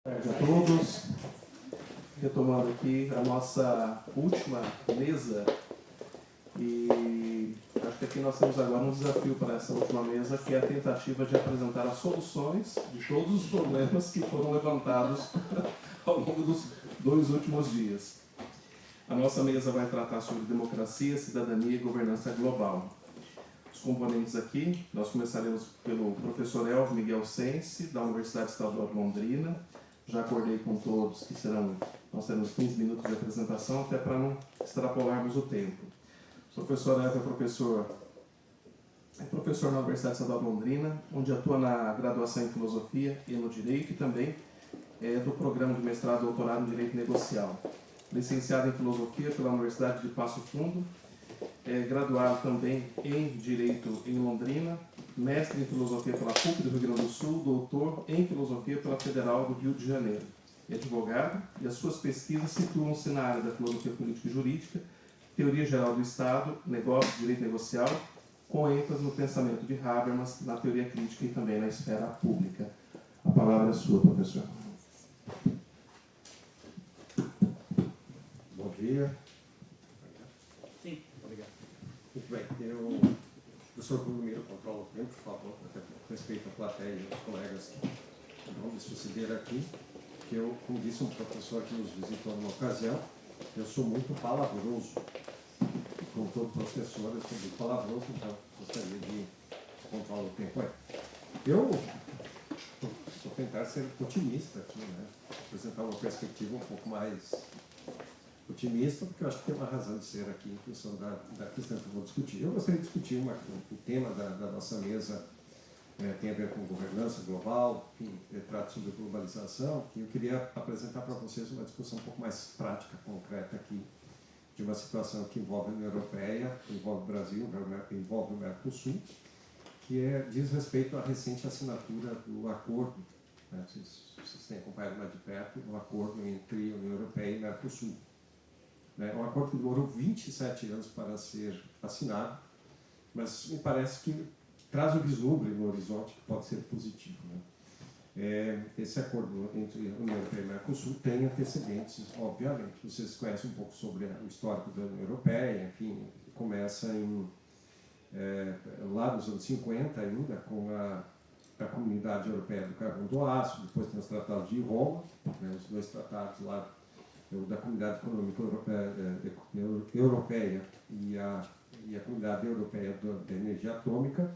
Boa tarde a todos. Retomando aqui a nossa última mesa, e acho que aqui nós temos agora um desafio para essa última mesa, que é a tentativa de apresentar as soluções de todos os problemas que foram levantados ao longo dos 2 últimos dias. A nossa mesa vai tratar sobre democracia, cidadania e governança global. Os componentes aqui, nós começaremos pelo professor Elvio Miguel Sense, da Universidade Estadual de Londrina. Já acordei com todos que nós teremos 15 minutos de apresentação, até para não extrapolarmos o tempo. O professor Elvio é professor na Universidade Estadual de Londrina, onde atua na graduação em Filosofia e no Direito, e também é do programa de mestrado e doutorado em Direito Negocial. Licenciado em Filosofia pela Universidade de Passo Fundo, graduado também em Direito em Londrina, mestre em Filosofia pela PUC do Rio Grande do Sul, doutor em Filosofia pela Federal do Rio de Janeiro. É advogado e as suas pesquisas situam-se na área da filosofia política e jurídica, teoria geral do Estado, negócio, direito negocial, com ênfase no pensamento de Habermas, na teoria crítica e também na esfera pública. A palavra é sua, professor. Bom dia. Sim, obrigado. Muito bem, o professor Bruno controla o tempo, por favor, até com respeito à plateia e aos colegas que vão me suceder aqui, que eu, como disse um professor que nos visitou numa ocasião, eu sou muito palavroso. Como todo professor, eu sou muito palavroso, então gostaria de controlar o tempo aí. Eu vou tentar ser otimista aqui, né? Apresentar uma perspectiva um pouco mais otimista, porque eu acho que tem uma razão de ser aqui em função da questão que eu vou discutir. Eu gostaria de discutir o tema da nossa mesa, tem a ver com governança global, enfim, trata sobre globalização, que eu queria apresentar para vocês uma discussão um pouco mais prática, concreta aqui, de uma situação que envolve a União Europeia, envolve o Brasil, envolve o Mercosul, que diz respeito à recente assinatura do acordo, né, vocês têm acompanhado mais de perto, o acordo entre a União Europeia e Mercosul. É um acordo que demorou 27 anos para ser assinado, mas me parece que traz um vislumbre no horizonte que pode ser positivo, né? Esse acordo entre a União Europeia e o Mercosul tem antecedentes, obviamente. Vocês conhecem um pouco sobre o histórico da União Europeia, enfim, começa lá nos anos 50 ainda, com a Comunidade Europeia do Carvão do Aço, depois tem os tratados de Roma, né, os 2 tratados lá, da Comunidade Econômica Europeia e a Comunidade Europeia da Energia Atômica,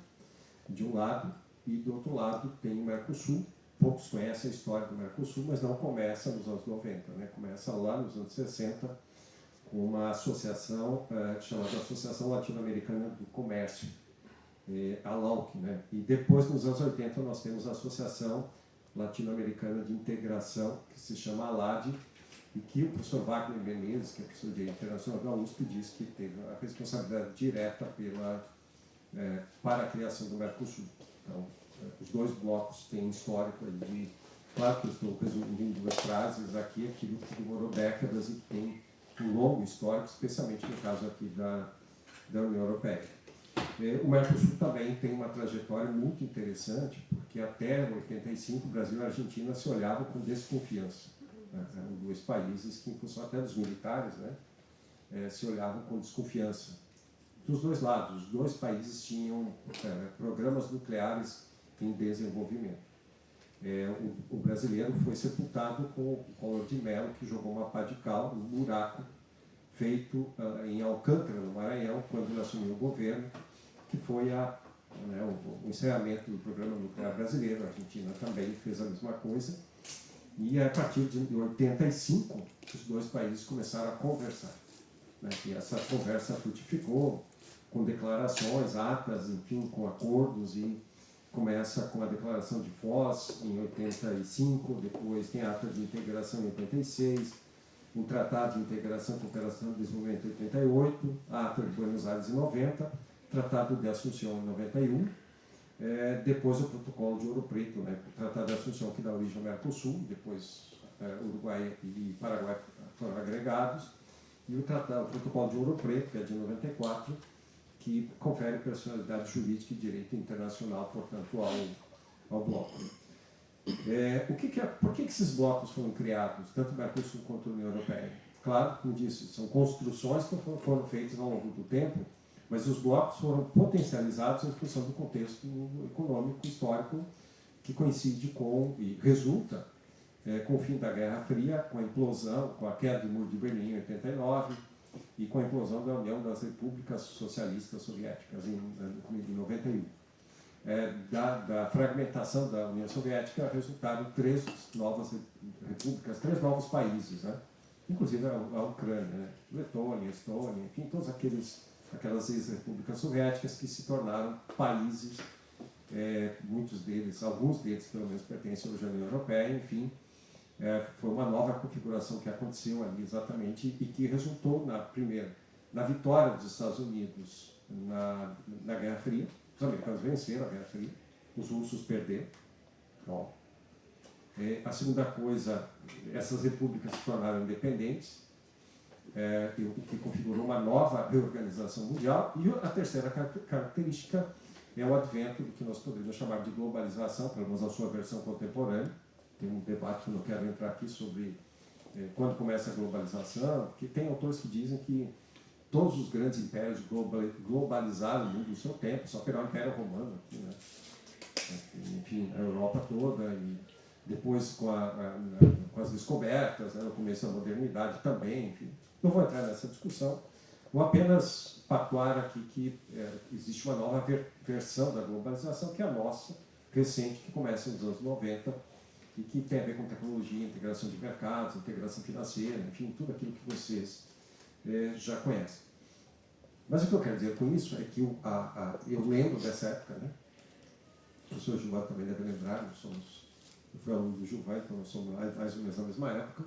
de um lado, e do outro lado tem o Mercosul. Poucos conhecem a história do Mercosul, mas não começa nos anos 90, né? Começa lá nos anos 60, com uma associação chamada Associação Latino-Americana do Comércio, a LAUC, né? E depois, nos anos 80, nós temos a Associação Latino-Americana de Integração, que se chama ALAD, e que o professor Wagner Menezes, que é professor de Direito Internacional da USP, diz que teve a responsabilidade direta para a criação do Mercosul. Então, os 2 blocos têm histórico de... Claro que eu estou resumindo em 2 frases aqui, aquilo que demorou décadas e que tem um longo histórico, especialmente no caso aqui da União Europeia. O Mercosul também tem uma trajetória muito interessante, porque até 85 o Brasil e a Argentina se olhavam com desconfiança. Eram 2 países que, em função até dos militares, né, se olhavam com desconfiança. Dos 2 lados, os 2 países tinham programas nucleares em desenvolvimento. O brasileiro foi sepultado com o Collor de Mello, que jogou uma pá de cal no buraco feito em Alcântara, no Maranhão, quando ele assumiu o governo, que foi o encerramento do programa nuclear brasileiro. A Argentina também fez a mesma coisa. E a partir de 85, os 2 países começaram a conversar, né? E essa conversa frutificou com declarações, atas, enfim, com acordos, e começa com a Declaração de Foz em 85, depois tem a Ata de Integração em 86, um Tratado de Integração, Cooperação e Desenvolvimento em 88, a Ata de Buenos Aires em 90, Tratado de Assunção em 91, depois o Protocolo de Ouro Preto, né, o Tratado de Assunção que dá origem ao Mercosul, depois Uruguai e Paraguai foram agregados, e o Protocolo de Ouro Preto, que é de 94, que confere personalidade jurídica e direito internacional, portanto, ao bloco. Por que esses blocos foram criados, tanto o Mercosul quanto a União Europeia? Claro, como disse, são construções que foram feitas ao longo do tempo, mas os blocos foram potencializados em função do contexto econômico, histórico, que coincide com e resulta com o fim da Guerra Fria, com a implosão, com a queda do Muro de Berlim em 89 e com a implosão da União das Repúblicas Socialistas Soviéticas em 91. Da fragmentação da União Soviética resultaram 3 novas repúblicas, 3 novos países, né? Inclusive a Ucrânia, né? Letônia, Estônia, enfim, todas aquelas ex-repúblicas soviéticas que se tornaram países, muitos deles, alguns deles pelo menos pertencem hoje à União Europeia, enfim, foi uma nova configuração que aconteceu ali exatamente e que resultou na vitória dos Estados Unidos na Guerra Fria. Os americanos venceram a Guerra Fria, os russos perderam. Bom, a segunda coisa, essas repúblicas se tornaram independentes, o que configurou uma nova reorganização mundial. E a terceira característica é o advento do que nós poderíamos chamar de globalização, pelo menos a sua versão contemporânea. Tem um debate que eu não quero entrar aqui sobre quando começa a globalização, porque tem autores que dizem que todos os grandes impérios globalizaram o mundo no seu tempo, só pegar o Império Romano aqui, né? Enfim, a Europa toda, e depois com as descobertas, né, no começo da modernidade também, enfim. Não vou entrar nessa discussão, vou apenas pactuar aqui que existe uma nova versão da globalização, que é a nossa, recente, que começa nos anos 90, e que tem a ver com tecnologia, integração de mercados, integração financeira, enfim, tudo aquilo que vocês já conhecem. Mas o que eu quero dizer com isso é que eu lembro dessa época, né? O professor Gilvan também deve lembrar, eu fui aluno do Gilvan, então nós somos mais ou menos na mesma época.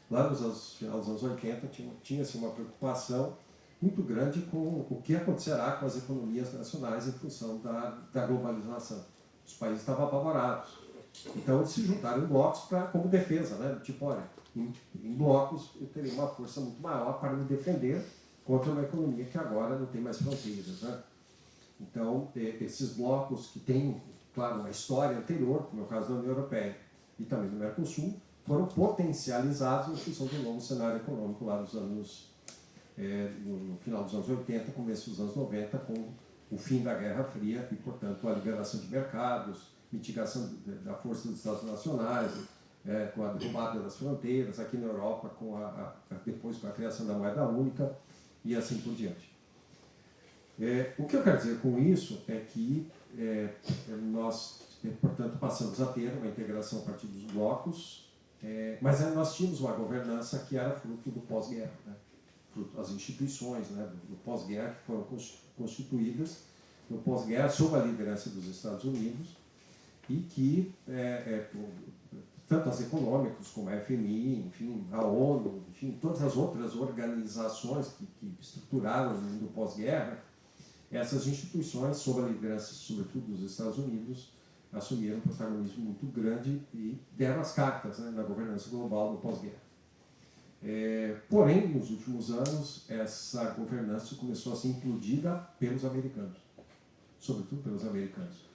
Lá nos final dos anos 80 tinha-se uma preocupação muito grande com o que acontecerá com as economias nacionais em função da globalização. Os países estavam apavorados. Então eles se juntaram em blocos como defesa, né? Tipo, olha, em blocos eu teria uma força muito maior para me defender contra uma economia que agora não tem mais fronteiras, né? Então, esses blocos que têm, claro, uma história anterior, como é o caso da União Europeia e também do Mercosul, foram potencializados em função do novo cenário econômico lá nos anos, no final dos anos 80, começo dos anos 90, com o fim da Guerra Fria e, portanto, a liberação de mercados, mitigação da força dos Estados nacionais, com a derrubada das fronteiras, aqui na Europa, depois com a criação da moeda única e assim por diante. O que eu quero dizer com isso é que nós, portanto, passamos a ter uma integração a partir dos blocos, mas nós tínhamos uma governança que era fruto do pós-guerra, né? Fruto das instituições, né, do pós-guerra que foram constituídas no pós-guerra sob a liderança dos Estados Unidos e que tanto as econômicas como a FMI, enfim, a ONU, enfim, todas as outras organizações que estruturaram o mundo pós-guerra, essas instituições, sob a liderança, sobretudo dos Estados Unidos, assumiram um protagonismo muito grande e deram as cartas, né, na governança global do pós-guerra. Porém, nos últimos anos, essa governança começou a ser implodida pelos americanos, sobretudo pelos americanos.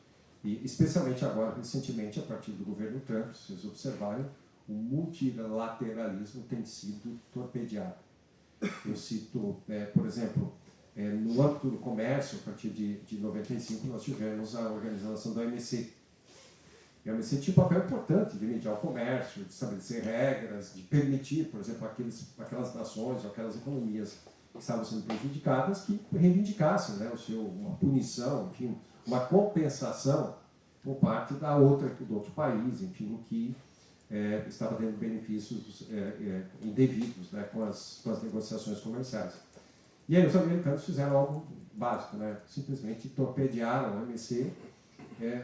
E, especialmente agora, recentemente, a partir do governo Trump, se vocês observarem, o multilateralismo tem sido torpedeado. Eu cito, por exemplo, no âmbito do comércio, a partir de 95, nós tivemos a organização da OMC. E a OMC tinha um papel importante de mediar o comércio, de estabelecer regras, de permitir, por exemplo, aquelas nações, aquelas economias que estavam sendo prejudicadas, que reivindicassem, né, uma punição, enfim, uma compensação por parte do outro país, enfim, que estava tendo benefícios indevidos, né, com as negociações comerciais. E aí os americanos fizeram algo básico, né, simplesmente torpedearam a OMC,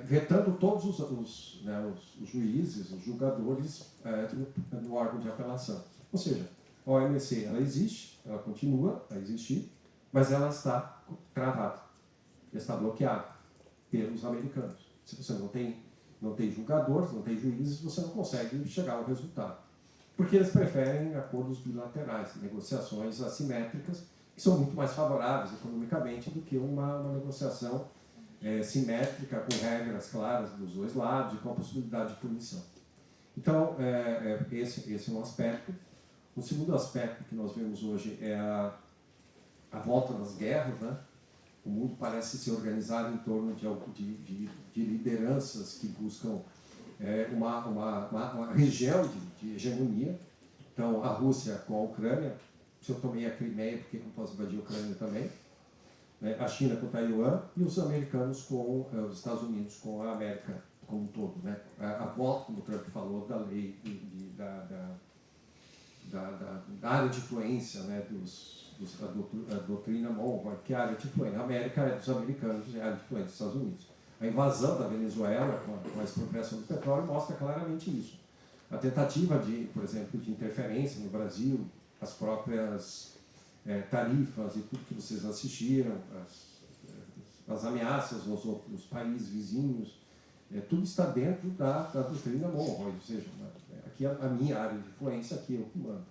vetando todos os juízes, os julgadores no órgão de apelação. Ou seja, a OMC ela existe, ela continua a existir, mas ela está travada, está bloqueada pelos americanos. Se você não tem julgadores, não tem juízes, você não consegue chegar ao resultado. Porque eles preferem acordos bilaterais, negociações assimétricas, que são muito mais favoráveis economicamente do que uma negociação simétrica, com regras claras dos dois lados e com a possibilidade de punição. Então, esse é um aspecto. O segundo aspecto que nós vemos hoje é a volta das guerras, né? O mundo parece se organizar em torno de lideranças que buscam uma região de hegemonia. Então, a Rússia com a Ucrânia, se eu tomei a Crimeia, por que eu não posso invadir a Ucrânia também? Né? A China com Taiwan e os americanos com os Estados Unidos com a América como um todo. Né? A volta, como o Trump falou, da lei, da área de influência, né? A doutrina Monroe, que é a área de influência. A América é dos americanos, é a área de influência dos Estados Unidos. A invasão da Venezuela com a expropriação do petróleo mostra claramente isso. A tentativa por exemplo, de interferência no Brasil, as próprias tarifas e tudo que vocês assistiram, as ameaças aos outros países vizinhos, tudo está dentro da doutrina Monroe, ou seja, aqui a minha área de influência, aqui eu que mando.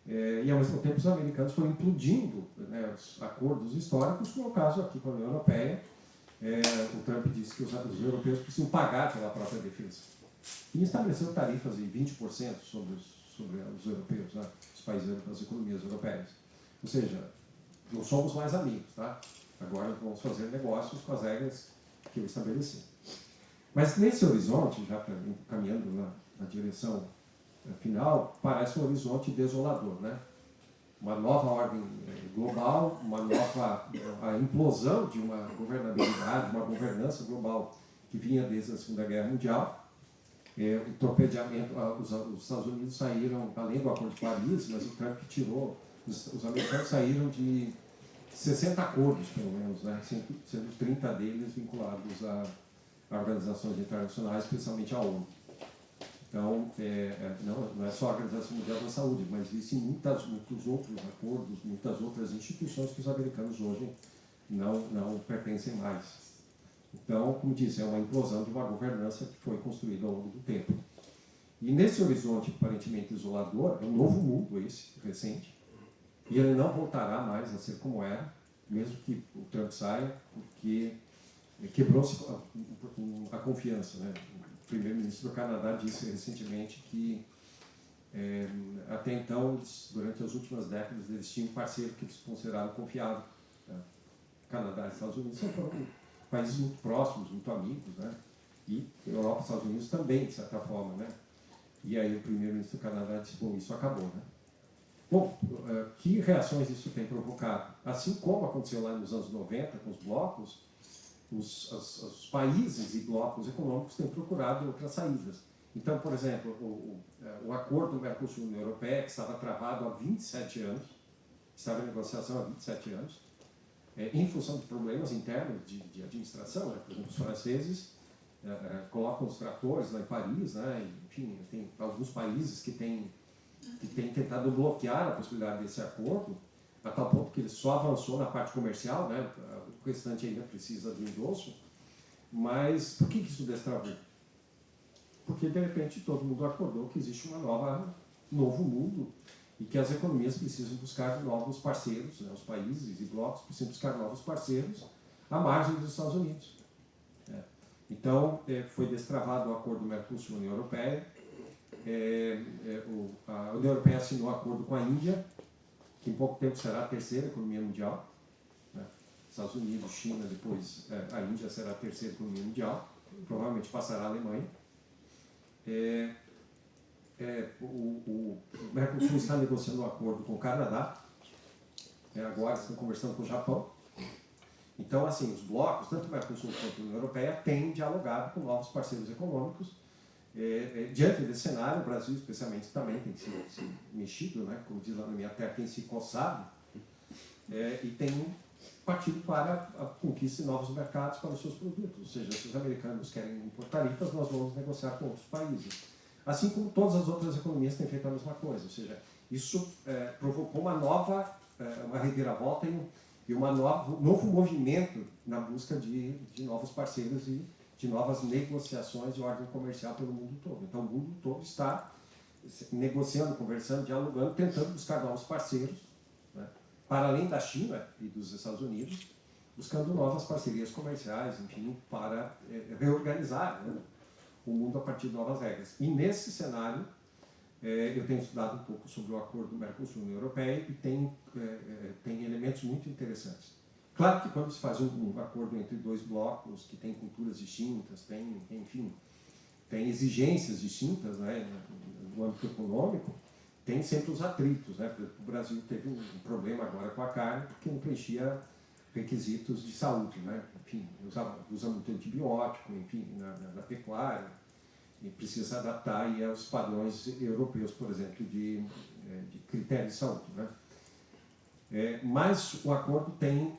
E, ao mesmo tempo, os americanos foram implodindo, né, os acordos históricos, como é o caso aqui com a União Europeia. O Trump disse que os europeus precisam pagar pela própria defesa. E estabeleceu tarifas de 20% sobre os europeus, né, os países, as economias europeias. Ou seja, não somos mais amigos, tá? Agora vamos fazer negócios com as regras que eu estabeleci. Mas nesse horizonte, já caminhando na direção final, parece um horizonte desolador, né? Uma nova ordem global, a implosão de uma governabilidade, uma governança global que vinha desde a Segunda Guerra Mundial. O torpedeamento, os Estados Unidos saíram, além do Acordo de Paris, mas o Trump tirou, os americanos saíram de 60 acordos, pelo menos, né? Sendo 30 deles vinculados a organizações internacionais, especialmente a ONU. Então, não é só a Organização Mundial da Saúde, mas existem muitos outros acordos, muitas outras instituições que os americanos hoje não pertencem mais. Então, como disse, é uma implosão de uma governança que foi construída ao longo do tempo. E nesse horizonte aparentemente isolador, é um novo mundo esse, recente, e ele não voltará mais a ser como era, mesmo que o Trump saia, porque quebrou-se a confiança, né? O primeiro-ministro do Canadá disse recentemente que até então, durante as últimas décadas, eles tinham um parceiro que eles consideravam confiável. Né? Canadá e Estados Unidos foram países muito próximos, muito amigos, né? E Europa e Estados Unidos também, de certa forma, né? E aí o primeiro-ministro do Canadá disse, bom, isso acabou, né? Bom, que reações isso tem provocado? Assim como aconteceu lá nos anos 90 com os blocos, os países e blocos econômicos têm procurado outras saídas. Então, por exemplo, o acordo do Mercosul-União Europeia, que estava travado há 27 anos, estava em negociação há 27 anos, em função de problemas internos de administração, né? Por exemplo, os franceses colocam os tratores lá em Paris, né? Enfim, tem alguns países que têm tentado bloquear a possibilidade desse acordo, a tal ponto que ele só avançou na parte comercial, né? O restante ainda precisa do endosso. Mas por que isso destravou? Porque, de repente, todo mundo acordou que existe um novo mundo e que as economias precisam buscar novos parceiros, né? Os países e blocos precisam buscar novos parceiros à margem dos Estados Unidos. Né? Então, foi destravado o acordo Mercosul-União Europeia. A União Europeia assinou um acordo com a Índia, que em pouco tempo será a terceira economia mundial. Né? Estados Unidos, China, depois a Índia será a terceira economia mundial, provavelmente passará a Alemanha. O Mercosul está negociando um acordo com o Canadá, agora estão conversando com o Japão. Então, assim, os blocos, tanto o Mercosul quanto a União Europeia, têm dialogado com novos parceiros econômicos. Diante desse cenário, o Brasil, especialmente, também tem se mexido, né? Como diz lá na minha terra, tem se coçado, e tem partido para a conquista de novos mercados para os seus produtos. Ou seja, se os americanos querem impor tarifas, nós vamos negociar com outros países. Assim como todas as outras economias têm feito a mesma coisa. Ou seja, isso provocou uma reviravolta e um novo movimento na busca de novos parceiros e de novas negociações de ordem comercial pelo mundo todo. Então, o mundo todo está negociando, conversando, dialogando, tentando buscar novos parceiros, né? Para além da China e dos Estados Unidos, buscando novas parcerias comerciais, enfim, para reorganizar, né, o mundo a partir de novas regras. E nesse cenário, eu tenho estudado um pouco sobre o acordo Mercosul-União Europeia e tem elementos muito interessantes. Claro que quando se faz um acordo entre dois blocos que têm culturas distintas, enfim, tem exigências distintas, né, no âmbito econômico, tem sempre os atritos, né? Por exemplo, o Brasil teve um problema agora com a carne porque não preenchia requisitos de saúde, né? Enfim, usa muito antibiótico, enfim, na pecuária, e precisa se adaptar aí aos padrões europeus, por exemplo, de critérios de saúde, né? Mas o acordo tem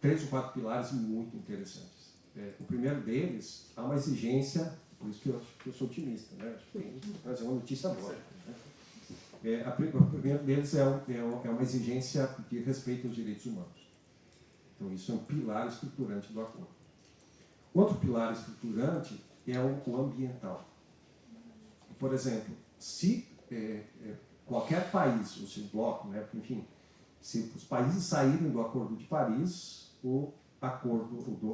3 ou 4 pilares muito interessantes. O primeiro deles, há uma exigência, por isso que eu sou otimista, né? Acho que tem que trazer uma notícia boa. Né? O primeiro deles é uma exigência de respeito aos direitos humanos. Então, isso é um pilar estruturante do acordo. Outro pilar estruturante é o ambiental. Por exemplo, se qualquer país, ou seja, bloco, né, enfim, se os países saírem do Acordo de Paris, o acordo do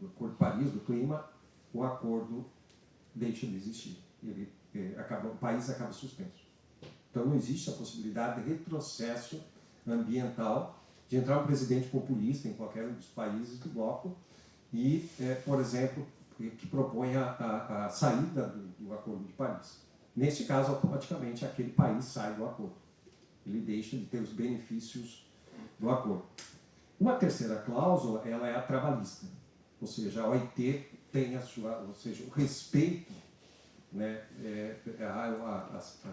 Acordo de Paris, do clima, o acordo deixa de existir. O país acaba suspenso. Então, não existe a possibilidade de retrocesso ambiental, de entrar um presidente populista em qualquer um dos países do bloco e, por exemplo, que propõe a saída do Acordo de Paris. Neste caso, automaticamente, aquele país sai do acordo. Ele deixa de ter os benefícios do acordo. Uma terceira cláusula, ela é a trabalhista. Ou seja, a OIT tem ou seja, o respeito, né,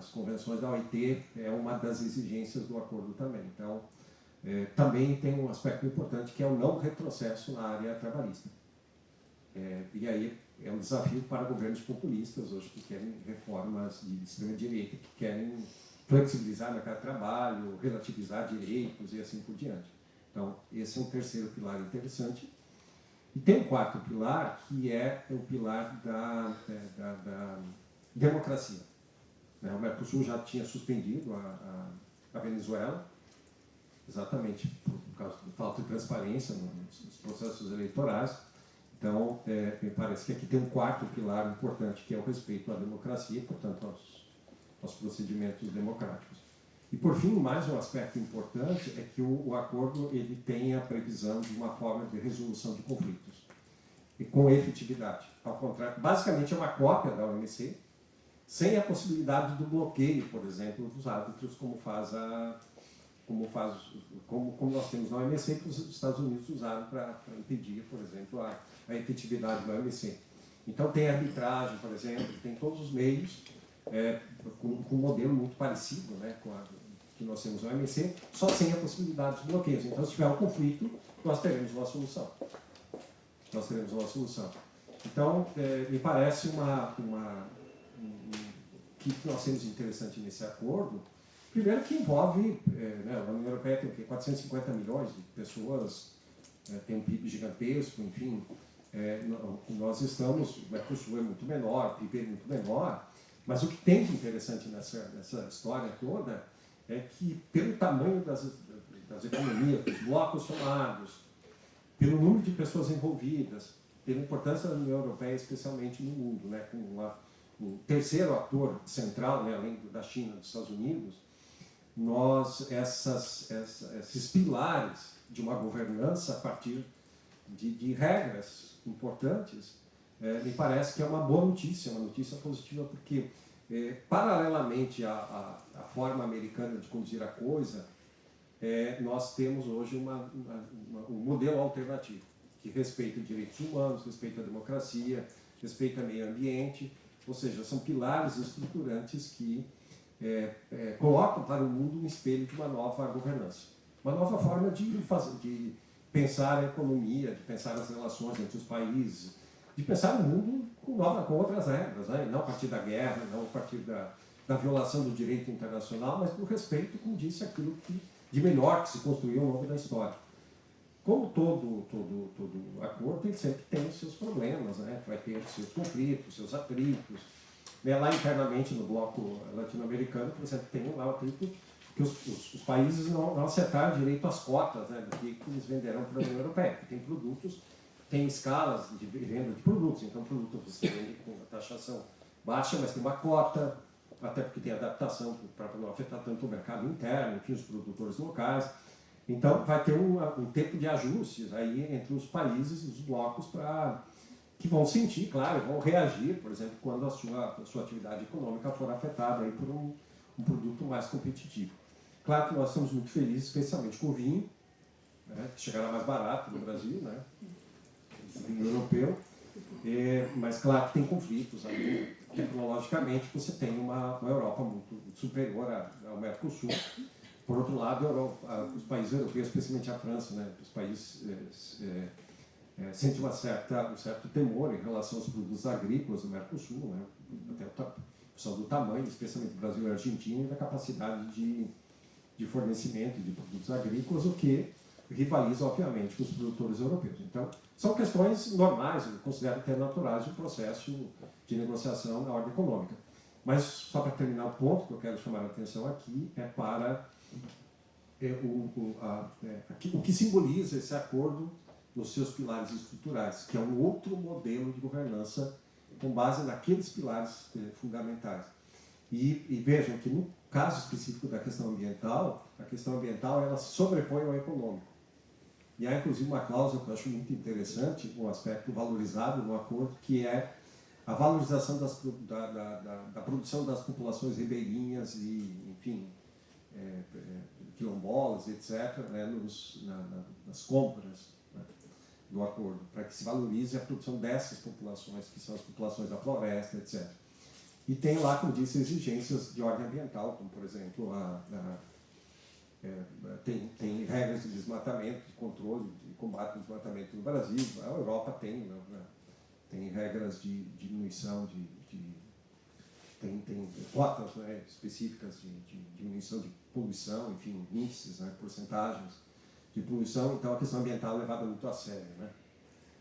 as convenções da OIT é uma das exigências do acordo também. Então, também tem um aspecto importante que é o não retrocesso na área trabalhista. E aí é um desafio para governos populistas hoje que querem reformas de extrema-direita, que querem flexibilizar o mercado de trabalho, relativizar direitos e assim por diante. Então, esse é um terceiro pilar interessante. E tem um quarto pilar, que é o pilar da democracia. O Mercosul já tinha suspendido a Venezuela, exatamente por causa da falta de transparência nos processos eleitorais. Então, me parece que aqui tem um quarto pilar importante, que é o respeito à democracia, portanto, aos procedimentos democráticos. E, por fim, mais um aspecto importante é que o acordo ele tem a previsão de uma forma de resolução de conflitos, e com efetividade. Ao contrário, basicamente é uma cópia da OMC, sem a possibilidade do bloqueio, por exemplo, dos árbitros, como nós temos na OMC, que os Estados Unidos usaram para impedir, por exemplo, a efetividade da OMC. Então, tem arbitragem, por exemplo, tem todos os meios, com um modelo muito parecido, né, com a que nós temos na OMC, só sem a possibilidade dos bloqueios. Então, se tiver um conflito, nós teremos uma solução. Então, me parece que nós temos interessante nesse acordo. Primeiro que envolve, a União Europeia tem 450 milhões de pessoas, tem um PIB gigantesco, enfim, nós estamos, o Mercosul é muito menor, o PIB é muito menor, mas o que tem de interessante nessa história toda é que, pelo tamanho das economias, dos blocos somados, pelo número de pessoas envolvidas, pela importância da União Europeia, especialmente no mundo, né, como um terceiro ator central, né, além da China e dos Estados Unidos, esses pilares de uma governança a partir de regras importantes, me parece que é uma boa notícia, uma notícia positiva, porque, paralelamente à forma americana de conduzir a coisa, nós temos hoje um modelo alternativo, que respeita os direitos humanos, respeita a democracia, respeita o meio ambiente, ou seja, são pilares estruturantes que colocam para o mundo um espelho de uma nova governança. Uma nova forma de pensar a economia, de pensar as relações entre os países, de pensar o mundo com outras regras, né? Não a partir da guerra, não a partir da violação do direito internacional, mas do respeito, como disse, aquilo de melhor que se construiu ao longo da história. Como todo acordo, ele sempre tem os seus problemas, né? Vai ter os seus conflitos, seus atritos. Lá internamente, no bloco latino-americano, por exemplo, tem lá o atrito que os países não acertaram direito as cotas, né, do que eles venderão para a União Europeia. Porque tem produtos, tem escalas de venda de produtos, então produto você vende com a taxação baixa, mas tem uma cota, até porque tem adaptação para não afetar tanto o mercado interno, enfim, os produtores locais. Então, vai ter um tempo de ajustes aí entre os países, os blocos, que vão sentir, claro, vão reagir, por exemplo, quando a sua atividade econômica for afetada aí por um produto mais competitivo. Claro que nós estamos muito felizes, especialmente com o vinho, né, que chegará mais barato no Brasil, né, o vinho europeu, mas claro que tem conflitos aí. Tecnologicamente, você tem uma Europa muito superior ao Mercosul. Por outro lado, os países europeus, especialmente a França, né, os países sentem um certo temor em relação aos produtos agrícolas do Mercosul, né, até a questão do tamanho, especialmente do Brasil e Argentina, e da capacidade de fornecimento de produtos agrícolas, o que rivaliza, obviamente, com os produtores europeus. Então, são questões normais, eu considero até naturais do processo de negociação na ordem econômica. Mas, só para terminar o ponto que eu quero chamar a atenção aqui, é para o que simboliza esse acordo nos seus pilares estruturais, que é um outro modelo de governança com base naqueles pilares fundamentais. E vejam que, no caso específico da questão ambiental, a questão ambiental ela se sobrepõe ao econômico. E há, inclusive, uma cláusula que eu acho muito interessante, um aspecto valorizado no acordo, que é a valorização da produção das populações ribeirinhas e, enfim, quilombolas, etc., né, nas compras, né, do acordo, para que se valorize a produção dessas populações, que são as populações da floresta, etc. E tem lá, como disse, exigências de ordem ambiental, como, por exemplo, tem regras de desmatamento, de controle, de combate ao desmatamento no Brasil. A Europa tem, né, tem regras de diminuição tem cotas, né, específicas de diminuição de poluição, enfim, índices, né, porcentagens de poluição. Então, a questão ambiental é levada muito a sério, né?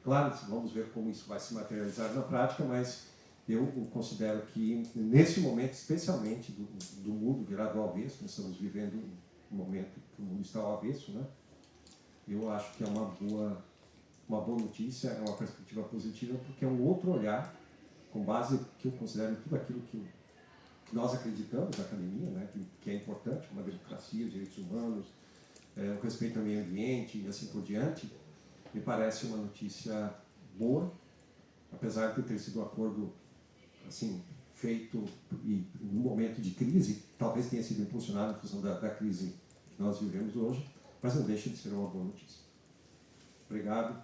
Claro, vamos ver como isso vai se materializar na prática, mas eu considero que, nesse momento, especialmente do mundo virado ao avesso, nós estamos vivendo um momento que o mundo está ao avesso, né? Eu acho que é uma boa notícia, é uma perspectiva positiva, porque é um outro olhar, com base que eu considero em tudo aquilo que nós acreditamos na academia, né? Que é importante, como a democracia, os direitos humanos, o respeito ao meio ambiente e assim por diante. Me parece uma notícia boa, apesar de ter sido um acordo assim, feito e num momento de crise, talvez tenha sido impulsionado em função da crise que nós vivemos hoje, mas não deixa de ser uma boa notícia. Obrigado.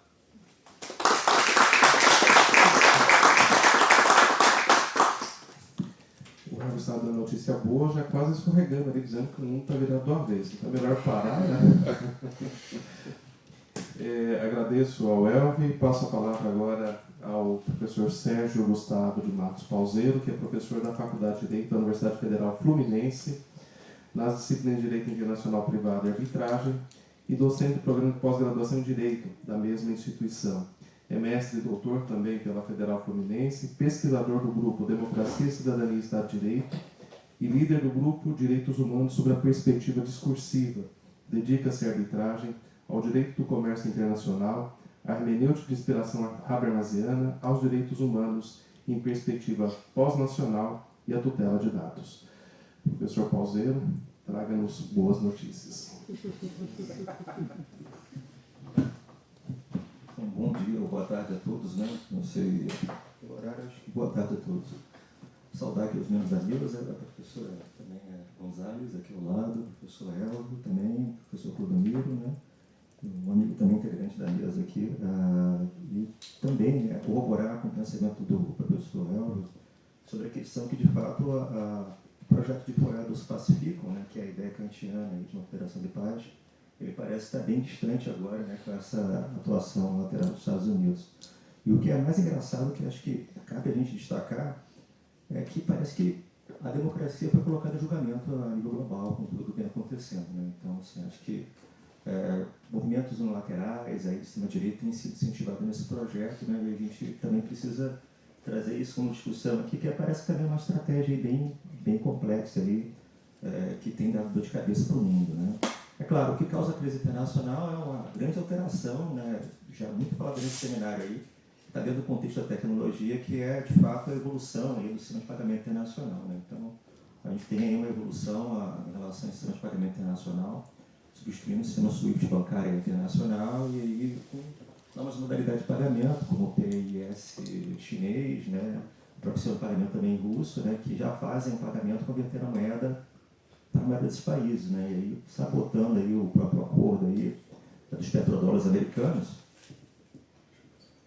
O Raul está dando notícia boa, já quase escorregando ali, dizendo que o mundo está virando do avesso. Então é melhor parar, né? Agradeço ao Elvi e passo a palavra agora ao professor Sérgio Gustavo de Matos Pauseiro, que é professor da Faculdade de Direito da Universidade Federal Fluminense, nas disciplinas de Direito Internacional Privado e Arbitragem, e docente do programa de pós-graduação em Direito da mesma instituição. É mestre e doutor também pela Federal Fluminense, pesquisador do grupo Democracia, Cidadania e Estado de Direito e líder do grupo Direitos Humanos sob a Perspectiva Discursiva. Dedica-se à arbitragem, ao direito do comércio internacional, à hermenêutica de inspiração habermasiana, aos direitos humanos em perspectiva pós-nacional e à tutela de dados. Professor Pauseiro, traga-nos boas notícias. Bom dia ou boa tarde a todos, né? Não sei o horário, acho que boa tarde a todos. Saudar aqui os membros da mesa, a professora também Gonzalez, aqui ao lado, o professor Elvio também, o professor Clodomiro, né? Um amigo também integrante da mesa aqui, e também corroborar com o pensamento do professor Elvio sobre a questão que, de fato, o projeto de Foiados pacificam, né? Que é a ideia kantiana de uma operação de paz, ele parece estar bem distante agora, né, com essa atuação lateral dos Estados Unidos. E o que é mais engraçado, que acho que cabe a gente destacar, é que parece que a democracia foi colocada em julgamento a nível global com tudo o que vem acontecendo, né? Então, assim, acho que movimentos unilaterais, aí, de extrema-direita, têm sido incentivados nesse projeto, né? E a gente também precisa trazer isso como discussão aqui, que parece também uma estratégia bem complexa ali, que tem dado dor de cabeça para o mundo, né? É claro, o que causa a crise internacional é uma grande alteração, né? Já muito falado nesse seminário aí, está dentro do contexto da tecnologia, que é, de fato, a evolução aí do sistema de pagamento internacional, né? Então, a gente tem aí uma evolução em relação ao sistema de pagamento internacional, substituindo o sistema SWIFT bancário internacional e aí com novas modalidades de pagamento, como o PIS chinês, né? O próprio sistema de pagamento também russo, né? Que já fazem o pagamento convertendo a moeda para a moeda desses países, né? E aí sabotando aí o próprio acordo aí dos petrodólares americanos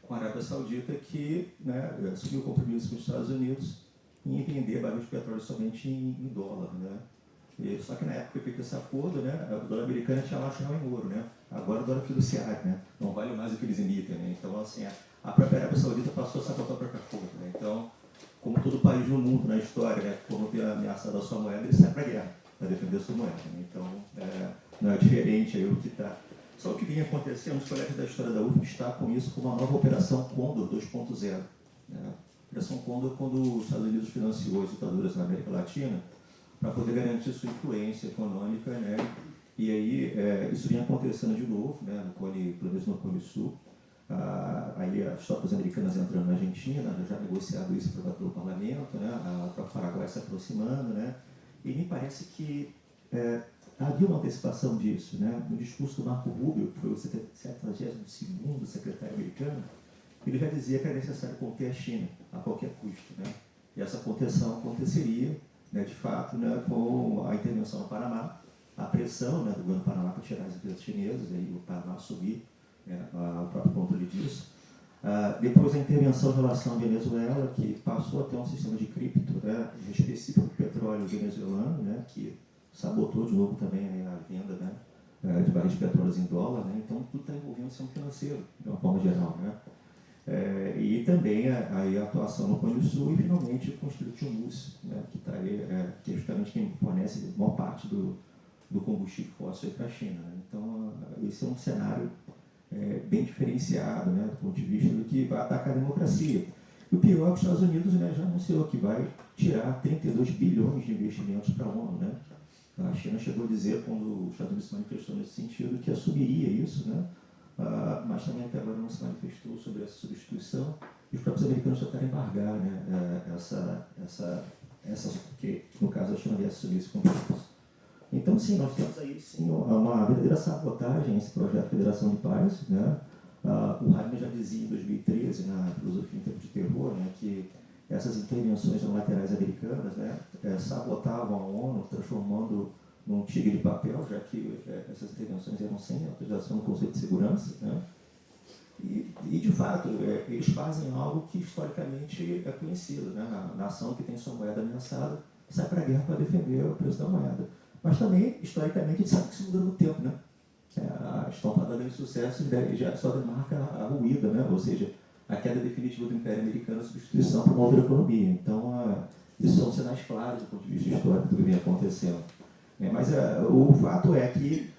com a Arábia Saudita, que, né, assumiu o compromisso com os Estados Unidos em vender barris de petróleo somente em dólar, né? Só que na época que foi feito esse acordo, né, o dólar americano tinha lá em ouro, né? Agora o dólar fiduciário, né? Não vale mais o que eles emitem, né? Então, assim, a própria Arábia Saudita passou a sabotar o próprio acordo, né? Então, como todo país no mundo, na história, né, quando tem ameaçado a sua moeda, ele sai para a guerra, para defender a sua moeda, né? Então, não é diferente aí o que está... Só o que vinha acontecendo, os colegas da história da UFM destacam isso como uma nova Operação Condor 2.0. Né? A Operação Condor, quando os Estados Unidos financiou as ditaduras na América Latina, para poder garantir sua influência econômica, né? E aí isso vinha acontecendo de novo, né? Pelo menos no Cone Sul. Aí as tropas americanas entrando na Argentina, já negociado isso pelo parlamento, né? A tropa paraguaia se aproximando, né? E me parece que havia uma antecipação disso, né? No discurso do Marco Rubio, que foi o 72º secretário americano, ele já dizia que era necessário conter a China a qualquer custo, né? E essa contenção aconteceria, né, de fato, né, com a intervenção no Panamá, a pressão, né, do governo do Panamá para tirar as empresas chinesas, aí o Panamá assumir, né, o próprio controle disso. Depois a intervenção em relação à Venezuela, que passou a ter um sistema de cripto, né, específico do petróleo venezuelano, né, que sabotou de novo também, né, a venda, né, de barris de petróleo em dólar. Né, então tudo está envolvendo o sistema financeiro, de uma forma geral. Né. E também a atuação no Cone Sul e finalmente o Constrito Mus, né, que está aí, que é justamente quem fornece a maior parte do combustível fóssil para a China. Né. Então, esse é um cenário bem diferenciado, né, do ponto de vista do que vai atacar a democracia. E o pior é que os Estados Unidos, né, já anunciou que vai tirar 32 bilhões de investimentos para a ONU. Né. A China chegou a dizer, quando os Estados Unidos se manifestou nesse sentido, que assumiria isso, né. Mas também até agora não se manifestou sobre essa substituição, e os próprios americanos já tentaram embargar, né, que no caso a China ia assumir esse compromisso. Então, sim, nós temos aí sim uma verdadeira sabotagem esse projeto de Federação de Paz. Né? O Hayek já dizia em 2013, na filosofia em tempos de terror, né, que essas intervenções unilaterais americanas, né, sabotavam a ONU, transformando num tigre de papel, já que essas intervenções eram sem autorização do Conselho de Segurança. Né? E, de fato, eles fazem algo que historicamente é conhecido. Né? A nação que tem sua moeda ameaçada sai para a guerra para defender o preço da moeda. Mas também, historicamente, a gente sabe que isso muda no tempo. Né? A estampada de sucesso já só demarca a ruída, né? Ou seja, a queda definitiva do Império Americano, a substituição por uma outra economia. Então, isso são sinais claros do ponto de vista histórico do que vem acontecendo. Mas o fato é que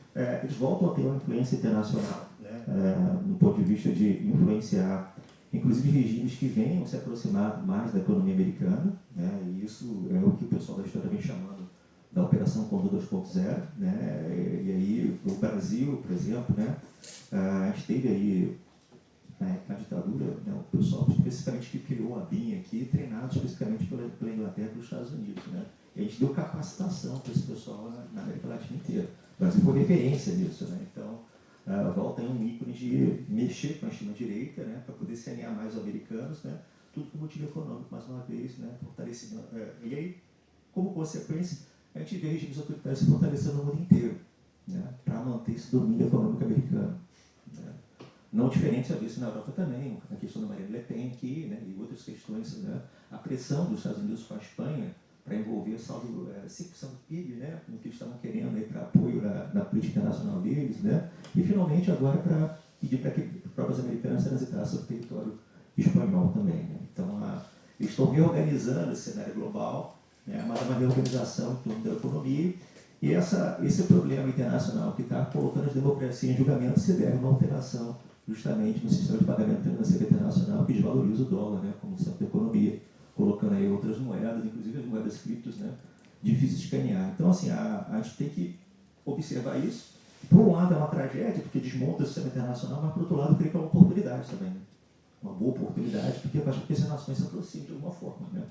eles voltam a ter uma influência internacional, né, no ponto de vista de influenciar, inclusive, regimes que venham se aproximar mais da economia americana. Né, e isso é o que o pessoal da história vem chamando da Operação Condor 2.0. Né, e aí, o Brasil, por exemplo, né, a gente teve aí, na ditadura, né, o pessoal especificamente que criou a BIM aqui, treinado especificamente pela Inglaterra e pelos Estados Unidos. Né? E a gente deu capacitação para esse pessoal na América Latina inteira. O Brasil foi referência nisso. Né? Então, volta aí um ícone de mexer com a extrema-direita, né, para poder se alinhar mais aos americanos, né? Tudo por motivo econômico, mais uma vez, né, fortalecimento. E aí, como consequência, a gente vê regimes autoritários se fortalecendo no mundo inteiro, né, para manter esse domínio econômico americano. Né? Não diferente disso na Europa também, a questão da Marine Le Pen aqui, né, e outras questões. Né? A pressão dos Estados Unidos com a Espanha para envolver saldo 5% do PIB, né, no que eles estavam querendo para apoio na política internacional deles, né, e finalmente agora para pedir para que tropas americanas transitassem o território espanhol também. Né. Então, eles estão reorganizando esse cenário global, né, mas é uma reorganização em torno da economia, e esse problema internacional que está colocando as democracias em julgamento se deve a uma alteração justamente no sistema de pagamento financeiro internacional que desvaloriza o dólar, né, como centro da economia, colocando aí outras moedas, inclusive as moedas criptos, né, difícil de escanear. Então, assim, a gente tem que observar isso. Por um lado é uma tragédia, porque desmonta o sistema internacional, mas por outro lado eu creio que é uma oportunidade também. Né? Uma boa oportunidade, porque faz com que as nações se aproximem de alguma forma. Né?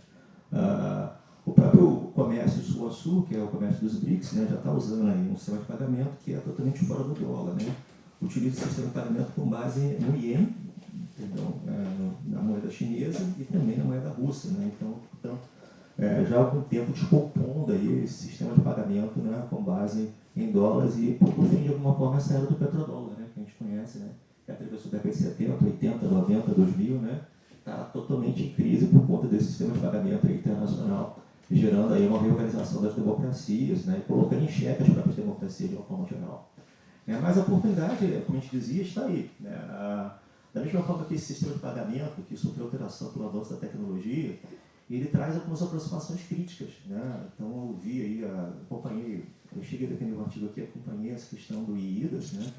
O próprio comércio sul a sul, que é o comércio dos BRICS, né, já está usando aí um sistema de pagamento que é totalmente fora do dólar. Né? Utiliza o sistema de pagamento com base no iene, na moeda chinesa e também na moeda russa. Né? Então já há algum tempo descompondo aí esse sistema de pagamento, né, com base em dólares e por fim, de alguma forma, essa era do petrodólar, né, que a gente conhece, né, que atravessou a década de 70, 80, 90, 2000, né, está totalmente em crise por conta desse sistema de pagamento internacional, gerando aí uma reorganização das democracias, né, e colocando em xeque as próprias democracias de uma forma geral. Mas a oportunidade, como a gente dizia, está aí. Né, da mesma forma que esse sistema de pagamento, que sofreu alteração pelo avanço da tecnologia, ele traz algumas aproximações críticas. Né? Então, eu vi aí, acompanhei, eu cheguei a defender um artigo aqui, acompanhei essa questão do IIDAS, né?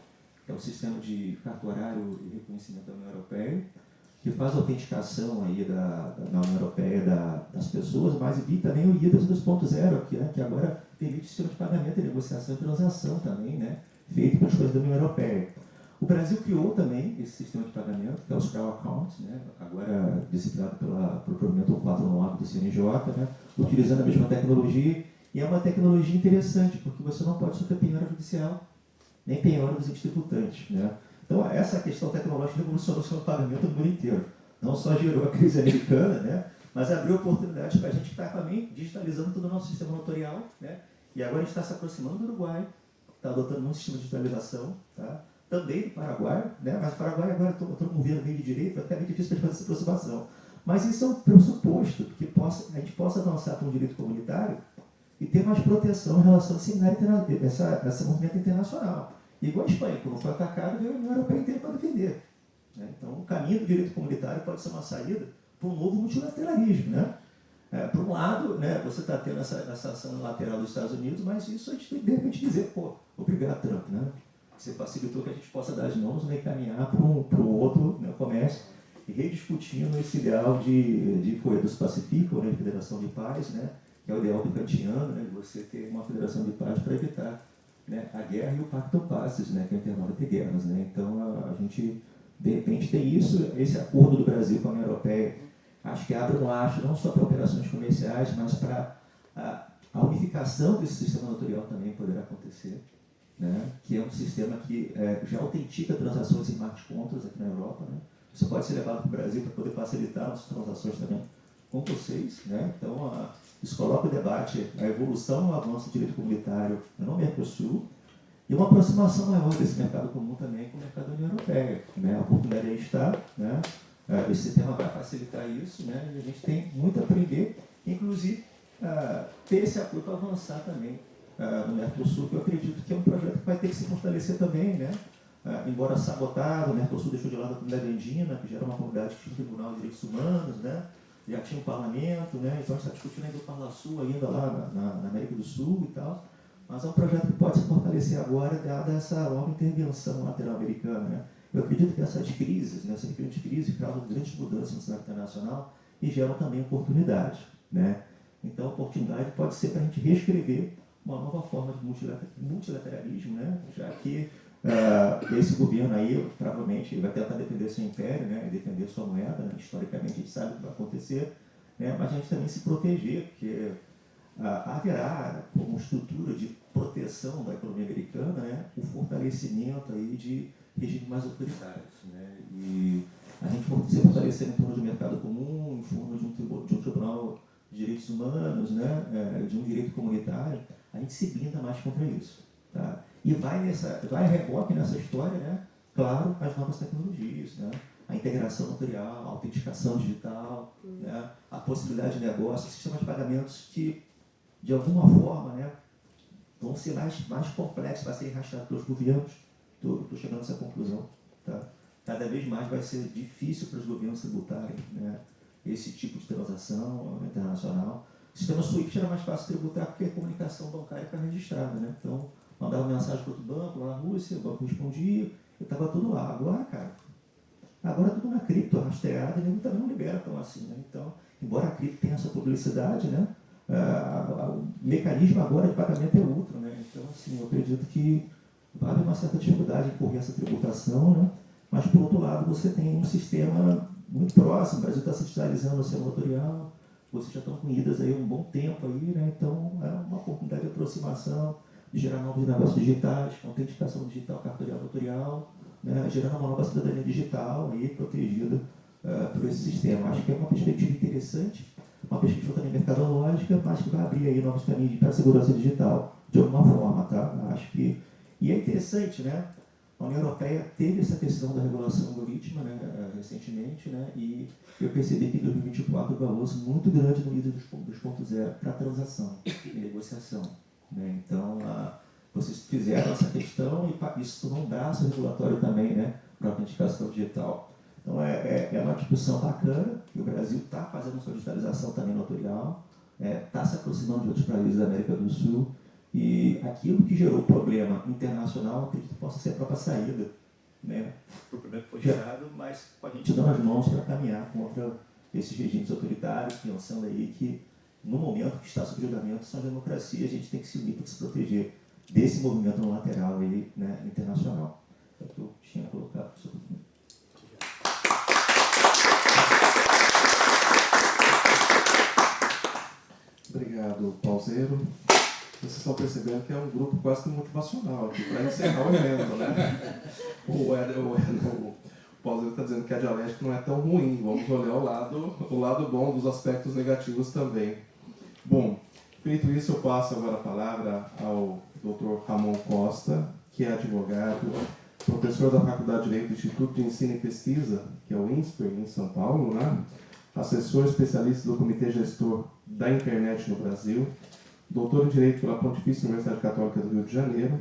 Que é o sistema de cartorário e reconhecimento da União Europeia, que faz a autenticação aí na União Europeia das pessoas, mas vi também o IIDAS 2.0 aqui, né? Que agora permite o sistema de pagamento e negociação e transação também, né? Feito pelas coisas da União Europeia. O Brasil criou também esse sistema de pagamento, que é o Scale Account, né? Agora disciplinado pelo provimento 499 do CNJ, né? Utilizando a mesma tecnologia, e é uma tecnologia interessante, porque você não pode sofrer penhora judicial, nem penhora dos entes tributantes. Né? Então, essa questão tecnológica revolucionou o sistema de pagamento no mundo inteiro. Não só gerou a crise americana, né? Mas abriu oportunidades para a gente estar também digitalizando todo o nosso sistema notorial, né? E agora a gente está se aproximando do Uruguai, está adotando um sistema de digitalização, tá? Também do Paraguai, né? Mas o Paraguai agora todo um governo meio de direita, vai ficar bem difícil para fazer essa aproximação. Mas isso é um pressuposto que a gente possa avançar para um direito comunitário e ter mais proteção em relação a esse movimento internacional. Igual a Espanha, quando foi atacado, veio a União Europeia inteira para defender. Né? Então, o caminho do direito comunitário pode ser uma saída para um novo multilateralismo. Né? Por um lado, né, você está tendo essa ação lateral dos Estados Unidos, mas isso a gente tem que, de repente, dizer, pô, obrigado, Trump, né? Você facilitou que a gente possa dar as mãos e caminhar para um outro, né, comércio, e rediscutindo esse ideal de Corredores Pacífico, né, de Federação de Paz, né, que é o ideal kantiano, né, de você ter uma federação de paz para evitar, né, a guerra e o pacto pacem, né, que é o intervalo entre guerras. Né. Então, a gente, de repente, tem isso, esse acordo do Brasil com a União Europeia, acho que abre um laço não só para operações comerciais, mas para a unificação desse sistema notorial também poderá acontecer. Né, que é um sistema que já autentica transações em smart contracts aqui na Europa. Né. Isso pode ser levado para o Brasil para poder facilitar as transações também com vocês. Né. Então, isso coloca em debate a evolução e o avanço do direito comunitário no Mercosul e uma aproximação maior desse mercado comum também com o mercado da União Europeia. Né. A oportunidade aí está, né. Esse sistema vai facilitar isso, né, e a gente tem muito a aprender, inclusive ter esse apoio para avançar também no Mercosul, que eu acredito que é um projeto que vai ter que se fortalecer também, né? Embora sabotado, o Mercosul deixou de lado a comunidade andina, que já era uma comunidade que tinha um Tribunal de Direitos Humanos, né? Já tinha um parlamento, né? Então a gente está discutindo ainda o Parlasul ainda lá na América do Sul e tal, mas é um projeto que pode se fortalecer agora, dada essa nova intervenção latino-americana, né? Eu acredito que essas crises, né, essas diferentes crises, causam grandes mudanças no cenário internacional e geram também oportunidades, né? Então a oportunidade pode ser para a gente reescrever uma nova forma de multilateralismo, né? Já que esse governo aí provavelmente vai tentar defender seu império, né? E defender sua moeda, né? Historicamente a gente sabe o que vai acontecer, né? Mas a gente também se proteger, porque haverá como estrutura de proteção da economia americana, né? O fortalecimento aí de regimes mais autoritários, né? E a gente se fortalecer em torno do mercado comum, em torno de um tribunal de direitos humanos, né? De um direito comunitário, a gente se blinda mais contra isso. Tá? E vai reboque nessa história, né? Claro, as novas tecnologias, né? A integração notarial, a autenticação digital, né? A possibilidade de negócio, sistemas de pagamentos que, de alguma forma, né, vão ser mais complexos para serem rastreados pelos governos. Estou chegando a essa conclusão. Tá? Cada vez mais vai ser difícil para os governos tributarem, né, esse tipo de transação internacional. O sistema SWIFT era mais fácil tributar porque a comunicação bancária está registrada. Né? Então, mandava mensagem para outro banco, lá na Rússia, o banco respondia, e estava tudo lá. Agora tudo na cripto, rastreado, e também não libera tão assim. Né? Então, embora a cripto tenha essa publicidade, né, o mecanismo agora de pagamento é outro, né? Então, assim, eu acredito que vai haver uma certa dificuldade em correr essa tributação, né? Mas, por outro lado, você tem um sistema muito próximo, o Brasil está se digitalizando no sistema notorial, vocês já estão com IDAS aí há um bom tempo aí, né? Então, é uma oportunidade de aproximação, de gerar novos negócios digitais, autenticação digital, cartorial notorial, né? Gerando uma nova cidadania digital aí, protegida por esse sistema. Acho que é uma perspectiva interessante, uma perspectiva também mercadológica, mas que vai abrir aí novos caminhos para a segurança digital, de alguma forma, tá? Acho que... E é interessante, né? A União Europeia teve essa questão da regulação algorítmica, né, recentemente, né, e eu percebi que em 2024 o valor muito grande no nível dos 2.0 para transação e negociação. Né? Então, vocês fizeram essa questão e isso tornou um braço regulatório também, né, para a autenticação digital. Então, é uma discussão bacana, que o Brasil está fazendo sua digitalização também notorial, está se aproximando de outros países da América do Sul, e aquilo que gerou problema internacional, acredito que possa ser a própria saída. Né? O problema foi gerado, mas com a gente dando as mãos para caminhar contra esses regimes autoritários, pensando aí que, no momento que está sob julgamento, são democracias, a gente tem que se unir para se proteger desse movimento no lateral aí, né, internacional. É o que eu tinha colocado sobre isso. Obrigado, Pauseiro. Vocês estão percebendo que é um grupo quase que motivacional aqui, para encerrar o evento, né? O Pauseiro está dizendo que a dialética não é tão ruim, vamos olhar o lado bom dos aspectos negativos também. Bom, feito isso, eu passo agora a palavra ao Dr. Ramon Costa, que é advogado, professor da Faculdade de Direito do Instituto de Ensino e Pesquisa, que é o INSPER, em São Paulo, né? Assessor especialista do Comitê Gestor da Internet no Brasil, doutor em Direito pela Pontifícia Universidade Católica do Rio de Janeiro,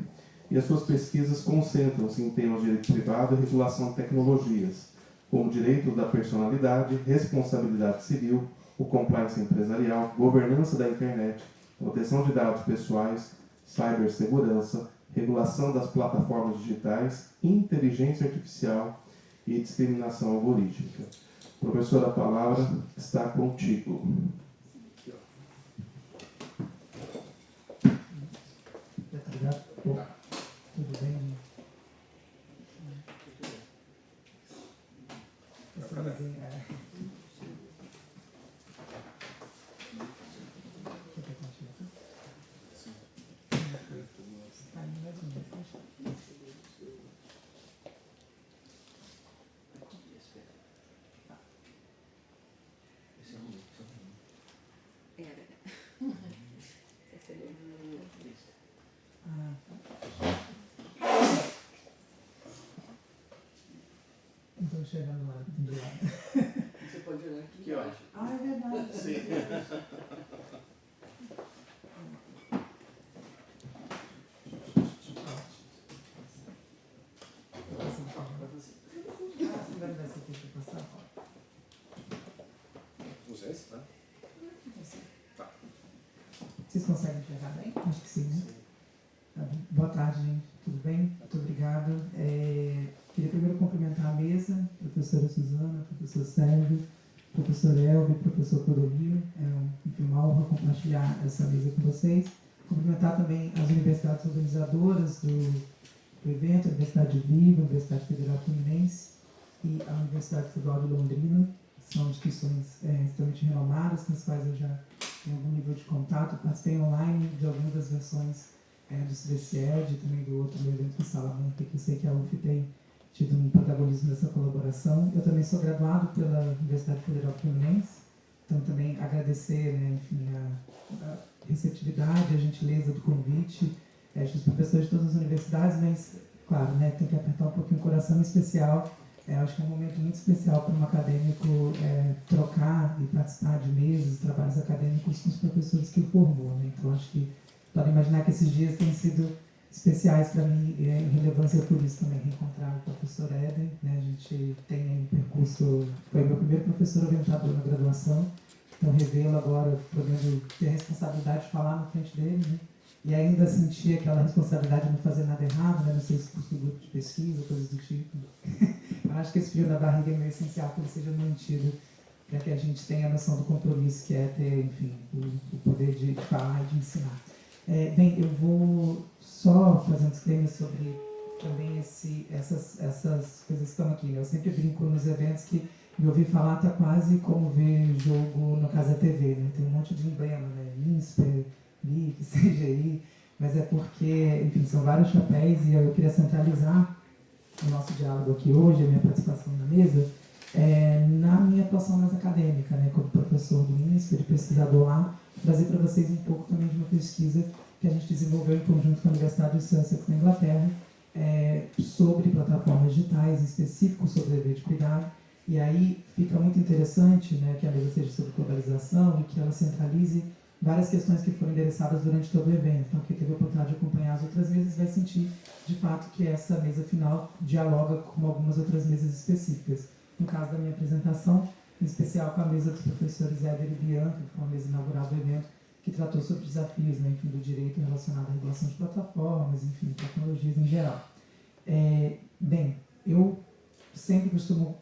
e as suas pesquisas concentram-se em temas de direito privado e regulação de tecnologias, como direito da personalidade, responsabilidade civil, o compliance empresarial, governança da internet, proteção de dados pessoais, cibersegurança, regulação das plataformas digitais, inteligência artificial e discriminação algorítmica. Professor, a palavra está contigo. Obrigado. Tudo bem? Então, chegando lá, de lado. Você pode olhar aqui. Que ótimo. Ah, é verdade. Sim. Vocês, tá? Vocês conseguem enxergar bem? Acho que sim, né? Tá bom. Boa tarde, gente. Tudo bem? Muito obrigado. Queria primeiro cumprimentar a mesa, professora Suzana, professor Sérgio, professor Elvio, professor Clodomiro. Enfim, uma honra compartilhar essa mesa com vocês. Cumprimentar também as universidades organizadoras do evento, a Universidade de Viva, a Universidade Federal Fluminense e a Universidade Estadual de Londrina. São instituições extremamente renomadas, com as quais eu já tenho algum nível de contato. Participei online de algumas das versões do CBCED e também do outro evento em Salamanca, que eu sei que a UF tem tido um protagonismo nessa colaboração. Eu também sou graduado pela Universidade Federal Fluminense, então também agradecer, né, enfim, a receptividade, a gentileza do convite dos professores de todas as universidades, mas, claro, né, tem que apertar um pouquinho o coração, em especial. Acho que é um momento muito especial para um acadêmico trocar e participar de mesas, trabalhos acadêmicos com os professores que o formou. Né? Então, acho que podem imaginar que esses dias têm sido especiais para mim, em relevância por isso também, reencontrar o professor Éden. Né? A gente tem um percurso, foi meu primeiro professor orientador na graduação, então revê-lo agora, podendo ter a responsabilidade de falar na frente dele, né? E ainda sentir aquela responsabilidade de não fazer nada errado, né? Não sei se fosse grupo de pesquisa, coisas do tipo. Eu acho que esse frio da barriga é meio essencial que ele seja mantido para que a gente tenha a noção do compromisso que é ter, enfim, o poder de falar e de ensinar. Bem, eu vou só fazer um disclaimer sobre também essas coisas que estão aqui, né? Eu sempre brinco nos eventos que me ouvir falar tá quase como ver jogo no Casa TV, né? Tem um monte de emblema, né? INSPER, LIC, CGI, mas é porque, enfim, são vários chapéus e eu queria centralizar o nosso diálogo aqui hoje, a minha participação na mesa, na minha atuação mais acadêmica, né? Como professor do INSPER, pesquisador lá, trazer para vocês um pouco também de uma pesquisa que a gente desenvolveu em conjunto com a Universidade de Sussex, na Inglaterra, sobre plataformas digitais, em específico sobre dever de cuidado. E aí fica muito interessante, né, que a mesa seja sobre globalização e que ela centralize várias questões que foram endereçadas durante todo o evento. Então, quem teve a oportunidade de acompanhar as outras mesas vai sentir, de fato, que essa mesa final dialoga com algumas outras mesas específicas. No caso da minha apresentação, em especial com a mesa dos professores Éder e Bianca, que foi uma mesa inaugural do evento, que tratou sobre desafios, né, enfim, do direito relacionado à regulação de plataformas, enfim, tecnologias em geral. Bem, eu sempre costumo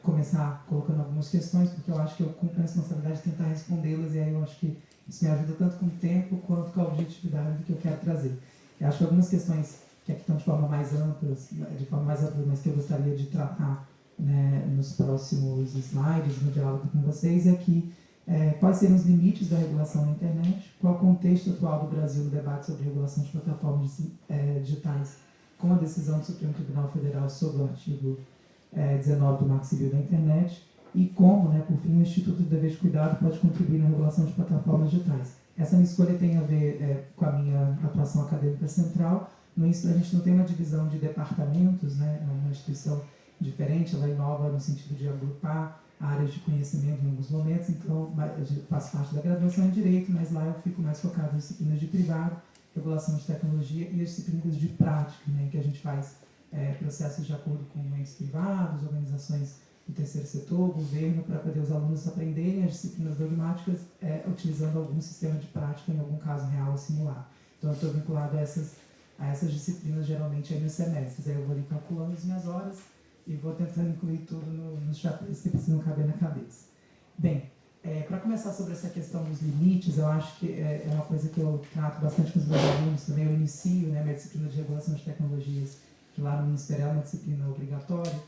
começar colocando algumas questões, porque eu acho que eu cumpro a responsabilidade de tentar respondê-las, e aí eu acho que isso me ajuda tanto com o tempo quanto com a objetividade do que eu quero trazer. Eu acho que algumas questões que aqui estão de forma mais ampla, mas que eu gostaria de tratar, né, nos próximos slides, no diálogo com vocês, é que quais seriam os limites da regulação na internet, qual o contexto atual do Brasil no debate sobre regulação de plataformas digitais, com a decisão do Supremo Tribunal Federal sobre o artigo 19 do Marco Civil da Internet, e como, né, por fim, o Instituto do Dever de Cuidado pode contribuir na regulação de plataformas digitais. Essa minha escolha tem a ver com a minha atuação acadêmica central. No INSPER a gente não tem uma divisão de departamentos, né, é uma instituição diferente, ela inova no sentido de agrupar áreas de conhecimento em alguns momentos, então eu faço parte da graduação em Direito, mas lá eu fico mais focado em disciplinas de privado, regulação de tecnologia e as disciplinas de prática, né, em que a gente faz processos de acordo com entes privados, organizações do terceiro setor, governo, para poder os alunos aprenderem as disciplinas dogmáticas utilizando algum sistema de prática, em algum caso real ou simulado. Então eu estou vinculado a essas disciplinas geralmente aí nos semestres. Aí eu vou ali calculando as minhas horas e vou tentando incluir tudo nos chapéus que precisam caber na cabeça. Bem, para começar sobre essa questão dos limites, eu acho que é uma coisa que eu trato bastante com os meus alunos também. Eu inicio, né, minha disciplina de regulação de tecnologias, que lá no INSPER é uma disciplina obrigatória,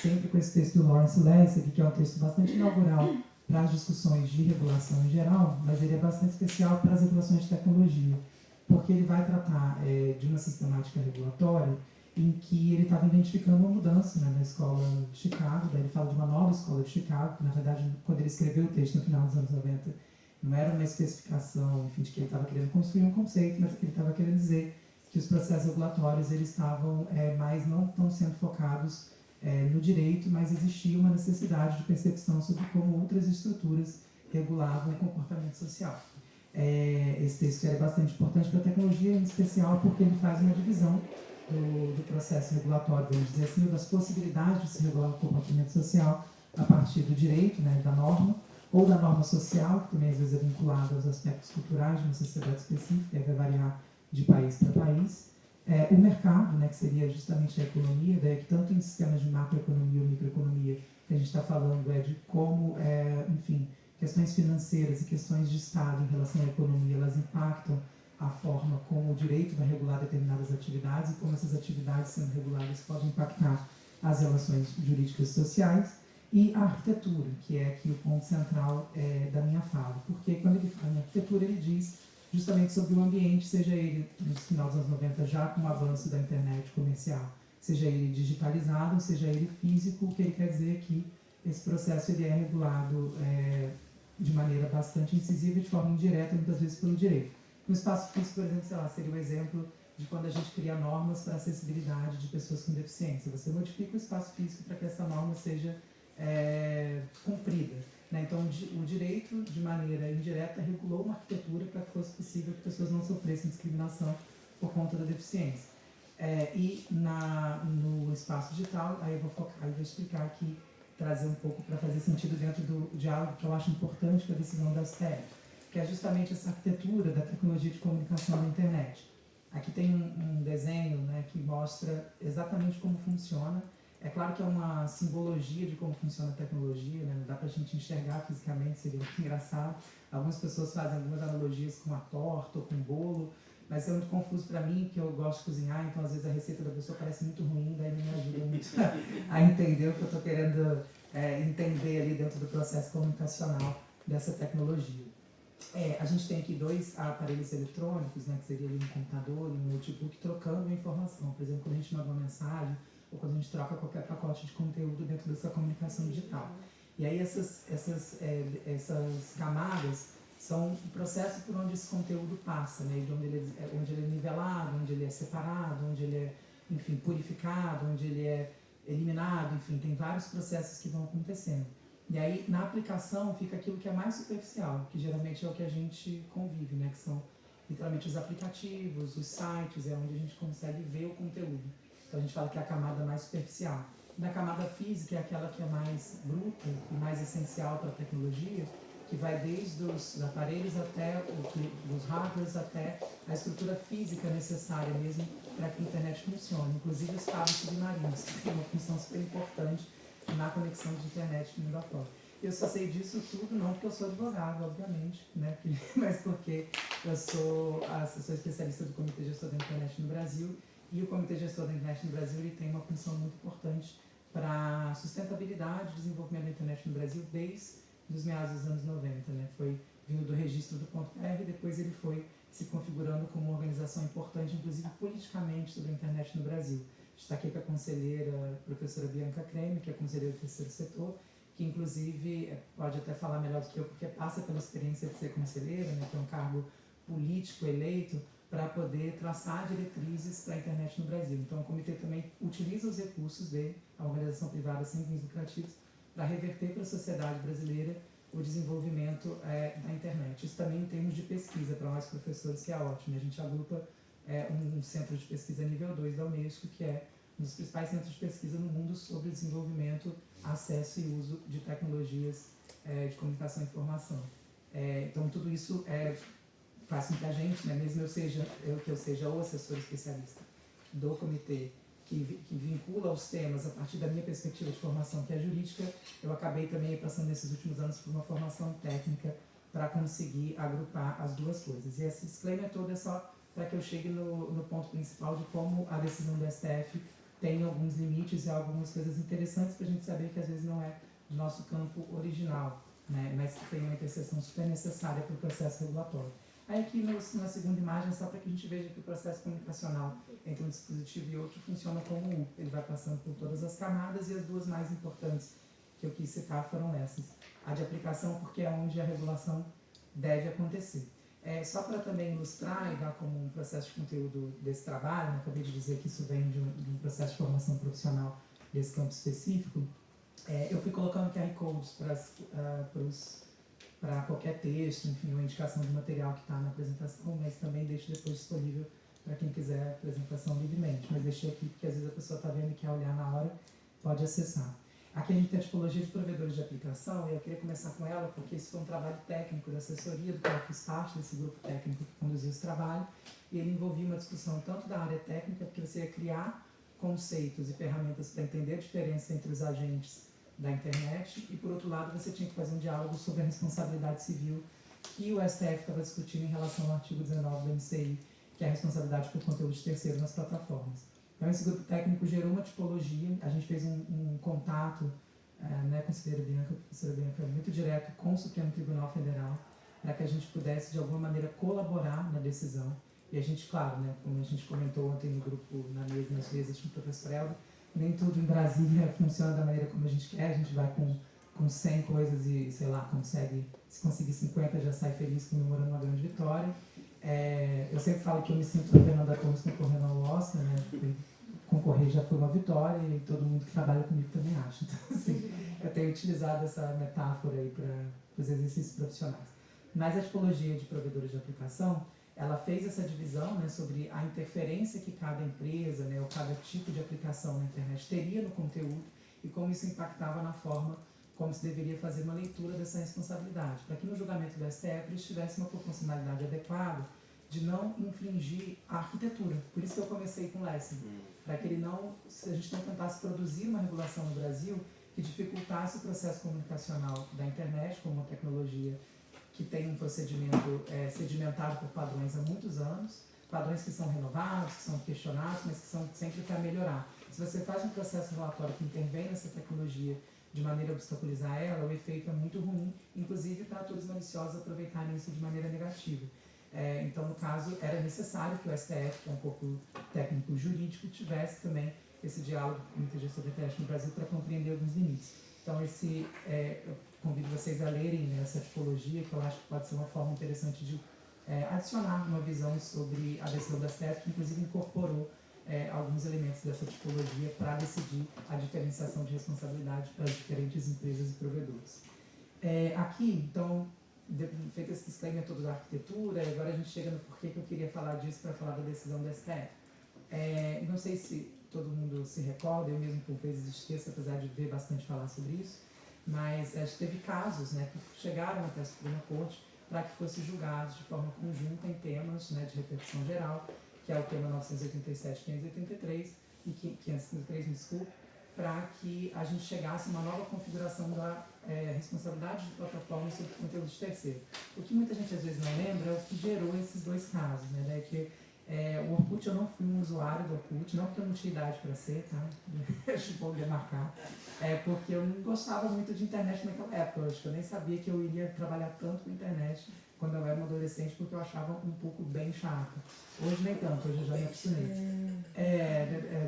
sempre com esse texto do Lawrence Lessig, que é um texto bastante inaugural para as discussões de regulação em geral, mas ele é bastante especial para as regulações de tecnologia, porque ele vai tratar de uma sistemática regulatória em que ele estava identificando uma mudança, né, na escola de Chicago. Daí ele fala de uma nova escola de Chicago, que na verdade, quando ele escreveu o texto no final dos anos 90, não era uma especificação, enfim, de que ele estava querendo construir um conceito, mas que ele estava querendo dizer que os processos regulatórios eles estavam mais não tão sendo focados no direito, mas existia uma necessidade de percepção sobre como outras estruturas regulavam o comportamento social. Esse texto é bastante importante para a tecnologia, em especial porque ele faz uma divisão do processo regulatório, vamos dizer assim, das possibilidades de se regular o comportamento social a partir do direito, né, da norma, ou da norma social, que também às vezes é vinculada aos aspectos culturais de uma sociedade específica, que vai variar de país para país. O mercado, né, que seria justamente a economia, daí que tanto em sistemas de macroeconomia ou microeconomia, que a gente está falando de como, enfim, questões financeiras e questões de Estado em relação à economia, elas impactam a forma como o direito vai regular determinadas atividades e como essas atividades sendo reguladas podem impactar as relações jurídicas e sociais. E a arquitetura, que é aqui o ponto central da minha fala, porque quando ele fala em arquitetura, ele diz justamente sobre o ambiente, seja ele no final dos anos 90, já com o avanço da internet comercial, seja ele digitalizado, seja ele físico. O que ele quer dizer é que esse processo ele é regulado de maneira bastante incisiva e de forma indireta, muitas vezes pelo direito. No espaço físico, por exemplo, sei lá, seria o exemplo de quando a gente cria normas para acessibilidade de pessoas com deficiência. Você modifica o espaço físico para que essa norma seja cumprida. Então, o direito, de maneira indireta, regulou uma arquitetura para que fosse possível que pessoas não sofressem discriminação por conta da deficiência. E no espaço digital, aí eu vou focar e vou explicar aqui, trazer um pouco para fazer sentido dentro do diálogo que eu acho importante para a decisão da STF, que é justamente essa arquitetura da tecnologia de comunicação na internet. Aqui tem um desenho, né, que mostra exatamente como funciona É claro que é uma simbologia de como funciona a tecnologia, né? Não dá para a gente enxergar fisicamente, seria muito engraçado. Algumas pessoas fazem algumas analogias com a torta ou com bolo, mas é muito confuso para mim, que eu gosto de cozinhar, então às vezes a receita da pessoa parece muito ruim, daí não me ajuda muito a entender o que eu estou querendo entender ali dentro do processo comunicacional dessa tecnologia. A gente tem aqui dois aparelhos eletrônicos, né, que seria ali um computador e um notebook, trocando informação. Por exemplo, quando a gente manda uma mensagem ou quando a gente troca qualquer pacote de conteúdo dentro dessa comunicação digital. E aí essas camadas são o processo por onde esse conteúdo passa, né, de onde ele é nivelado, onde ele é separado, onde ele é, enfim, purificado, onde ele é eliminado, enfim, tem vários processos que vão acontecendo. E aí, na aplicação, fica aquilo que é mais superficial, que geralmente é o que a gente convive, né? Que são literalmente os aplicativos, os sites, é onde a gente consegue ver o conteúdo. Então a gente fala que é a camada mais superficial. Na camada física é aquela que é mais bruta e mais essencial para a tecnologia, que vai desde os aparelhos até os hardwares até a estrutura física necessária mesmo para que a internet funcione, inclusive os cabos submarinos, que tem uma função super importante na conexão de internet no mundo afora. Eu só sei disso tudo, não porque eu sou advogado, obviamente, né? Mas porque eu sou especialista do Comitê Gestor da Internet no Brasil, e o Comitê Gestor da Internet no Brasil ele tem uma função muito importante para a sustentabilidade e desenvolvimento da internet no Brasil desde os meados dos anos 90. Né? Foi vindo do registro do .br, depois ele foi se configurando como uma organização importante, inclusive politicamente, sobre a internet no Brasil. Está aqui com a conselheira, a professora Bianca Creme, que é conselheira do terceiro setor, que inclusive pode até falar melhor do que eu, porque passa pela experiência de ser conselheira, né, que é um cargo político eleito, para poder traçar diretrizes para a internet no Brasil. Então o comitê também utiliza os recursos de a organização privada sem fins lucrativos para reverter para a sociedade brasileira o desenvolvimento da internet. Isso também em termos de pesquisa, para nós professores, que é ótimo. A gente agrupa um centro de pesquisa nível 2 da Unesco, que é um dos principais centros de pesquisa no mundo sobre desenvolvimento, acesso e uso de tecnologias de comunicação e informação. Então tudo isso faz com que a gente, né, mesmo que eu seja o assessor especialista do comitê, que vincula os temas a partir da minha perspectiva de formação, que é jurídica, eu acabei também passando nesses últimos anos por uma formação técnica para conseguir agrupar as duas coisas. E esse disclaimer todo é só para que eu chegue no ponto principal de como a decisão do STF tem alguns limites e algumas coisas interessantes para a gente saber que às vezes não é do nosso campo original, né, mas que tem uma interseção super necessária para o processo regulatório. Aí aqui na segunda imagem, só para que a gente veja que o processo comunicacional entre um dispositivo e outro funciona como um. Ele vai passando por todas as camadas, e as duas mais importantes que eu quis citar foram essas. A de aplicação, porque é onde a regulação deve acontecer. Só para também ilustrar e dar como um processo de conteúdo desse trabalho, né, acabei de dizer que isso vem de um processo de formação profissional desse campo específico, eu fui colocando QR Codes para qualquer texto, enfim, uma indicação de material que está na apresentação, mas também deixo depois disponível para quem quiser a apresentação livremente. Mas deixei aqui porque às vezes a pessoa está vendo e quer olhar na hora, pode acessar. Aqui a gente tem a tipologia de provedores de aplicação, e eu queria começar com ela porque isso foi um trabalho técnico da assessoria, do qual eu fiz parte desse grupo técnico que conduziu esse trabalho, e ele envolvia uma discussão tanto da área técnica, porque você ia criar conceitos e ferramentas para entender a diferença entre os agentes da internet, e por outro lado você tinha que fazer um diálogo sobre a responsabilidade civil que o STF estava discutindo em relação ao artigo 19 do MCI, que é a responsabilidade por conteúdo de terceiro nas plataformas. Então esse grupo técnico gerou uma tipologia, a gente fez um contato, né, com a professora Bianca, muito direto com o Supremo Tribunal Federal, para que a gente pudesse de alguma maneira colaborar na decisão. E a gente, claro, né, como a gente comentou ontem no grupo, nas mesas com o professor Eldo, nem tudo em Brasília funciona da maneira como a gente quer, a gente vai com 100 coisas e, sei lá, se conseguir 50 já sai feliz comemorando uma grande vitória. Eu sempre falo que eu me sinto a Fernanda Torres concorrendo ao Oscar, né, porque concorrer já foi uma vitória e todo mundo que trabalha comigo também acha. Então, assim, eu tenho utilizado essa metáfora aí para os exercícios profissionais. Mas a tipologia de provedores de aplicação, ela fez essa divisão, né, sobre a interferência que cada empresa, né, ou cada tipo de aplicação na internet teria no conteúdo e como isso impactava na forma como se deveria fazer uma leitura dessa responsabilidade, para que no julgamento do STF eles tivessem uma proporcionalidade adequada de não infringir a arquitetura. Por isso que eu comecei com o Lessing, para que ele não, se a gente não tentasse produzir uma regulação no Brasil que dificultasse o processo comunicacional da internet, como uma tecnologia que tem um procedimento sedimentado por padrões há muitos anos, padrões que são renovados, que são questionados, mas que são sempre para melhorar. Se você faz um processo relatório que intervém nessa tecnologia de maneira a obstaculizar ela, o efeito é muito ruim, inclusive para atores maliciosos aproveitarem isso de maneira negativa. Então, no caso, era necessário que o STF, que é um corpo técnico-jurídico, tivesse também esse diálogo com a inteligência sobre a internet no Brasil para compreender alguns limites. Então, eu convido vocês a lerem essa tipologia, que eu acho que pode ser uma forma interessante de adicionar uma visão sobre a decisão da STF, que inclusive incorporou alguns elementos dessa tipologia para decidir a diferenciação de responsabilidade para as diferentes empresas e provedores. Aqui, então, feito esse disclaimer todo da arquitetura, agora a gente chega no porquê que eu queria falar disso para falar da decisão da STF. Não sei se todo mundo se recorda, eu mesmo por vezes esqueço, apesar de ver bastante falar sobre isso, mas teve casos, né, que chegaram até a Suprema Corte para que fossem julgados de forma conjunta em temas, né, de repercussão geral, que é o tema 987 e 583, e 553, me desculpe, para que a gente chegasse a uma nova configuração da responsabilidade de plataforma sobre conteúdo de terceiro. O que muita gente às vezes não lembra é o que gerou esses dois casos, né, que o Orkut, eu não fui um usuário do Orkut, não porque eu não tinha idade para ser, tá? Acho bom demarcar. Porque eu não gostava muito de internet naquela época. Eu acho que eu nem sabia que eu iria trabalhar tanto com internet quando eu era um adolescente, porque eu achava um pouco bem chata. Hoje nem tanto, hoje eu já me acostumei.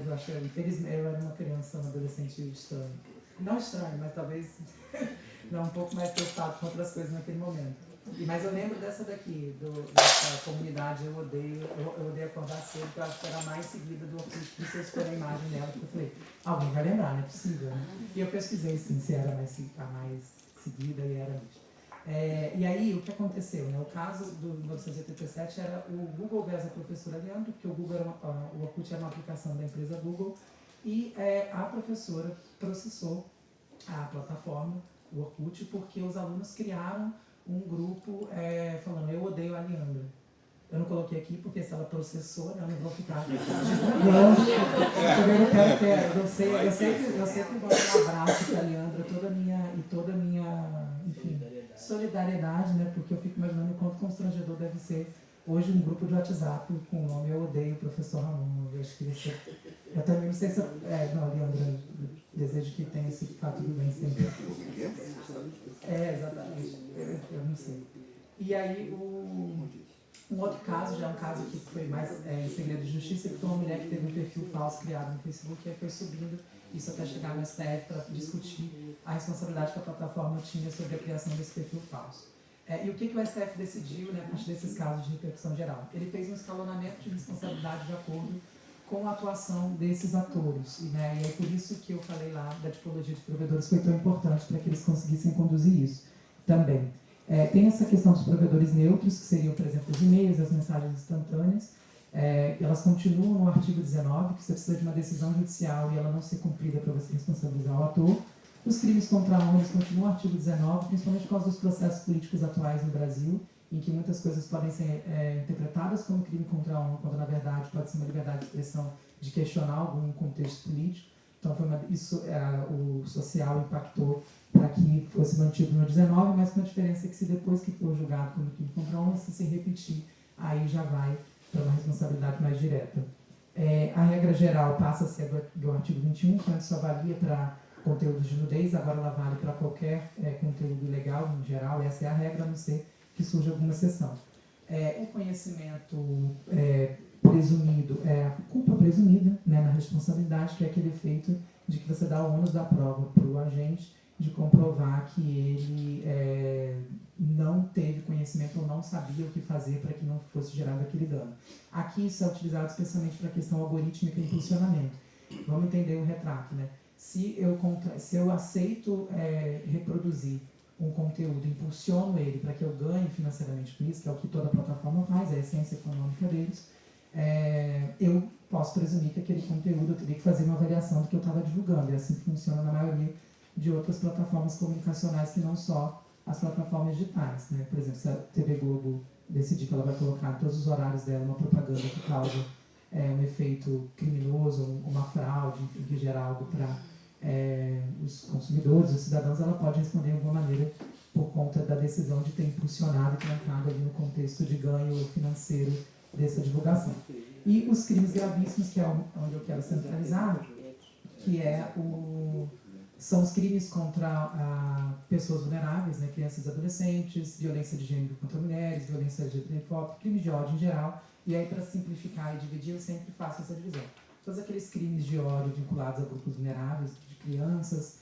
Eu acho, infelizmente, eu era uma criança, um adolescente estranho. Não estranho, mas talvez não, um pouco mais preocupado com outras coisas naquele momento. Mas eu lembro dessa daqui, dessa comunidade, eu odeio acordar cedo, porque eu acho que era a mais seguida do Orkut, por isso eu escolhi a imagem dela, porque eu falei, alguém vai lembrar, não é possível, né? E eu pesquisei sim, se era a mais seguida, e era mesmo. E aí, o que aconteceu, né? O caso do 1987 era o Google versus a professora Leandro, porque o Orkut era uma aplicação da empresa Google, e a professora processou a plataforma, o Orkut, porque os alunos criaram um grupo falando, eu odeio a Leandra. Eu não coloquei aqui porque se ela processou, né, eu não vou ficar divulgando. Eu não quero ter, eu sempre gosto um abraço para a Leandra, toda a minha enfim, solidariedade, né, porque eu fico imaginando o quanto constrangedor deve ser hoje um grupo de WhatsApp com o nome Eu Odeio o Professor Ramon. Eu acho que eu também não sei se não, Leandra, desejo que tenha se ficar tudo bem sempre. Exatamente. Eu não sei. E aí, um outro caso, já é um caso que foi mais em segredo de justiça, que foi uma mulher que teve um perfil falso criado no Facebook e aí foi subindo isso até chegar no STF para discutir a responsabilidade que a plataforma tinha sobre a criação desse perfil falso. E o que o STF decidiu, né, a partir desses casos de repercussão geral? Ele fez um escalonamento de responsabilidade de acordo com a atuação desses atores. E é por isso que eu falei lá da tipologia de provedores foi tão importante para que eles conseguissem conduzir isso também. Tem essa questão dos provedores neutros, que seriam, por exemplo, os e-mails, as mensagens instantâneas. Elas continuam no artigo 19, que você precisa de uma decisão judicial e ela não ser cumprida para você responsabilizar o ator. Os crimes contra a honra continuam no artigo 19, principalmente por causa dos processos políticos atuais no Brasil, em que muitas coisas podem ser interpretadas como crime contra a honra, quando na verdade pode ser uma liberdade de expressão de questionar algum contexto político. Então o social impactou para que fosse mantido no 19, mas com a diferença que se depois que for julgado como crime contra a honra, se repetir, aí já vai para uma responsabilidade mais direta. A regra geral passa a ser do artigo 21, que antes só valia para conteúdos de nudez, agora ela vale para qualquer conteúdo ilegal, em geral, essa é a regra, a não ser que surja alguma exceção. O conhecimento presumido é a culpa presumida, né, na responsabilidade, que é aquele efeito de que você dá o ônus da prova para o agente de comprovar que ele não teve conhecimento ou não sabia o que fazer para que não fosse gerado aquele dano. Aqui isso é utilizado especialmente para a questão algorítmica e impulsionamento. Vamos entender o retrato, né? Se eu aceito reproduzir um conteúdo, impulsiono ele para que eu ganhe financeiramente com isso, que é o que toda plataforma faz, é a essência econômica deles, eu posso presumir que aquele conteúdo eu teria que fazer uma avaliação do que eu estava divulgando. É assim que funciona na maioria de outras plataformas comunicacionais que não só as plataformas digitais, né? Por exemplo, se a TV Globo decidir que ela vai colocar em todos os horários dela uma propaganda que causa um efeito criminoso, uma fraude, enfim, que gera algo para os consumidores, os cidadãos, ela pode responder de alguma maneira por conta da decisão de ter impulsionado e trancado ali no contexto de ganho financeiro dessa divulgação. E os crimes gravíssimos, que é onde eu quero centralizar, que são os crimes contra pessoas vulneráveis, né, crianças e adolescentes, violência de gênero contra mulheres, violência de gênero, crimes de ódio em geral. E aí, para simplificar e dividir, eu sempre faço essa divisão. Todos aqueles crimes de ódio vinculados a grupos vulneráveis, de crianças,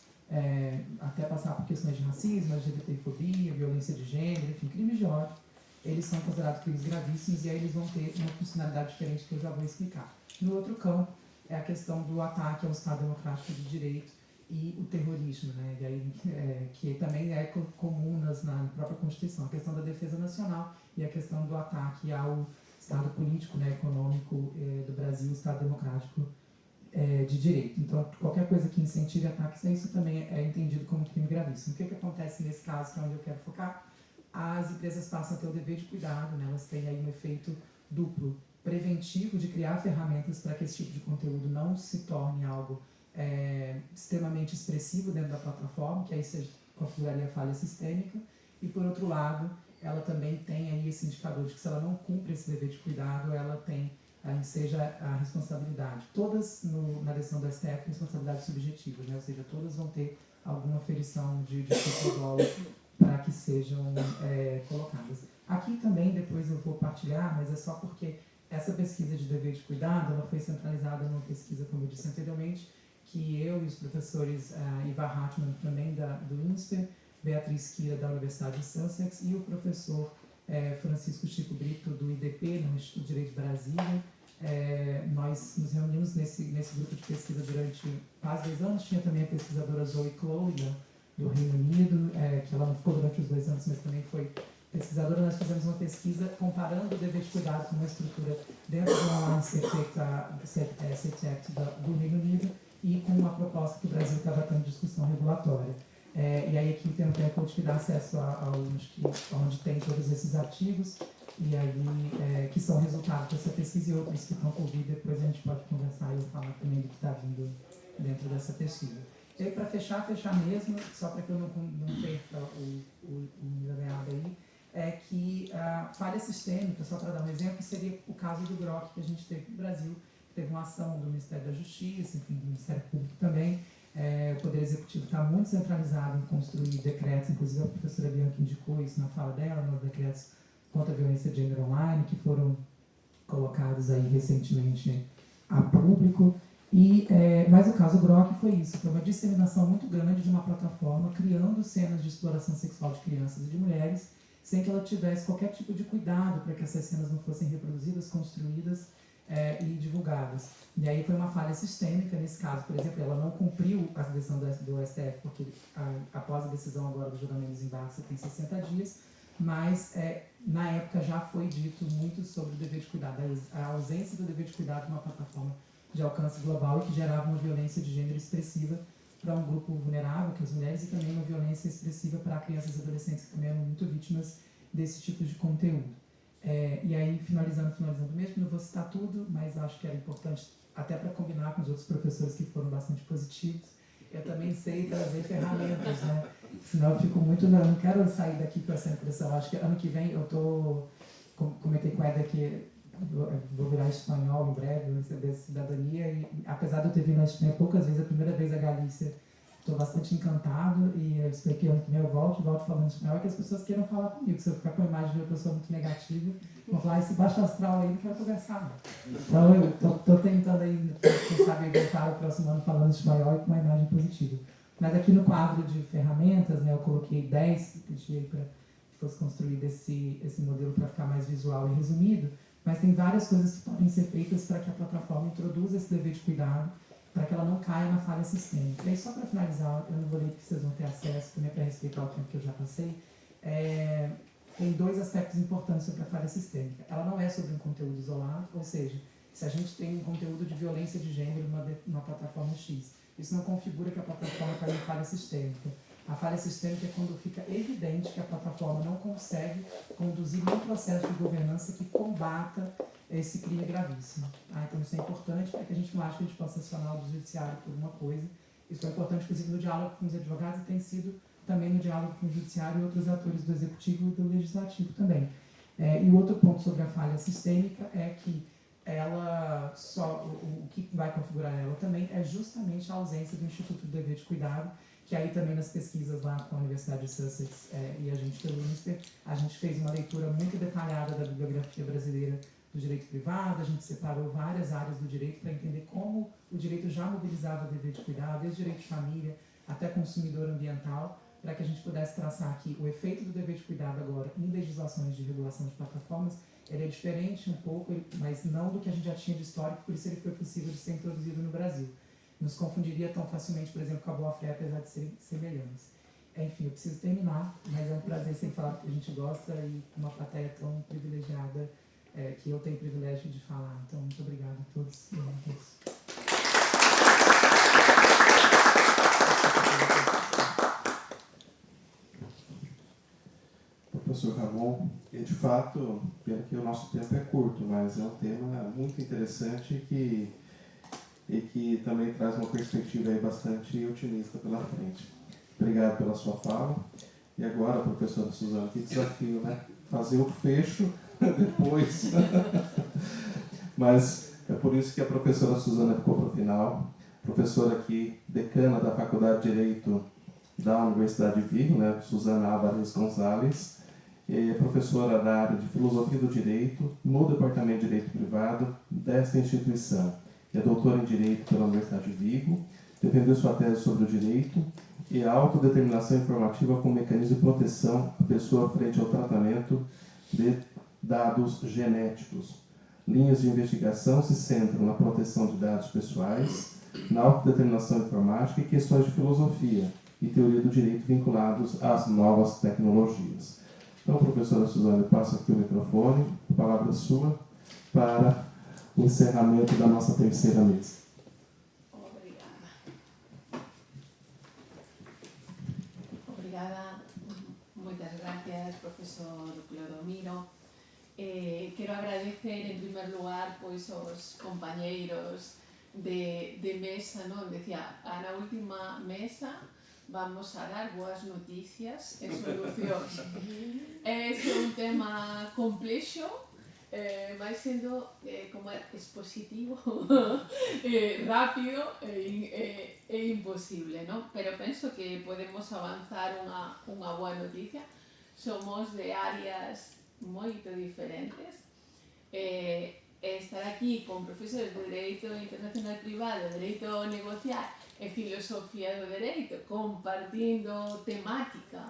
até passar por questões de racismo, LGBTfobia, violência de gênero, enfim, crimes de ódio, eles são considerados crimes gravíssimos e aí eles vão ter uma funcionalidade diferente que eu já vou explicar. No outro campo, é a questão do ataque ao Estado Democrático de Direito e o terrorismo, né? E aí, que também é comum na própria Constituição, a questão da defesa nacional e a questão do ataque ao Estado político, né, econômico do Brasil, o Estado Democrático de Direito. Então, qualquer coisa que incentive ataques a isso também é entendido como crime gravíssimo. O que acontece nesse caso, que é onde eu quero focar? As empresas passam a ter o dever de cuidado, né? Elas têm aí um efeito duplo, preventivo de criar ferramentas para que esse tipo de conteúdo não se torne algo extremamente expressivo dentro da plataforma, que aí você configuraria falha sistêmica, e por outro lado, ela também tem aí esse indicador de que se ela não cumpre esse dever de cuidado, ela tem, aí seja a responsabilidade. Todas, na decisão do STF, responsabilidades subjetivas, né? Ou seja, todas vão ter alguma ferição de protocolo para que sejam colocadas. Aqui também, depois eu vou partilhar, mas é só porque essa pesquisa de dever de cuidado, ela foi centralizada numa pesquisa, como eu disse anteriormente, que eu e os professores Ivar Hartmann, também do INSPER, Beatriz Kira, da Universidade de Sussex, e o professor Francisco Chico Brito, do IDP, no Instituto de Direito de Brasília. Nós nos reunimos nesse grupo de pesquisa durante quase 2 anos. Tinha também a pesquisadora Zoe Chloe, do Reino Unido, que ela não ficou durante os 2 anos, mas também foi pesquisadora. Nós fizemos uma pesquisa comparando o dever de cuidado com uma estrutura dentro do Online Safety Act do Reino Unido e com uma proposta que o Brasil estava tendo discussão regulatória. E aí aqui tem um tempo que dá acesso onde tem todos esses artigos, e aí que são resultados dessa pesquisa e outros que estão por vir. Depois a gente pode conversar e eu falar também do que está vindo dentro dessa pesquisa. E aí, para fechar mesmo, só para que eu não perca o meada aí, é que a falha sistêmica, só para dar um exemplo, seria o caso do GROC que a gente teve no Brasil, que teve uma ação do Ministério da Justiça, enfim, do Ministério Público também. O Poder Executivo está muito centralizado em construir decretos, inclusive a professora Bianca indicou isso na fala dela, nos decretos contra a violência de gênero online, que foram colocados aí recentemente a público. Mas o caso GROC foi isso, foi uma disseminação muito grande de uma plataforma criando cenas de exploração sexual de crianças e de mulheres, sem que ela tivesse qualquer tipo de cuidado para que essas cenas não fossem reproduzidas, construídas e divulgadas. E aí foi uma falha sistêmica nesse caso. Por exemplo, ela não cumpriu a decisão do STF, porque após a decisão agora do julgamento dos embargos, você tem 60 dias, mas na época já foi dito muito sobre o dever de cuidado, a ausência do dever de cuidado de uma plataforma de alcance global e que gerava uma violência de gênero expressiva para um grupo vulnerável, que as mulheres, e também uma violência expressiva para crianças e adolescentes que também eram muito vítimas desse tipo de conteúdo. E aí, finalizando mesmo, não vou citar tudo, mas acho que era importante, até para combinar com os outros professores que foram bastante positivos, eu também sei trazer ferramentas, né? Senão eu fico muito... não quero sair daqui com essa impressão. Acho que ano que vem eu comentei com a Eda que vou virar espanhol em breve, vou receber cidadania, e apesar de eu ter vindo na Espanha poucas vezes, a primeira vez a Galícia, estou bastante encantado, e eu espero que ano que vem eu volto falando espanhol, e que as pessoas queiram falar comigo. Se eu ficar com a imagem de uma pessoa muito negativa, vão falar, esse baixo astral aí, não quero conversar, não. Então eu estou tentando aí, quem sabe, voltar o próximo ano falando espanhol e com uma imagem positiva. Mas aqui no quadro de ferramentas, né, eu coloquei 10, pedi para que fosse construído esse modelo para ficar mais visual e resumido, mas tem várias coisas que podem ser feitas para que a plataforma introduza esse dever de cuidado, para que ela não caia na falha sistêmica. E aí, só para finalizar, eu não vou ler porque vocês vão ter acesso, também para respeitar o tempo que eu já passei, tem 2 aspectos importantes sobre a falha sistêmica. Ela não é sobre um conteúdo isolado, ou seja, se a gente tem um conteúdo de violência de gênero numa plataforma X, isso não configura que a plataforma caiu em falha sistêmica. A falha sistêmica é quando fica evidente que a plataforma não consegue conduzir um processo de governança que combata esse crime gravíssimo. Então isso é importante para que a gente não ache que a gente possa acionar o judiciário por uma coisa. Isso é importante, inclusive, no diálogo com os advogados e tem sido também no diálogo com o judiciário e outros atores do executivo e do legislativo também. E o outro ponto sobre a falha sistêmica é que ela o que vai configurar ela também é justamente a ausência do Instituto do Dever de Cuidado, que aí também nas pesquisas lá com a Universidade de Sussex e a gente pelo UNISPER, a gente fez uma leitura muito detalhada da bibliografia brasileira do direito privado, a gente separou várias áreas do direito para entender como o direito já mobilizava o dever de cuidado, desde direito de família até consumidor ambiental, para que a gente pudesse traçar aqui o efeito do dever de cuidado agora em legislações de regulação de plataformas. Ele é diferente um pouco, mas não do que a gente já tinha de histórico, por isso ele foi possível de ser introduzido no Brasil. Nos confundiria tão facilmente, por exemplo, com a boa-fé, apesar de serem semelhantes. Enfim, eu preciso terminar, mas é um prazer sempre falar do que a gente gosta e com uma plateia tão privilegiada que eu tenho o privilégio de falar. Então, muito obrigada a todos e a todos. Professor Ramon, e de fato, pena que o nosso tempo é curto, mas é um tema muito interessante e que também traz uma perspectiva aí bastante otimista pela frente. Obrigado pela sua fala. E agora, professora Suzana, que desafio, né? Fazer o fecho depois. Mas é por isso que a professora Suzana ficou para o final. Professora aqui, decana da Faculdade de Direito da Universidade de Vigo, né? Suzana Álvares Gonçalves. E é professora da área de Filosofia do Direito no Departamento de Direito Privado desta instituição. É doutora em Direito pela Universidade de Vigo, defendeu sua tese sobre o direito e a autodeterminação informativa como mecanismo de proteção à pessoa frente ao tratamento de dados genéticos. Linhas de investigação se centram na proteção de dados pessoais, na autodeterminação informática e questões de filosofia e teoria do direito vinculados às novas tecnologias. Então, professora Suzana, eu passo aqui o microfone, a palavra é sua, para o encerramento da nossa terceira mesa. Obrigada. Muchas gracias, profesor Clodomiro. Quero agradecer, en primer lugar, pois, aos compañeiros de mesa, non? Decía, na última mesa vamos a dar boas noticias e solucións. É un tema complexo, vai sendo como expositivo, rápido e imposible, non? Pero penso que podemos avanzar unha boa noticia. Somos de áreas moito diferentes. Estar aquí con profesores de Dereito Internacional Privado, Dereito Negociar e Filosofía do Dereito, compartindo temática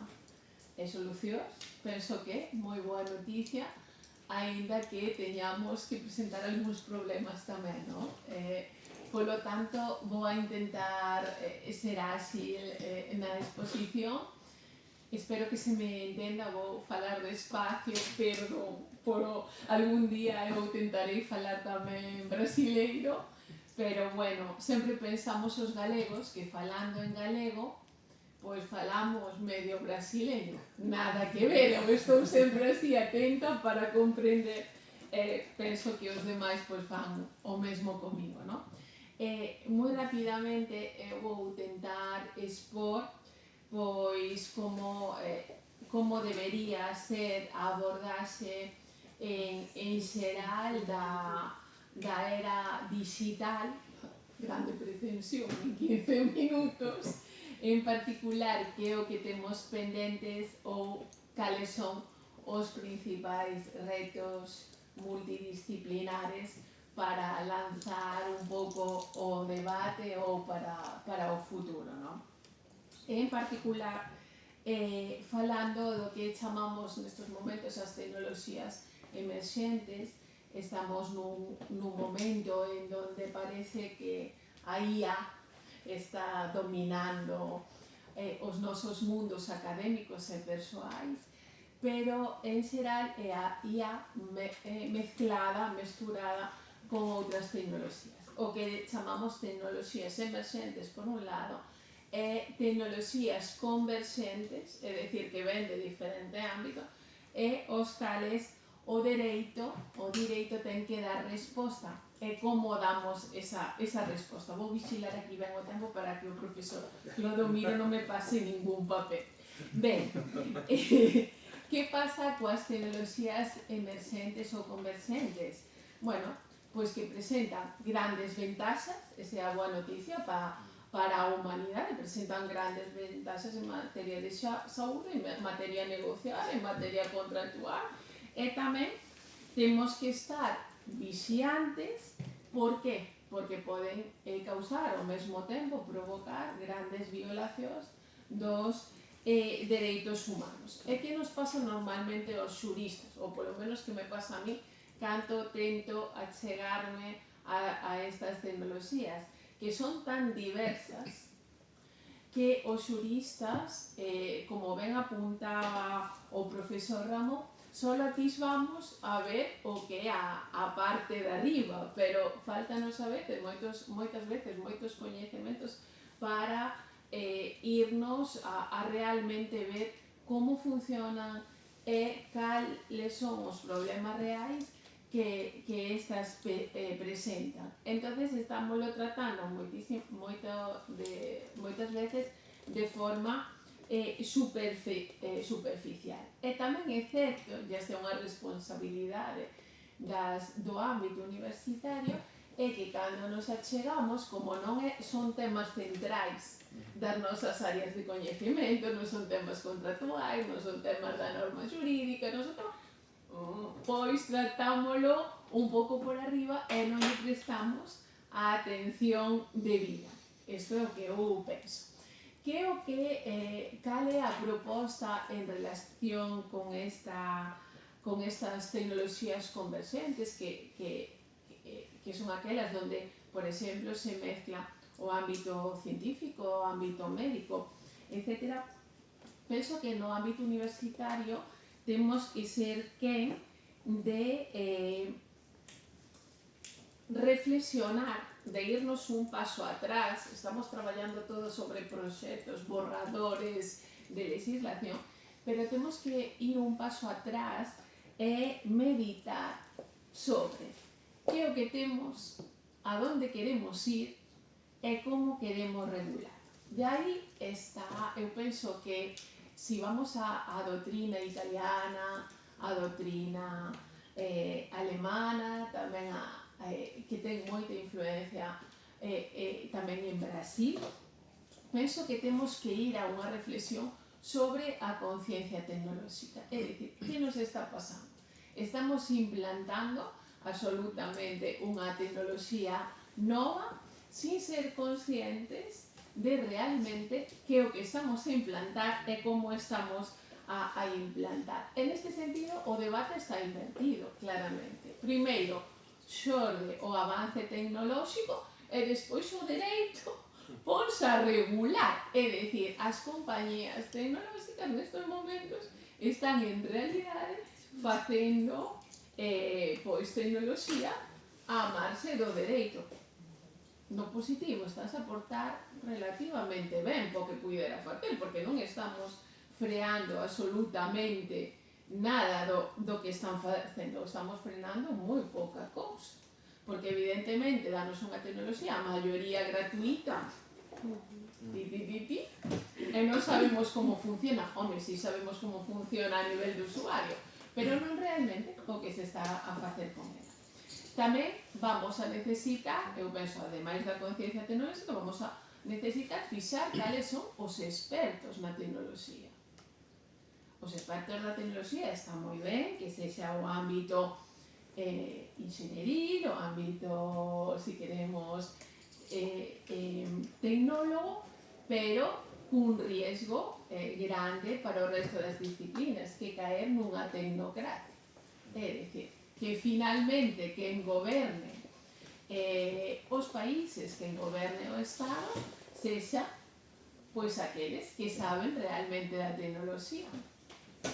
e solucións, penso que é moi boa noticia, aínda que teñamos que presentar algúns problemas tamén, non? Polo tanto, vou a intentar ser áxil na exposición. Espero que se me entenda, vou falar despacio, perdón, por algún día eu tentarei falar tamén brasileiro, pero bueno, sempre pensamos os galegos que falando en galego, pois falamos medio brasileiro, nada que ver, eu estou sempre así atenta para comprender, penso que os demais pois fan o mesmo comigo, non? Moi rapidamente eu vou tentar expor pois como debería ser a abordaxe en xeral da era digital, grande pretensión en 15 minutos, en particular que é o que temos pendentes ou cales son os principais retos multidisciplinares para lanzar un pouco o debate ou para o futuro, non? En particular, falando do que chamamos nestes momentos as tecnoloxías emerxentes, estamos nun momento en donde parece que a IA está dominando os nosos mundos académicos e persoais, pero en xeral é a IA mesturada con outras tecnoloxías. O que chamamos tecnoloxías emerxentes, por un lado, tecnoloxías converxentes, é dicir, que ven de diferente ámbito, e os cales o direito ten que dar resposta. E como damos esa resposta? Vou vixilar aquí ben o tempo para que o profesor Clodomiro non me pase ningún papel. Ben, que pasa coas tecnoloxías emerxentes ou converxentes? Bueno, pois que presentan grandes ventaxas, esa é a boa noticia para a humanidade, presentan grandes ventaxas en materia de saúde, en materia negocial, en materia contractual, e tamén temos que estar vixiantes. Por que? Porque poden causar ao mesmo tempo, provocar grandes violacións dos dereitos humanos. E que nos pasa normalmente aos xuristas, ou polo menos que me pasa a mí, canto tento achegarme a estas tecnoloxías, que son tan diversas que os xuristas, como ben apuntaba o profesor Ramón, solo atisbamos a ver o que é a parte de arriba, pero faltanos a veces, moitas veces, moitos coñecementos para irnos a realmente ver como funcionan e cales son os problemas reais que estas presentan. Entonces estámoslo tratando moitas veces de forma superficial. E tamén é certo, e esta é unha responsabilidade do ámbito universitario, é que cando nos achegamos, como non son temas centrais das nosas áreas de coñecemento, non son temas contractuais, non son temas da norma xurídica, non son temas, pois tratámolo un pouco por arriba e non lle prestamos a atención debida. Isto é o que eu penso. Que é o que cal é a proposta en relación con estas tecnoloxías converxentes que son aquelas donde, por exemplo, se mezcla o ámbito científico, o ámbito médico, etc. Penso que no ámbito universitario temos que ser quen de reflexionar, de irnos un paso atrás. Estamos traballando todo sobre proxectos, borradores de legislación, pero temos que ir un paso atrás e meditar sobre que é o que temos, a donde queremos ir e como queremos regular. De aí está, eu penso que si vamos á doutrina italiana, á doutrina alemana, tamén que ten moita influencia tamén en Brasil, penso que temos que ir a unha reflexión sobre a conciencia tecnolóxica. É dicir, que nos está pasando? Estamos implantando absolutamente unha tecnoloxía nova sin ser conscientes de realmente que o que estamos a implantar e como estamos a implantar. En este sentido, o debate está invertido, claramente. Primeiro, xorde o avance tecnolóxico e despois o dereito ponse a regular. É dicir, as compañías tecnolóxicas nestes momentos están en realidade facendo tecnoloxía a marxe do dereito. No positivo, estás a portar relativamente ben po que pudera facer, porque non estamos freando absolutamente nada do que están facendo, estamos frenando moi pouca cousa, porque evidentemente danos unha tecnoloxía, a maioría gratuita, e non sabemos como funciona. Home, si sabemos como funciona a nivel de usuario, pero non realmente o que se está a facer con ela. Tamén vamos a necesitar, eu penso, ademais da conciencia tecnolóxica, vamos a necesitar fixar cales son os expertos na tecnoloxía. Os expertos da tecnoloxía está moi ben que sexa o ámbito inxeñeril, o ámbito, si queremos, tecnólogo, pero cun riesgo grande para o resto das disciplinas, que caer nunha tecnocracia. É dicir, que finalmente quen goberne os países, quen goberne o Estado, sexa pois aqueles que saben realmente da tecnoloxía.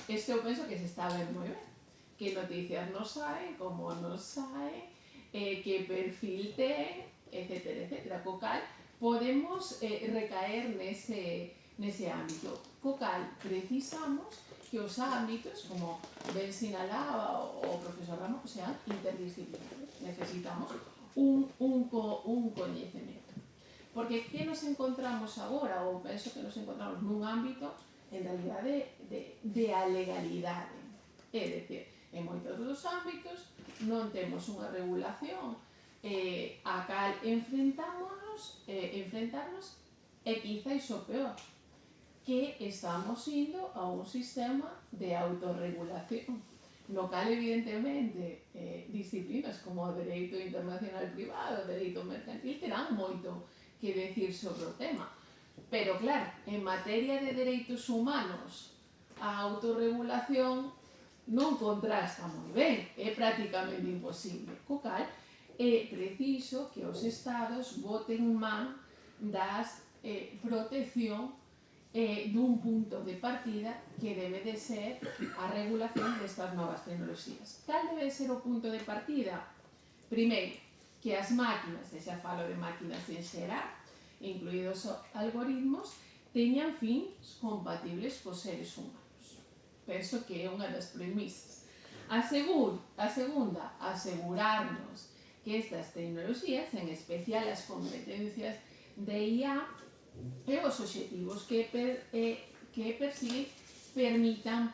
Isto eu penso que se está a ver moi ben. Que noticias nos saen, como nos saen, que perfil ten, etcétera, etcétera. Co cal, podemos recaer nese ámbito. Co cal, precisamos que os ámbitos, como ben sinalaba o profesor Ramos, sean interdisciplinarios. Necesitamos un coñecemento. Porque que nos encontramos agora, ou penso que nos encontramos nun ámbito, en realidade, de a legalidade. É dicir, en moitos dos ámbitos non temos unha regulación a cal enfrentarnos e quizáis o peor, que estamos indo a un sistema de autorregulación, no cal, evidentemente, disciplinas como o dereito internacional privado, o dereito mercantil, terán moito que decir sobre o tema. Pero, claro, en materia de dereitos humanos, a autorregulación non contrasta moi ben, é prácticamente imposible. Co cal, é preciso que os Estados boten man das protección dun punto de partida que debe de ser a regulación destas novas tecnoloxías. Cal debe ser o punto de partida? Primeiro, que as máquinas, e xa falo de máquinas en xeral, incluídos os algoritmos, teñan fins compatibles cos seres humanos. Penso que é unha das premisas. A segunda, asegurarnos que estas tecnoloxías, en especial as competencias de IA, e os obxectivos que persiguen permitan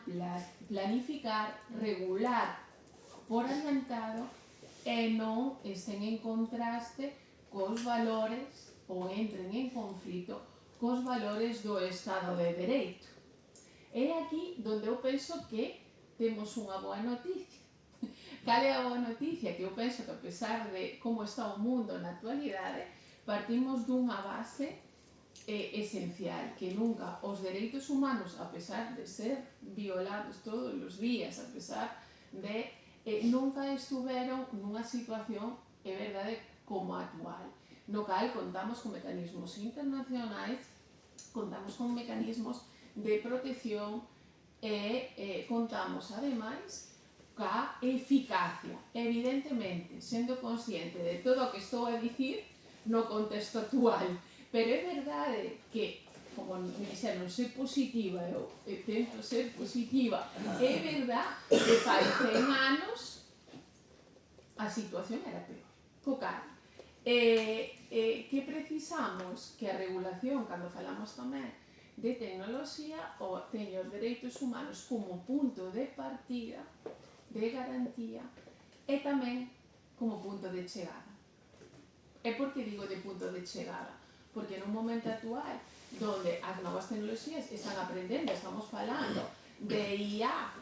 planificar, regular por adiantado e non estén en contraste cos valores ou entren en conflito cos valores do Estado de Dereito. É aquí onde eu penso que temos unha boa noticia. Cal é a boa noticia? Que eu penso que, a pesar de como está o mundo na actualidade, partimos dunha base esencial, que nunca os dereitos humanos, a pesar de ser violados todos os días, a pesar de nunca estuveron nunha situación, é verdade, como a actual, no cal contamos con mecanismos internacionais, contamos con mecanismos de protección e contamos, ademais, ca eficacia, evidentemente, sendo consciente de todo o que estou a dicir no contexto actual. Pero é verdade que, como me dixeron, ser positiva, eu tento ser positiva, é verdade que fai 100 anos a situación era peor. Co cal, que precisamos que a regulación, cando falamos tamén de tecnoloxía, ou teña os dereitos humanos como punto de partida, de garantía, e tamén como punto de chegada. E por que digo de punto de chegada? Porque nun momento actual, donde as novas tecnoloxías están aprendendo, estamos falando de IA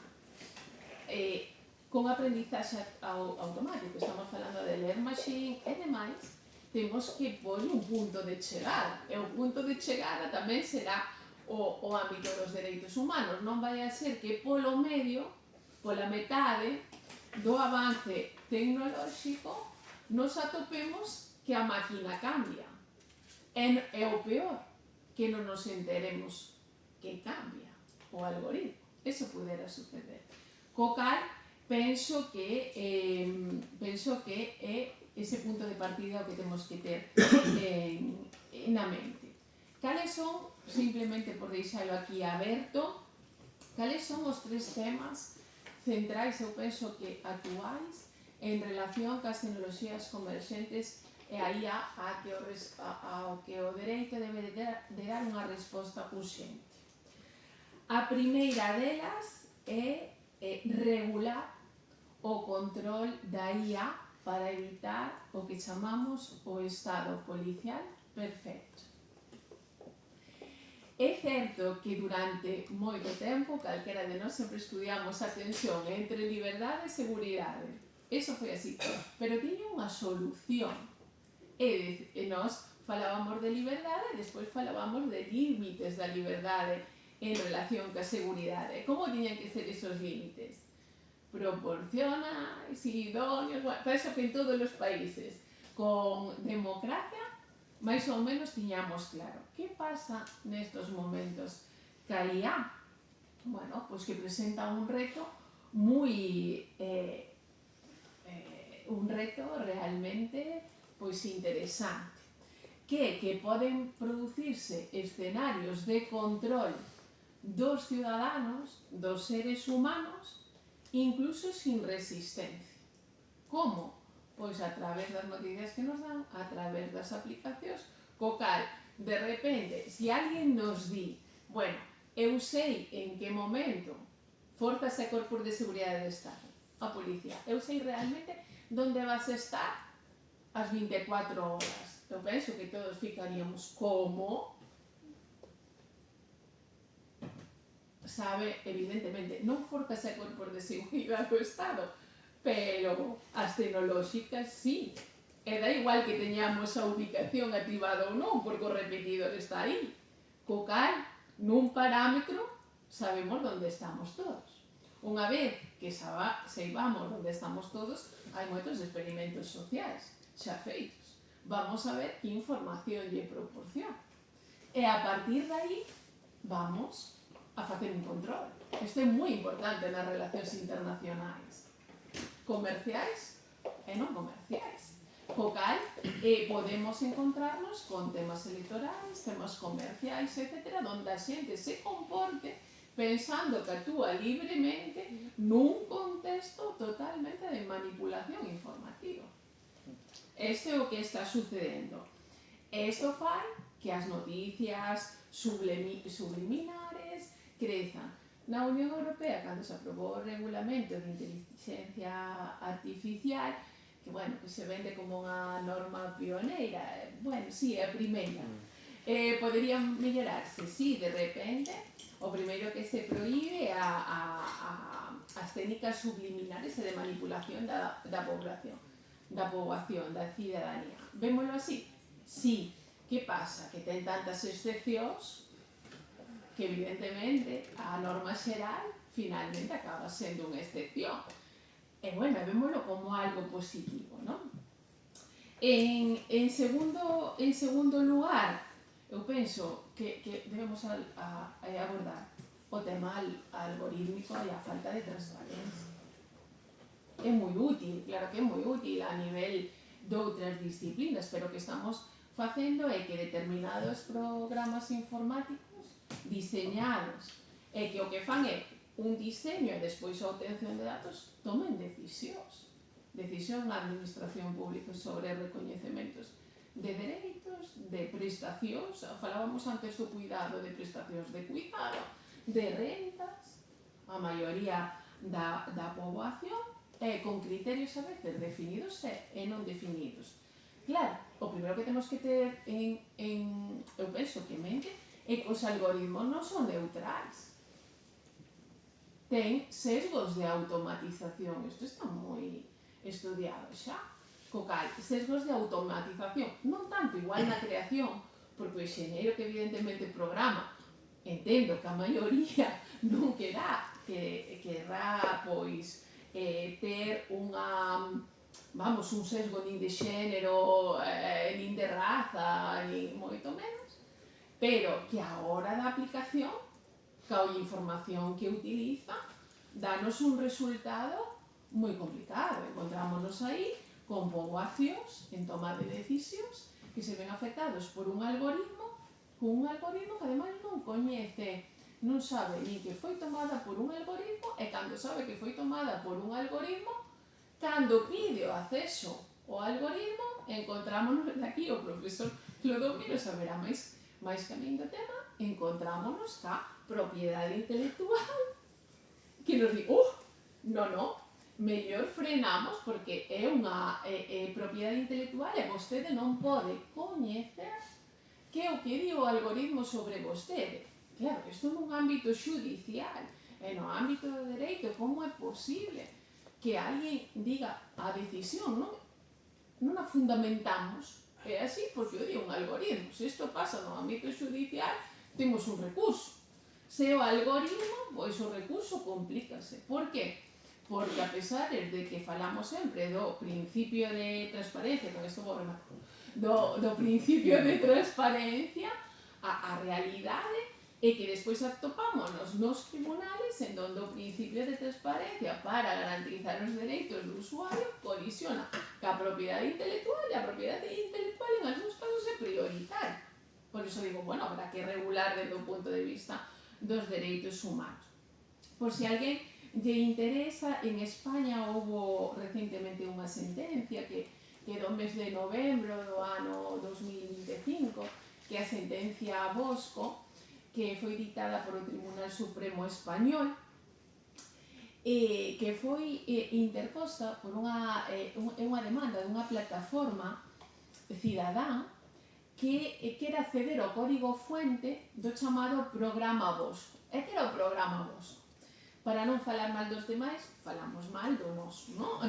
con aprendizaxe automático, estamos falando de learn machine e demais, temos que pôr un punto de chegada. E o punto de chegada tamén será o ámbito dos dereitos humanos. Non vai a ser que polo medio, pola metade do avance tecnolóxico, nos atopemos que a máquina cambia. É o peor, que non nos enteremos que cambia o algoritmo. Eso pudera suceder. Co cal, penso que é ese punto de partida o que temos que ter na mente. Cales son, simplemente por deixalo aquí aberto, cales son os 3 temas centrais, eu penso que actuais, en relación cas tecnoloxías converxentes e aí ao que o dereito debe de dar unha resposta urxente. A primeira delas é regular o control da IA para evitar o que chamamos o estado policial perfecto. É certo que durante moito tempo, calquera de nós sempre estudiamos a tensión entre liberdade e seguridade. Eso foi así, pero tiña unha solución. E nós falábamos de liberdade e despois falábamos de límites da liberdade en relación ca seguridade. Como tiñan que ser esos límites? Proporcionais, idóneos, penso que en todos os países con democracia máis ou menos tiñamos claro. Que pasa nestos momentos ca IA? Bueno, pois que presenta un reto moi un reto realmente pois interesante. que poden producirse escenarios de control dos ciudadanos, dos seres humanos, incluso sin resistencia. Como? Pois a través das noticias que nos dan, a través das aplicacións, co cal, de repente, se alguén nos di, bueno, eu sei en que momento forzas e corpos de seguridade do Estado, a policía, eu sei realmente onde vas estar as 24 horas. Eu penso que todos ficaríamos como, sabe, evidentemente, non forzas e corpos de seguridade do Estado, pero as tecnolóxicas sí. E da igual que teñamos a ubicación activada ou non, porque o repetidor está aí. Co cal, nun parámetro, sabemos onde estamos todos. Unha vez que saibamos onde estamos todos, hai moitos experimentos sociais xa feitos. Vamos a ver que información lle proporciona. E a partir de aí, vamos a facer un control. Isto é moi importante nas relacións internacionais, comerciais e non comerciais. Co cal, podemos encontrarnos con temas electorais, temas comerciais, etc., onde a xente se comporte pensando que actúa libremente nun contexto totalmente de manipulación informativa. Isto é o que está sucedendo. Isto fai que as noticias subliminares crezan. Na Unión Europea, cando se aprobou o regulamento de inteligencia artificial, que, bueno, que se vende como unha norma pioneira, bueno, sí, é a primeira. Poderían mellorarse, sí, de repente, o primeiro que se proíbe as técnicas subliminares e de manipulación da poboación, da cidadanía. Vémolo así? Sí. Que pasa? Que ten tantas excepcións que, evidentemente, a norma xeral finalmente acaba sendo unha excepción. E, bueno, vémolo como algo positivo, non? En segundo lugar, eu penso que debemos abordar o tema algorítmico e a falta de transparencia. É moi útil, claro que é moi útil a nivel de outras disciplinas, pero o que estamos facendo é que determinados programas informáticos diseñados e que o que fan é un diseño e despois a obtención de datos tomen decisións na administración pública sobre recoñecementos de dereitos, de prestacións, falábamos antes do cuidado, de prestacións de cuidado, de rentas, a maioría da poboación, con criterios a veces definidos e non definidos. Claro, o primeiro que temos que ter eu penso que en mente é que os algoritmos non son neutrais. Ten sesgos de automatización, isto está moi estudiado xa. Co cal, sesgos de automatización, non tanto igual na creación, porque o enxeñeiro que evidentemente programa, entendo que a maioría non querrá pois ter un sesgo nin de xénero, nin de raza, nin moito menos, pero que a hora da aplicación, ca información que utiliza, danos un resultado moi complicado. Encontrámonos aí con poboacións en toma de decisións que se ven afectados por un algoritmo, que ademais non coñece, non sabe nin que foi tomada por un algoritmo, e cando sabe que foi tomada por un algoritmo, cando pide o acceso ao algoritmo, encontrámonos aquí, o profesor Clodomiro saberá máis que a min do tema, encontrámonos ca propiedade intelectual que nos di, non, mellor frenamos porque é unha propiedade intelectual e vostede non pode coñecer que o que di o algoritmo sobre vostede. Claro, isto nun ámbito xudicial e no ámbito do dereito, como é posible que alguén diga a decisión, non a fundamentamos, é así porque o di un algoritmo. Se isto pasa no ámbito xudicial, temos un recurso. Se o algoritmo, pois o recurso complícase. Por que? Porque a pesar de que falamos sempre do principio de transparencia, con isto vou rematar, do principio de transparencia, a realidade é que despois atopámonos nos tribunales en donde o principio de transparencia para garantizar os dereitos do usuario colisiona ca propiedade intelectual, e a propiedade intelectual en algúns casos é prioritaria. eso digo, bueno, habrá que regular desde o punto de vista dos dereitos humanos. Por si alguén lle interesa, en España houve recentemente unha sentencia que do mes de novembro do ano 2025, que é a sentencia Bosco, que foi dictada por o Tribunal Supremo Español, que foi interposta por unha demanda dunha plataforma cidadá que quere acceder ao código fuente do chamado Programa Bosco. E que era o Programa Bosco? Para non falar mal dos demais, falamos mal do noso, non?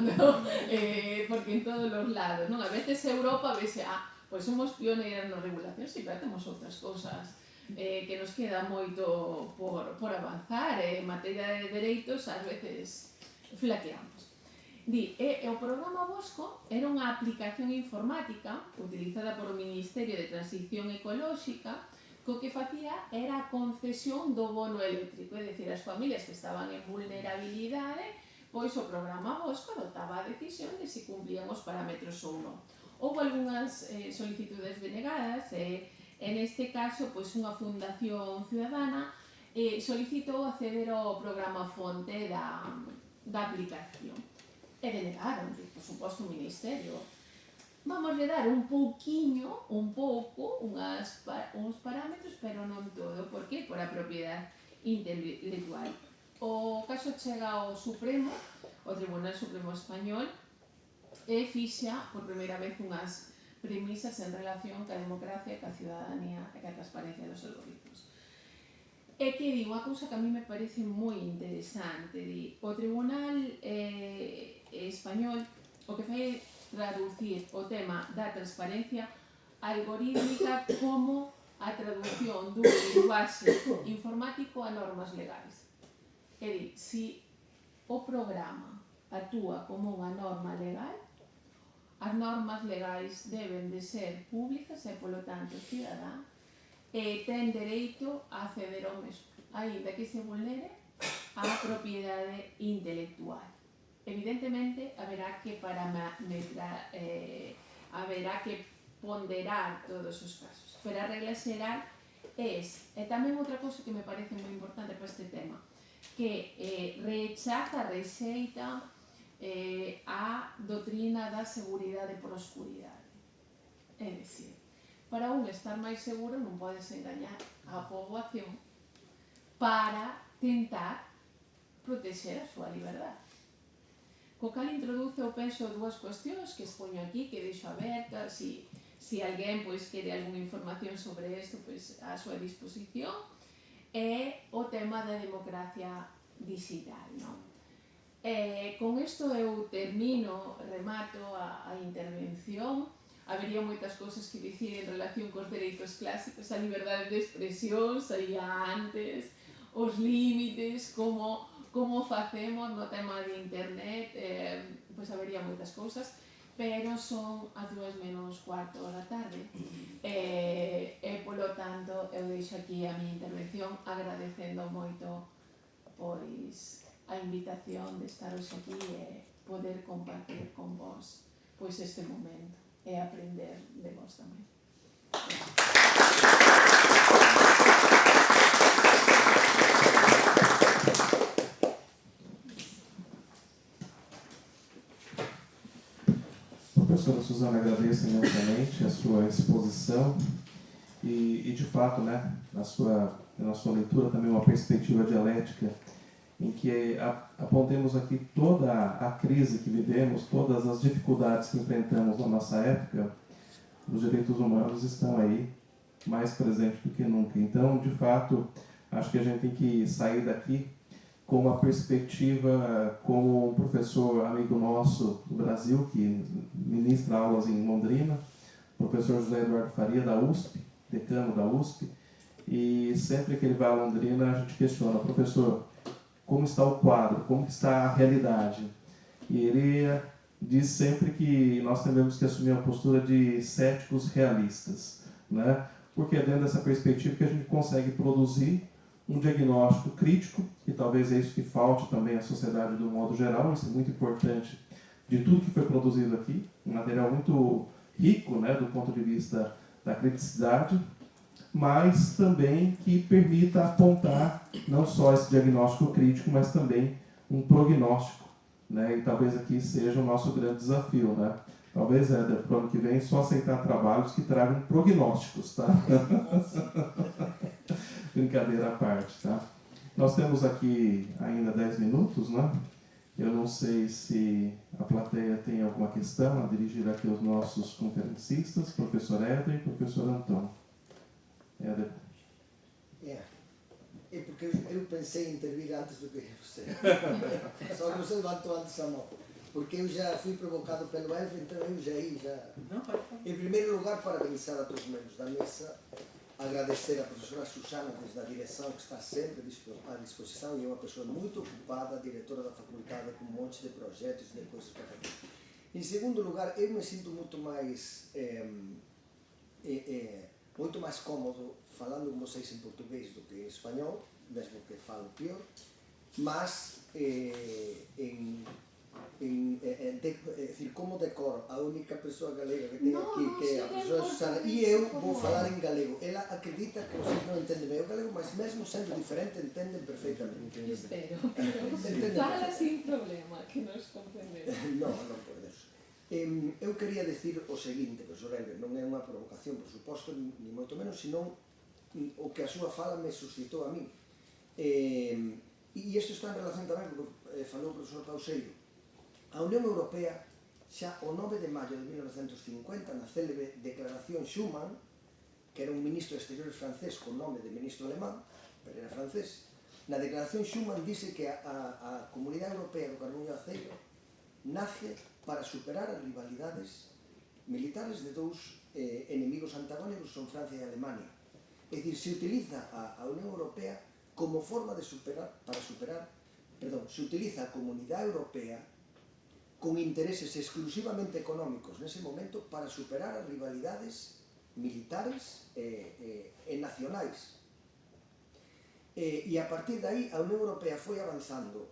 Porque en todos os lados, non? A veces Europa vese, pois somos pioneiras na regulación, sí, pero temos outras cousas que nos queda moito por avanzar, en materia de dereitos ás veces flaqueamos. O Programa Bosco era unha aplicación informática utilizada por o Ministerio de Transición Ecolóxica, co que facía era a concesión do bono eléctrico, é dicir, as familias que estaban en vulnerabilidade, pois o Programa Bosco adoptaba a decisión de se cumplían os parámetros ou non. Houve algunhas solicitudes denegadas, en este caso, pois unha fundación ciudadana solicitou acceder ao programa fonte da aplicación. E denegaron, por suposto, o Ministerio. Vamos a dar un pouquiño, uns parámetros, pero non todo. Por qué? Por a propiedade intelectual. O caso chega ao Supremo, o Tribunal Supremo Español, e fixa por primeira vez unhas premisas en relación ca democracia, ca ciudadanía e ca transparencia dos algoritmos. E que di unha cousa que a mí me parece moi interesante. O Tribunal Español o que fai traducir o tema da transparencia algorítmica como a traducción dun linguaxe informático a normas legais. É dicir, se o programa actúa como unha norma legal, as normas legais deben de ser públicas e, polo tanto, o cidadán ten dereito a acceder ao mesmo, aínda que se vulnere a propiedade intelectual. Evidentemente, haberá que ponderar todos os casos, pero a regla xeral é esa. E tamén outra cousa que me parece moi importante para este tema, que rexeita a doutrina da seguridade por oscuridade. É dicir, para un estar máis seguro non podes engañar a poboación para tentar protexer a súa liberdade. Co cal introduce, eu penso, dúas cuestións que expoño aquí, que deixo abertas, se alguén quere algunha información sobre isto, a súa disposición, é o tema da democracia digital. Con isto eu remato a intervención. Habería moitas cousas que dicir en relación cos dereitos clásicos, a liberdade de expresión, saía antes, os límites, como facemos no tema de internet, pois habería moitas cousas, pero son as 2:45 da tarde, e polo tanto eu deixo aquí a miña intervención agradecendo moito pois a invitación de estar hoxe aquí e poder compartir con vos pois este momento e aprender de vos tamén. Professora Suzana, agradeço imensamente a sua exposição e de fato, na sua leitura também uma perspectiva dialética em que apontemos aqui toda a crise que vivemos, todas as dificuldades que enfrentamos na nossa época. Os direitos humanos estão aí mais presentes do que nunca. Então, de fato, acho que a gente tem que sair daqui com uma perspectiva, como um professor amigo nosso do Brasil, que ministra aulas em Londrina, o professor José Eduardo Faria, da USP, decano da USP, e sempre que ele vai a Londrina, a gente questiona: professor, como está o quadro, como está a realidade? E ele diz sempre que nós temos que assumir uma postura de céticos realistas, porque é dentro dessa perspectiva que a gente consegue produzir um diagnóstico crítico, e talvez é isso que falte também à sociedade do modo geral. Isso é muito importante de tudo que foi produzido aqui, um material muito rico, do ponto de vista da criticidade, mas também que permita apontar não só esse diagnóstico crítico, mas também um prognóstico, né? E talvez aqui seja o nosso grande desafio, né? Talvez, Éder, para o ano que vem, só aceitar trabalhos que tragam prognósticos, tá? Brincadeira à parte, tá? Nós temos aqui ainda 10 minutos, né? Eu não sei se a plateia tem alguma questão a dirigir aqui aos nossos conferencistas, professor Éder e professor Antônio. Éder. É porque eu pensei em intervir antes do que você. Só que você levantou antes a mão. Porque eu já fui provocado pelo Elfo, então eu já ia. Não, pode falar. Em primeiro lugar, parabenizar a todos os membros da mesa, agradecer à professora Susana desde a direção, que está sempre à disposição, e é uma pessoa muito ocupada, diretora da faculdade, com um monte de projetos e de coisas para fazer. Em segundo lugar, eu me sinto muito mais cômodo falando com vocês em português do que em espanhol, mesmo que falo pior, mas decir, como decoro a única pessoa galega que tem aqui, que é a professora Susana, e eu vou falar em galego. Ela acredita que vocês não entendem bem o galego, mas mesmo sendo diferente, entendem perfeitamente. Espero. Entendem Fala sin problema, que nos comprendemos. Non, por Deus. Eu quería decir o seguinte, profesor Elber, non é unha provocación, por suposto, ni moito menos, senón o que a súa fala me suscitou a mí. E isto está en relación tamén con o que falou o profesor Pauseiro. A Unión Europea, xa o 9 de maio de 1950, na célebre Declaración Schuman, que era un ministro de Exteriores francés con nome de ministro alemán, pero era francés, na Declaración Schuman dice que a Comunidade Europea do Carbón e o Aceiro nace para superar as rivalidades militares de dous enemigos antagónicos son Francia e Alemania. É dicir, se utiliza a Unión Europea como forma de superar, se utiliza a Comunidade Europea con intereses exclusivamente económicos nese momento para superar as rivalidades militares e nacionais. E a partir de aí a Unión Europea foi avanzando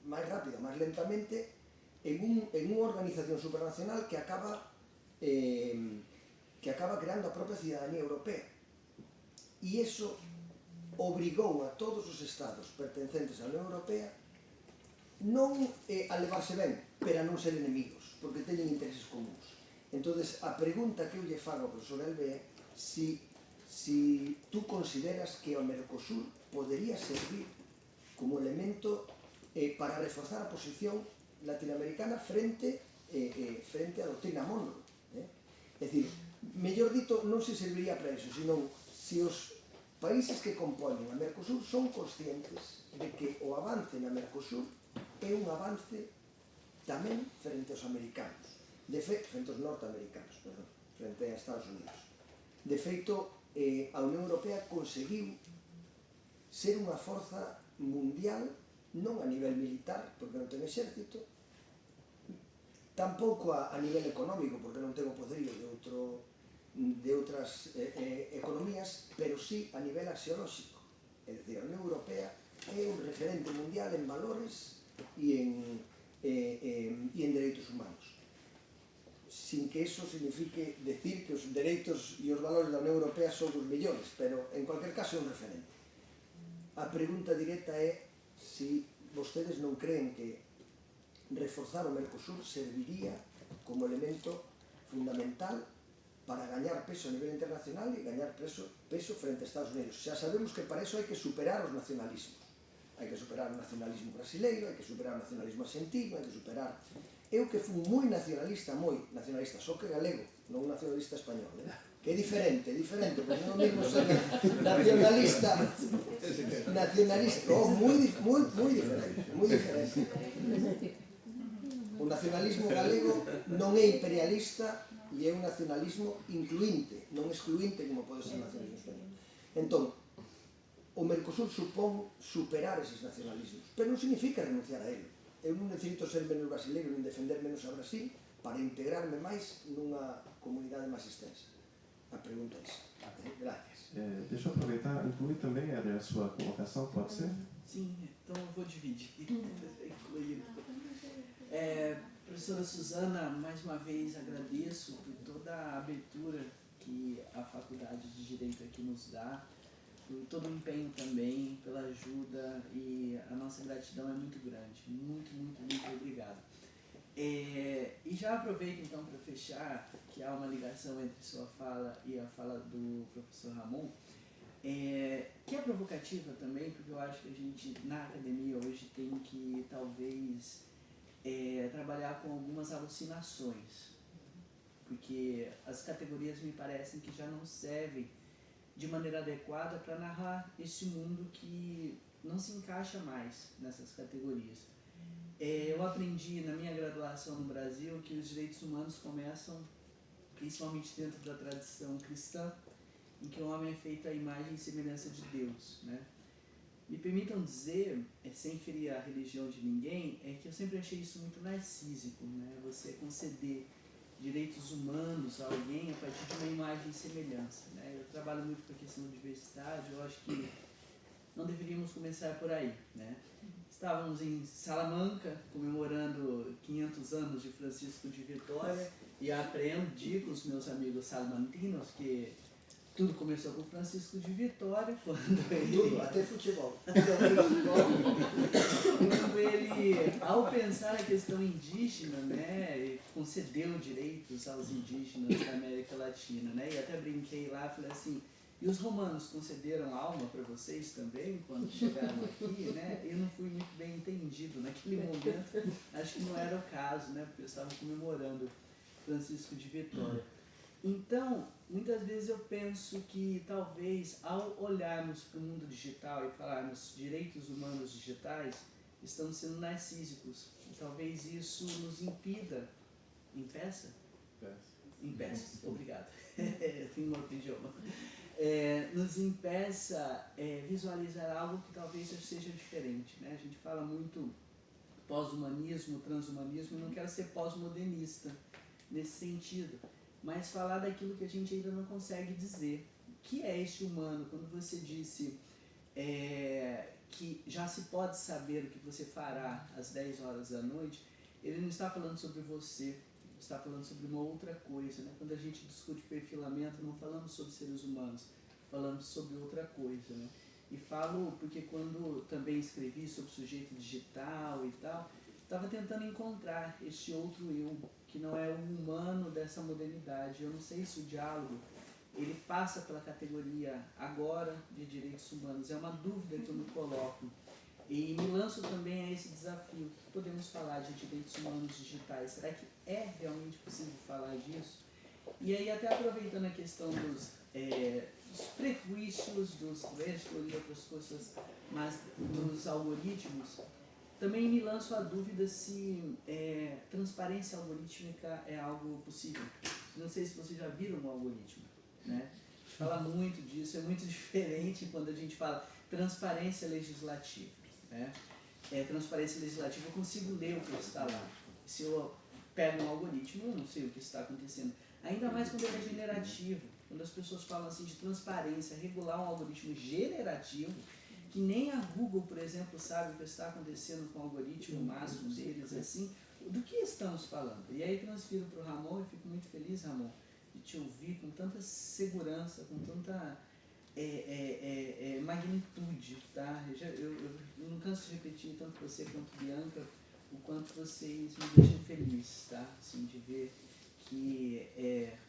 máis rápida, máis lentamente en unha organización supranacional que acaba creando a propia cidadanía europea. E iso obrigou a todos os estados pertencentes á Unión Europea non a levarse ben, pero a non ser enemigos, porque teñen intereses comuns. Entón, a pregunta que eu lle fago ao profesor Elbe é si tú consideras que o Mercosur podería servir como elemento para reforzar a posición latinoamericana frente a doutrina Monroe. É dicir, mellor dito, non se serviría para iso, senón se os países que componen a Mercosur son conscientes de que o avance na Mercosur é un avance tamén frente aos americanos, frente aos norteamericanos, frente a Estados Unidos. De feito, a Unión Europea conseguiu ser unha forza mundial, non a nivel militar, porque non ten exército, tampouco a nivel económico, porque non ten o poderío de outras economías, pero sí a nivel axiolóxico. É dicir, a Unión Europea é un referente mundial en valores e en dereitos humanos. Sin que eso signifique decir que os dereitos e os valores da Unión Europea son os millores, pero en cualquier caso é un referente. A pregunta directa é se vostedes non creen que reforzar o Mercosur serviría como elemento fundamental para gañar peso a nivel internacional e gañar peso frente a Estados Unidos. Xa sabemos que para iso hai que superar os nacionalismos. Hai que superar o nacionalismo brasileiro, hai que superar o nacionalismo argentino, hai que superar... Eu que fui moi nacionalista, só que galego, non nacionalista español, que é diferente, porque non mesmo ser nacionalista, moi diferente. O nacionalismo galego non é imperialista e é un nacionalismo incluinte, non excluinte como pode ser o nacionalismo español. Entón, o Mercosur supón superar eses nacionalismos, pero non significa renunciar a ele. Eu non necesito ser menos brasileiro nin defender menos a Brasil para integrarme máis nunha comunidade máis extensa. A pregunta é esa. Gracias. Deixa eu aproveitar, incluir também, Éder, a sua colocação, pode ser? Sim, então eu vou dividir. Professora Susana, mais uma vez agradeço por toda a abertura que a Faculdade de Direito aqui nos dá, por todo o empenho também, pela ajuda, e a nossa gratidão é muito grande. Muito, muito, muito obrigado. E já aproveito então para fechar, que há uma ligação entre sua fala e a fala do professor Ramon, que é provocativa também, porque eu acho que a gente na academia hoje tem que talvez trabalhar com algumas alucinações, porque as categorias me parecem que já não servem de maneira adequada para narrar este mundo que não se encaixa mais nessas categorias. Eu aprendi na minha graduação no Brasil que os direitos humanos começam principalmente dentro da tradição cristã, em que o homem é feito à imagem e semelhança de Deus, né? Me permitam dizer, sem ferir a religião de ninguém, que eu sempre achei isso muito narcísico, né? Você conceder direitos humanos a alguém a partir de uma imagem e semelhança, né? Eu trabalho muito com a questão da diversidade, eu acho que não deveríamos começar por aí, né? Estávamos em Salamanca, comemorando 500 anos de Francisco de Vitória, e aprendi com os meus amigos salmantinos que tudo começou com Francisco de Vitória, quando ele... Tudo, até futebol. Quando ele, ao pensar a questão indígena, né, concedeu direitos aos indígenas da América Latina, né, e até brinquei lá, falei assim, e os romanos concederam alma para vocês também, quando chegaram aqui, né? Eu não fui muito bem entendido naquele momento, acho que não era o caso, né, porque eu estava comemorando Francisco de Vitória. Então, muitas vezes eu penso que talvez ao olharmos para o mundo digital e falarmos direitos humanos digitais, estamos sendo narcísicos. E talvez isso nos impida. Impeça? Impeça, obrigado. Tem um outro idioma. Nos impeça visualizar algo que talvez seja diferente, né? A gente fala muito pós-humanismo, transhumanismo, e não quero ser pós-modernista nesse sentido, mas falar daquilo que a gente ainda não consegue dizer. O que é este humano? Quando você disse que já se pode saber o que você fará às 10 horas da noite, ele não está falando sobre você, está falando sobre uma outra coisa, né? Quando a gente discute perfilamento, não falamos sobre seres humanos, falamos sobre outra coisa, né? E falo porque quando também escrevi sobre sujeito digital e tal, estava tentando encontrar este outro eu, que não é o humano dessa modernidade. Eu não sei se o diálogo ele passa pela categoria agora de direitos humanos, é uma dúvida que eu me coloco. E me lanço também a esse desafio. Podemos falar de direitos humanos digitais. Será que é realmente possível falar disso? E aí, até aproveitando a questão dos prejuízos, dos thresholds e outras coisas, mas dos algoritmos, também me lanço a dúvida se transparência algorítmica é algo possível. Não sei se vocês já viram um algoritmo, né? A gente fala muito disso, é muito diferente quando a gente fala transparência legislativa, né? Transparência legislativa, eu consigo ler o que está lá. Se eu pego um algoritmo, eu não sei o que está acontecendo. Ainda mais quando ele é generativo, quando as pessoas falam assim de transparência, regular um algoritmo generativo, que nem a Google, por exemplo, sabe o que está acontecendo com o algoritmo máximo deles, assim, do que estamos falando? E aí transfiro para o Ramon, e fico muito feliz, Ramon, de te ouvir com tanta segurança, com tanta magnitude, tá? Eu não canso de repetir, tanto você quanto Bianca, o quanto vocês me deixam feliz, tá? Assim, de ver que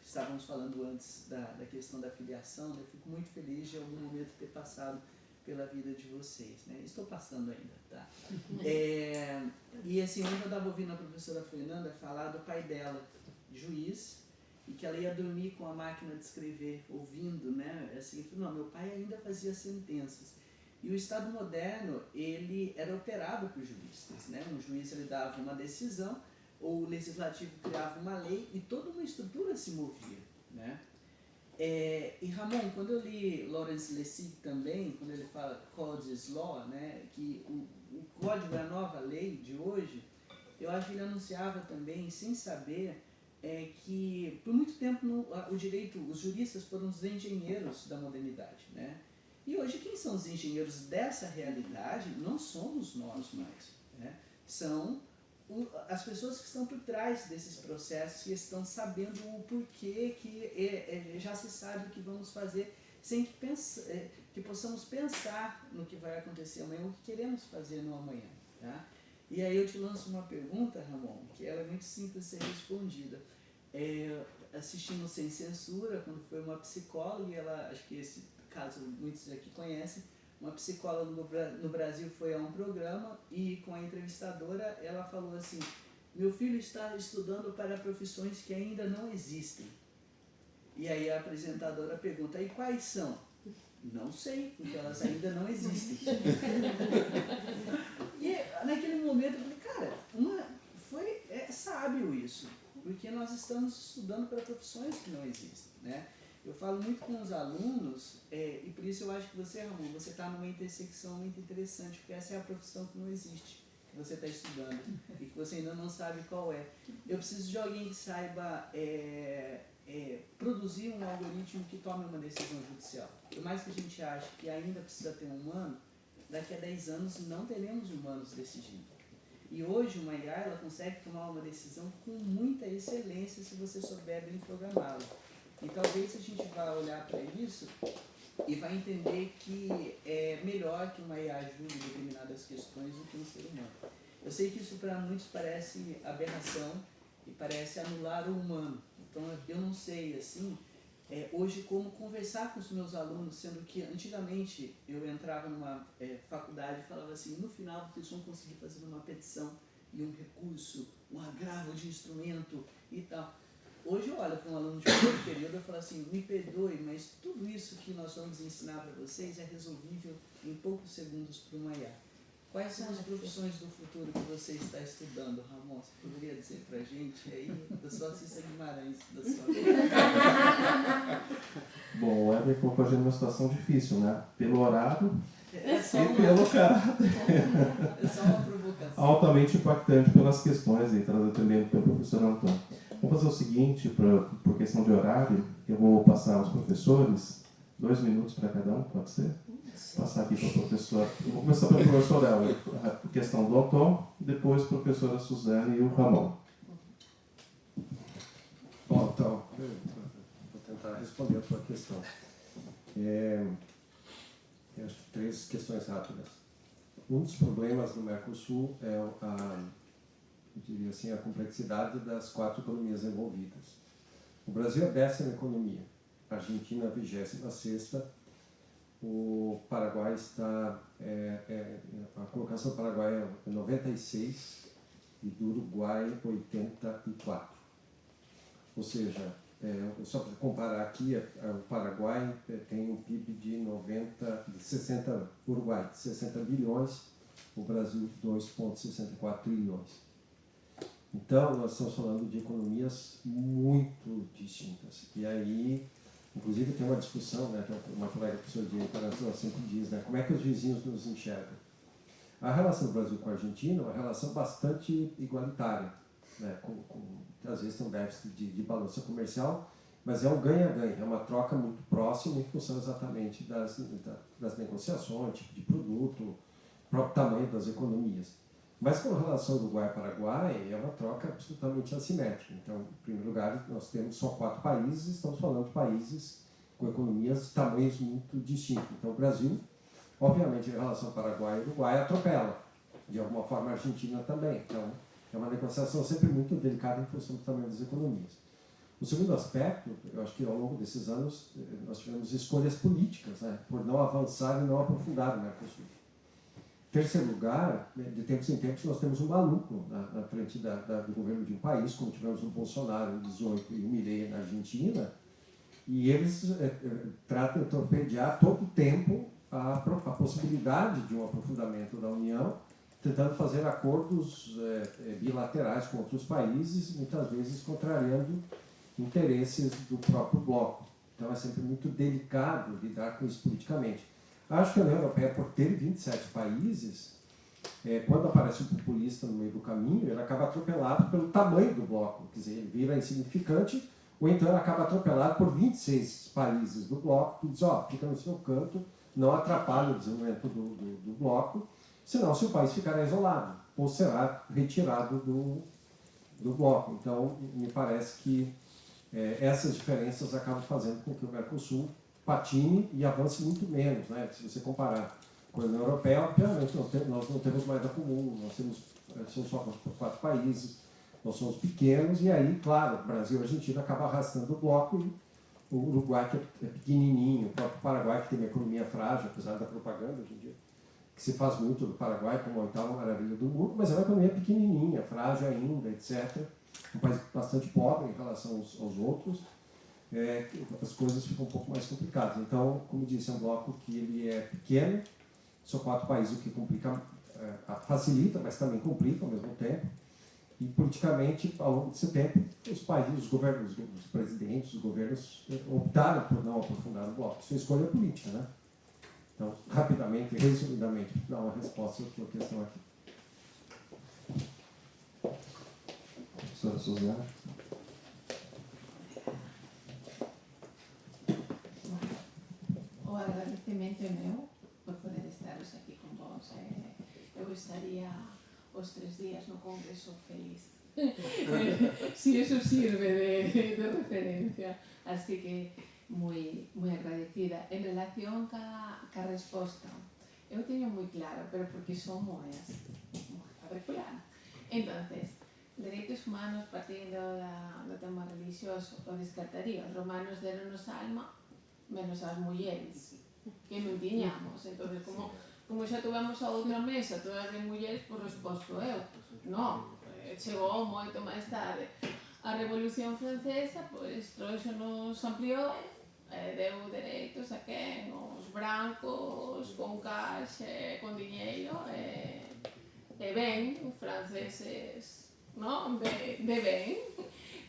estávamos falando antes da questão da filiação, né? Eu fico muito feliz de em algum momento ter passado pela vida de vocês, né? Estou passando ainda, tá? E assim, ontem eu estava ouvindo a professora Fernanda falar do pai dela, juiz, e que ela ia dormir com a máquina de escrever, ouvindo, né? Assim, não, meu pai ainda fazia sentenças. E o Estado moderno, ele era operado por juristas, né? Um juiz, ele dava uma decisão, ou o legislativo criava uma lei e toda uma estrutura se movia, né? E Ramon, quando eu li Lawrence Lessig também, quando ele fala Code is Law, né? Que o código é a nova lei de hoje, eu acho que ele anunciava também, sem saber, que por muito tempo o direito, os juristas foram os engenheiros da modernidade, né? E hoje quem são os engenheiros dessa realidade não somos nós mais, né? São as pessoas que estão por trás desses processos, que estão sabendo o porquê, que já se sabe o que vamos fazer, sem que possamos pensar no que vai acontecer amanhã, o que queremos fazer no amanhã. Tá? E aí eu te lanço uma pergunta, Ramon, que ela é muito simples de ser respondida. Assistindo Sem Censura, quando foi uma psicóloga, e ela, acho que esse caso muitos aqui conhecem, uma psicóloga no Brasil foi a um programa e com a entrevistadora ela falou assim: meu filho está estudando para profissões que ainda não existem. E aí a apresentadora pergunta: e quais são? Não sei, porque elas ainda não existem. E naquele momento eu falei, cara, é sábio isso, porque nós estamos estudando para profissões que não existem, né? Eu falo muito com os alunos, e por isso eu acho que você, Ramon, você está numa intersecção muito interessante, porque essa é a profissão que não existe, que você está estudando, e que você ainda não sabe qual é. Eu preciso de alguém que saiba produzir um algoritmo que tome uma decisão judicial. Por mais que a gente ache que ainda precisa ter um humano, daqui a 10 anos não teremos humanos decidindo. E hoje uma IA ela consegue tomar uma decisão com muita excelência se você souber bem programá-la. E talvez a gente vá olhar para isso e vai entender que é melhor que uma IA ajude em determinadas questões do que um ser humano. Eu sei que isso para muitos parece aberração e parece anular o humano. Então eu não sei assim, hoje como conversar com os meus alunos, sendo que antigamente eu entrava numa faculdade e falava assim, no final vocês vão conseguir fazer uma petição e um recurso, um agravo de instrumento e tal. Hoje eu olho para um aluno de primeiro período e falo assim, me perdoe, mas tudo isso que nós vamos ensinar para vocês é resolvível em poucos segundos por uma IA. Quais são as profissões do futuro que você está estudando, Ramon? Você poderia dizer para a gente aí? Eu sou a Cissa Guimarães da sua vida. Bom, o Weber colocou a gente numa situação difícil, né? Pelo horário e É pelo caráter. só uma provocação. Altamente impactante pelas questões aí, trazidas também pelo professor Antônio. Vamos fazer o seguinte, por questão de horário, eu vou passar aos professores, 2 minutos para cada um, pode ser? Passar aqui para o professor. Eu vou começar pelo professor Elber, a questão do Antônio, depois a professora Suzane e o Ramon. Bom, então, vou tentar responder a tua questão. Eu acho que 3 questões rápidas. Um dos problemas do Mercosul é eu diria assim, a complexidade das 4 economias envolvidas. O Brasil é a 10ª economia, a Argentina a 26ª, o Paraguai está, a colocação do Paraguai é 96 e do Uruguai 84. Ou seja, só para comparar aqui, o Paraguai tem um PIB de 60, Uruguai 60 bilhões, o Brasil 2,64 trilhões. Então, nós estamos falando de economias muito distintas. E aí, inclusive, tem uma discussão, né, uma colega professora de internacional sempre diz, né, como é que os vizinhos nos enxergam? A relação do Brasil com a Argentina é uma relação bastante igualitária, né, às vezes tem um déficit de balança comercial, mas é um ganha-ganha, é uma troca muito próxima em função exatamente das negociações, tipo de produto, próprio tamanho das economias. Mas com relação ao Uruguai-Paraguai, é uma troca absolutamente assimétrica. Então, em primeiro lugar, nós temos só 4 países, estamos falando de países com economias de tamanhos muito distintos. Então, o Brasil, obviamente, em relação ao Paraguai e Uruguai, atropela. De alguma forma, a Argentina também. Então, é uma negociação sempre muito delicada em função do tamanho das economias. O segundo aspecto, eu acho que ao longo desses anos, nós tivemos escolhas políticas, né, por não avançar e não aprofundar o Mercosul. Terceiro lugar, de tempos em tempos, nós temos um maluco na frente do governo de um país, como tivemos o Bolsonaro em 2018 e o Milei na Argentina, e eles tratam de torpedear todo o tempo a possibilidade de um aprofundamento da União, tentando fazer acordos bilaterais com outros países, muitas vezes contrariando interesses do próprio bloco. Então é sempre muito delicado lidar com isso politicamente. Acho que a União Europeia, por ter 27 países, quando aparece um populista no meio do caminho, ele acaba atropelado pelo tamanho do bloco, quer dizer, ele vira insignificante, ou então ele acaba atropelado por 26 países do bloco, que diz, fica no seu canto, não atrapalha o desenvolvimento do bloco, senão seu país ficará isolado. ou será retirado do bloco. Então, me parece que essas diferenças acabam fazendo com que o Mercosul patine e avance muito menos, né? Se você comparar com a União Europeia, obviamente nós não temos moeda comum, somos só 4 países, nós somos pequenos, e aí, claro, Brasil e Argentina acabam arrastando o bloco, e o Uruguai, que é pequenininho, o próprio Paraguai, que tem uma economia frágil, apesar da propaganda hoje em dia, que se faz muito do Paraguai como a oitava maravilha do mundo, mas é uma economia pequenininha, frágil ainda, etc. Um país bastante pobre em relação aos outros, as coisas ficam um pouco mais complicadas. Então, como disse, é um bloco que ele é pequeno, são 4 países, o que complica, facilita, mas também complica ao mesmo tempo. E politicamente, ao longo desse tempo, os países, os governos, os presidentes, os governos optaram por não aprofundar o bloco. Isso é escolha política, né? Então, rapidamente, resumidamente, para dar uma resposta à sua questão aqui. Professora Suzana. O agradecimento é meu por poder estar aquí con vos. Eu estaría os 3 días no Congreso feliz. Si eso sirve de referencia. Así que moi agradecida. En relación ca resposta, eu teño moi claro, pero porque son moi particular. Entonces, dereitos humanos partindo do tema religioso, o descartaría. Os romanos deronnos alma, menos as mulleres, que non tiñamos. Entonces, como xa tuvemos a outra mesa, todas de mulleres, por resposto eu. Non, chegou moito máis tarde. A Revolución Francesa, pois, trouxonos ampliou, deu dereitos a quen? Os brancos, con caixa, con diñeiro, e ben, os franceses, non? De ben,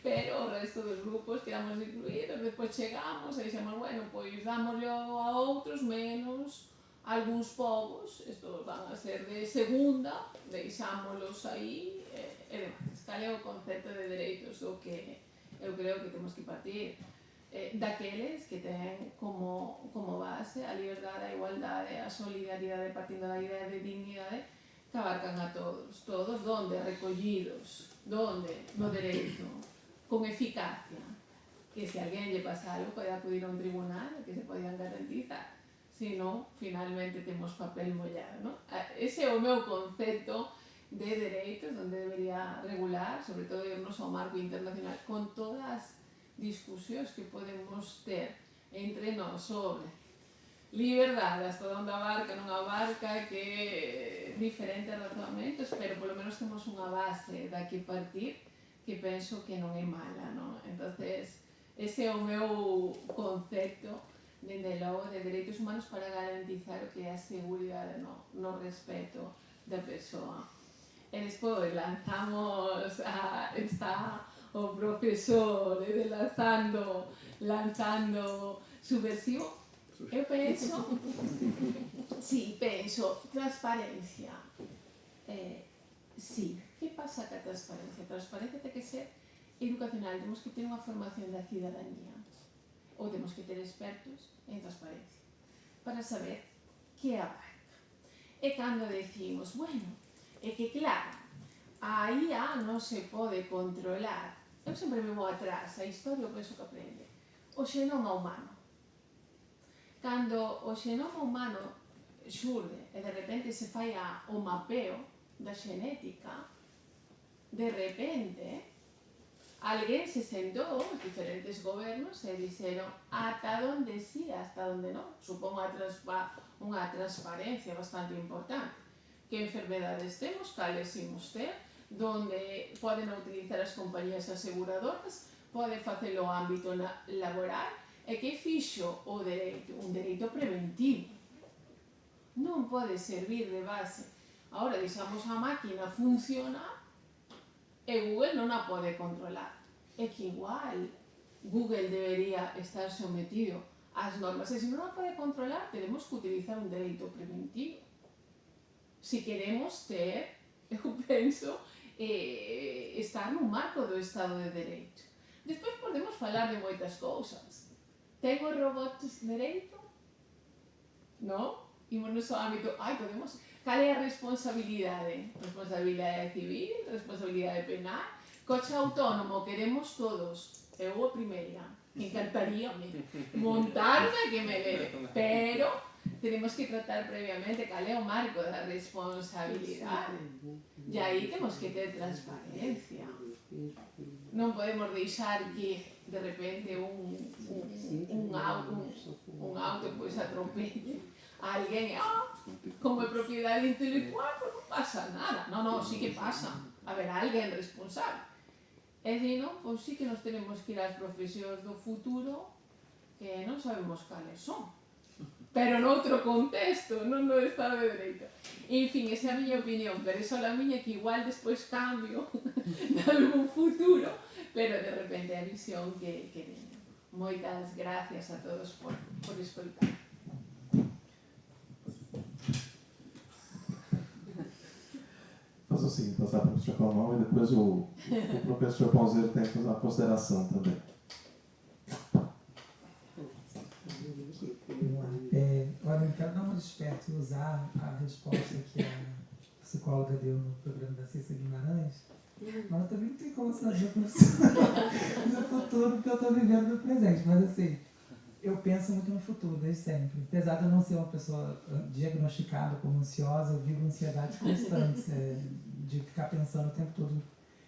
pero o resto dos grupos quedamos incluídos, despois chegamos e dixemos, bueno, pois dámoslo a outros menos algúns povos, estos van a ser de segunda, deixámoslos aí, e demais. Cal é o concepto de dereitos o que eu creo que temos que partir? Daqueles que ten como base a liberdade, a igualdade, a solidaridade, partindo da idea de dignidade, que abarcan a todos. Todos, donde? Recollidos. Donde? No dereito. Con eficacia. Que se alguén lle pasa algo, pode acudir a un tribunal, que se podían garantizar. Si non, finalmente temos papel mollado, non? Ese é o meu concepto de dereitos, onde debería regular, sobre todo irnos ao marco internacional, con todas as discusións que podemos ter entre nós sobre liberdade, hasta onde abarca, non abarca, que diferentes razonamentos, pero polo menos temos unha base da que partir que penso que non é mala, non? Entonces, ese é o meu concepto, dende logo, de dereitos humanos para garantizar o que é a seguridade no respeto da persoa. E despois lanzamos está o profesor lanzando subversivo. Eu penso, transparencia. Sí, que pasa ca transparencia? A transparencia ten que ser educacional, temos que ter unha formación da cidadanía, ou temos que ter expertos en transparencia, para saber que abarca. E cando decimos, bueno, é que claro, a IA non se pode controlar, eu sempre me vou atrás, a historia eu penso que aprende, o xenoma humano. Cando o xenoma humano xurde e de repente se fai o mapeo da xenética, de repente alguén se sentou, os diferentes gobernos, e dixeron ata onde sí, hasta onde non. Supón unha transparencia bastante importante. Que enfermedades temos, cales imos ter, donde poden utilizar as compañías aseguradoras, pode facelo ao ámbito laboral, e que fixo o dereito? Un dereito preventivo. Non pode servir de base. Ahora, deixamos a máquina funcionar e Google non a pode controlar. É que igual Google debería estar sometido ás normas. E se non a pode controlar, tenemos que utilizar un dereito preventivo. Si queremos ter, eu penso, estar no marco do Estado de Dereito. Despois podemos falar de moitas cousas. Ten os robots dereito? Non? imos no seu ámbito, podemos, cal é a responsabilidade? Responsabilidade civil, responsabilidade penal, coche autónomo, queremos todos, eu a primeira, encantaríame montarme que me leve, pero tenemos que tratar previamente cal é o marco da responsabilidade, e aí temos que ter transparencia. Non podemos deixar que de repente un auto pois atropelle a alguén, como é propiedade intelectual, pues non pasa nada. No, sí que pasa. Haberá alguén responsable. E senón, pois sí que nos tenemos que ir ás profesións do futuro que non sabemos cales son. Pero noutro contexto, non no Estado de Dereito. En fin, esa é a miña opinión, pero é só a miña que igual despois cambio en algún futuro, pero de repente é a visión que teño. Moitas gracias a todos por escoitar. Fazer o seguinte, passar para o professor Calmão e depois o professor Pauseiro tem que fazer uma consideração também. Olha, eu quero dar uma desperta e usar a resposta que a psicóloga deu no programa da Cissa Guimarães, mas eu também não tenho como saber do futuro, porque eu estou vivendo no presente. Mas assim, eu penso muito no futuro, desde sempre. Apesar de eu não ser uma pessoa diagnosticada como ansiosa, eu vivo ansiedades constantes, de ficar pensando o tempo todo.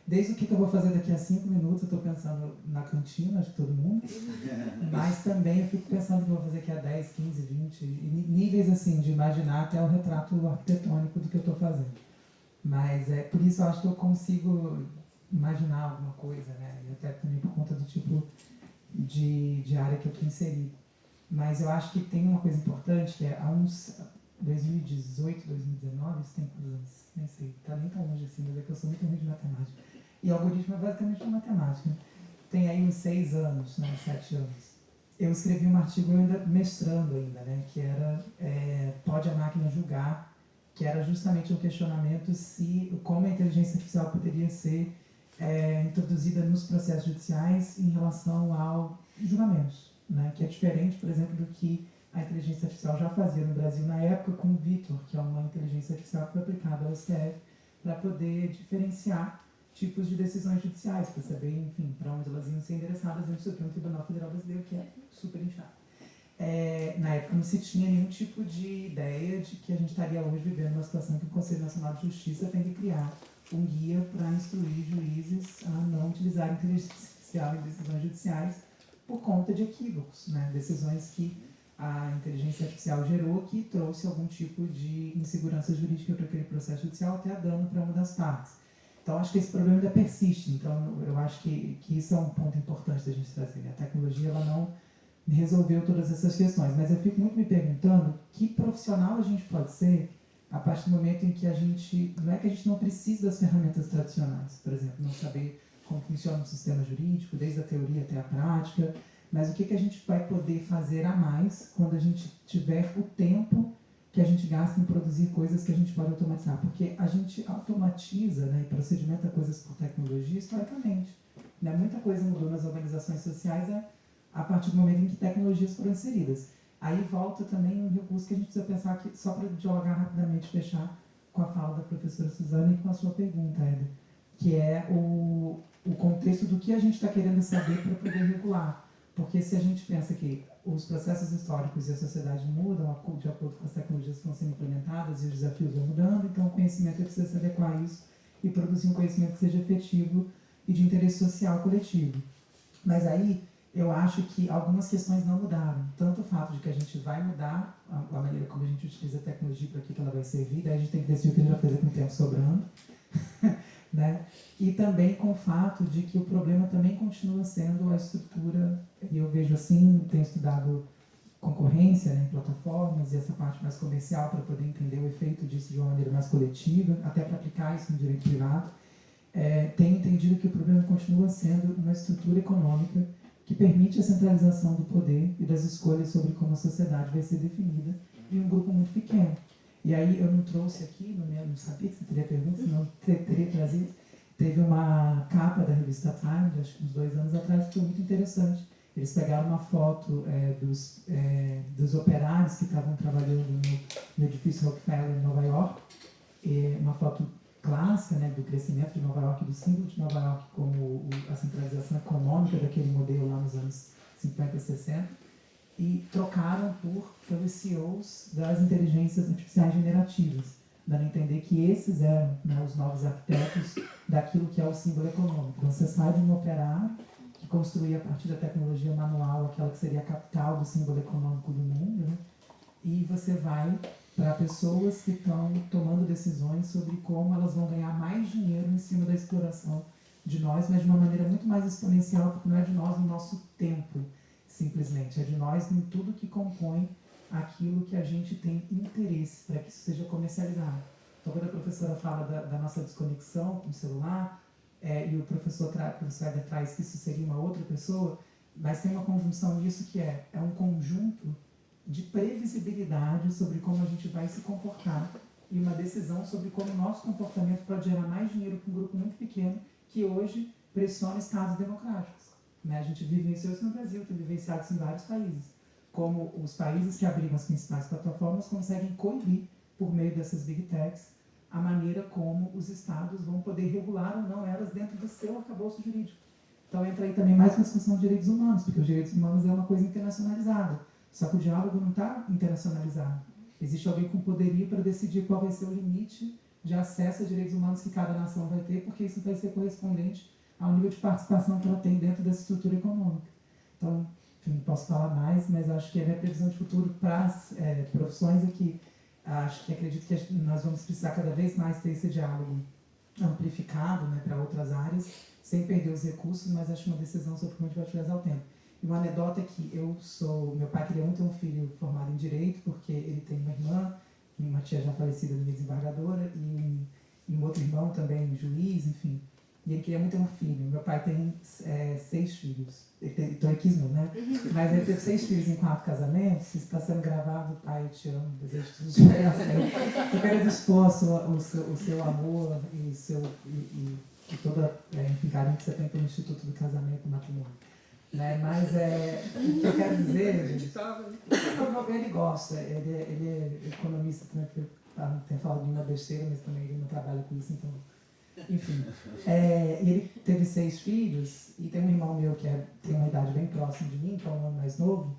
Desde o que eu vou fazer daqui a 5 minutos, eu estou pensando na cantina, acho que todo mundo. Mas também eu fico pensando o que eu vou fazer daqui a 10, 15, 20. Níveis assim, de imaginar até o retrato arquitetônico do que eu estou fazendo. Mas por isso eu acho que eu consigo imaginar alguma coisa, né? E até também por conta do tipo de área que eu estou inserido. Mas eu acho que tem uma coisa importante, que é há uns 2018, 2019, isso tem quantos anos? Nem sei, tá nem tão longe assim, mas é que eu sou muito ruim de matemática. E algoritmo é basicamente uma matemática. Tem aí uns 6 anos, né, 7 anos. Eu escrevi um artigo ainda mestrando ainda, né, que era Pode a máquina julgar, que era justamente um questionamento se como a inteligência artificial poderia ser introduzida nos processos judiciais em relação ao julgamentos, né, que é diferente, por exemplo, do que a inteligência artificial já fazia no Brasil na época com o Vitor, que é uma inteligência artificial que foi aplicada ao STF para poder diferenciar tipos de decisões judiciais, para saber, enfim, para onde elas iam ser endereçadas dentro do Supremo Tribunal Federal Brasileiro, que é super inchado. Na época não se tinha nenhum tipo de ideia de que a gente estaria hoje vivendo uma situação que o Conselho Nacional de Justiça tem que criar um guia para instruir juízes a não utilizar inteligência artificial em decisões judiciais por conta de equívocos, né? Decisões que a inteligência artificial gerou que trouxe algum tipo de insegurança jurídica para aquele processo judicial, até a dano para uma das partes. Então, acho que esse problema ainda persiste. Então, eu acho que isso é um ponto importante da gente trazer. A tecnologia ela não resolveu todas essas questões, mas eu fico muito me perguntando que profissional a gente pode ser a partir do momento em que a gente... Não é que a gente não precisa das ferramentas tradicionais, por exemplo, não saber como funciona o sistema jurídico, desde a teoria até a prática, mas o que a gente vai poder fazer a mais quando a gente tiver o tempo que a gente gasta em produzir coisas que a gente pode automatizar. Porque a gente automatiza, né, e procedimenta coisas por tecnologia historicamente. Né? Muita coisa mudou nas organizações sociais a partir do momento em que tecnologias foram inseridas. Aí volta também um recurso que a gente precisa pensar aqui, só para dialogar rapidamente, fechar com a fala da professora Suzana e com a sua pergunta, Éder, que é o contexto do que a gente está querendo saber para poder regular. Porque se a gente pensa que os processos históricos e a sociedade mudam de acordo com as tecnologias que estão sendo implementadas e os desafios vão mudando, então o conhecimento precisa se adequar a isso e produzir um conhecimento que seja efetivo e de interesse social coletivo. Mas aí eu acho que algumas questões não mudaram. Tanto o fato de que a gente vai mudar a maneira como a gente utiliza a tecnologia para que ela vai servir, daí a gente tem que decidir o que a gente vai fazer com o tempo sobrando. Né? E também com o fato de que o problema também continua sendo a estrutura, e eu vejo assim, tenho estudado concorrência, né, em plataformas e essa parte mais comercial para poder entender o efeito disso de uma maneira mais coletiva, até para aplicar isso no direito privado, tenho entendido que o problema continua sendo uma estrutura econômica que permite a centralização do poder e das escolhas sobre como a sociedade vai ser definida em um grupo muito pequeno. E aí eu não trouxe aqui, não sabia que você teria pergunta, senão teria trazido. Teve uma capa da revista Time, acho que uns 2 anos atrás, que foi muito interessante. Eles pegaram uma foto dos operários que estavam trabalhando no edifício Rockefeller em Nova York, uma foto clássica, né, do crescimento de Nova York, do símbolo de Nova York como a centralização econômica daquele modelo lá nos anos 50 e 60, e trocaram pelos CEOs das inteligências artificiais generativas, dando a entender que esses eram, né, os novos arquitetos daquilo que é o símbolo econômico. Então você sai de um operário que construía a partir da tecnologia manual aquela que seria a capital do símbolo econômico do mundo, né, e você vai para pessoas que estão tomando decisões sobre como elas vão ganhar mais dinheiro em cima da exploração de nós, mas de uma maneira muito mais exponencial, porque não é de nós no nosso tempo, simplesmente, é de nós em tudo que compõe aquilo que a gente tem interesse para que isso seja comercializado. Então, quando a professora fala da nossa desconexão com o celular, e o professor Eder traz que isso seria uma outra pessoa, mas tem uma conjunção nisso que é um conjunto de previsibilidade sobre como a gente vai se comportar e uma decisão sobre como o nosso comportamento pode gerar mais dinheiro para um grupo muito pequeno que hoje pressiona estados democráticos. Né? A gente vivenciou isso no Brasil, tem vivenciado isso em vários países. Como os países que abrigam as principais plataformas conseguem coibir, por meio dessas big techs, a maneira como os estados vão poder regular ou não elas dentro do seu arcabouço jurídico. Então entra aí também mais uma discussão de direitos humanos, porque os direitos humanos é uma coisa internacionalizada. Só que o diálogo não está internacionalizado. Existe alguém com poderio para decidir qual vai ser o limite de acesso a direitos humanos que cada nação vai ter, porque isso vai ser correspondente ao nível de participação que ela tem dentro dessa estrutura econômica. Então, enfim, posso falar mais, mas acho que a minha previsão de futuro para as profissões é que acredito que nós vamos precisar cada vez mais ter esse diálogo amplificado, né, para outras áreas, sem perder os recursos, mas acho uma decisão sobre como a gente vai utilizar o tempo. E uma anedota é que meu pai queria muito ter um filho formado em Direito, porque ele tem uma irmã, uma tia já falecida, minha desembargadora, e um outro irmão também, juiz, enfim. E ele queria muito ter um filho. Meu pai tem 6 filhos. Então ele quis não, né? Mas ele teve 6 filhos em 4 casamentos. Isso está sendo gravado, pai, eu te amo, desejo tudo de bem. Eu quero dispor o seu amor e toda, enfim, carinho que você tem pelo Instituto do Casamento e Matrimônio. Né? Mas o que eu quero dizer, gente, ele gosta, ele é economista também, porque tem falado de uma besteira, mas também ele não trabalha com isso, então, enfim. Ele teve 6 filhos, e tem um irmão meu que tem uma idade bem próxima de mim, que é um ano mais novo,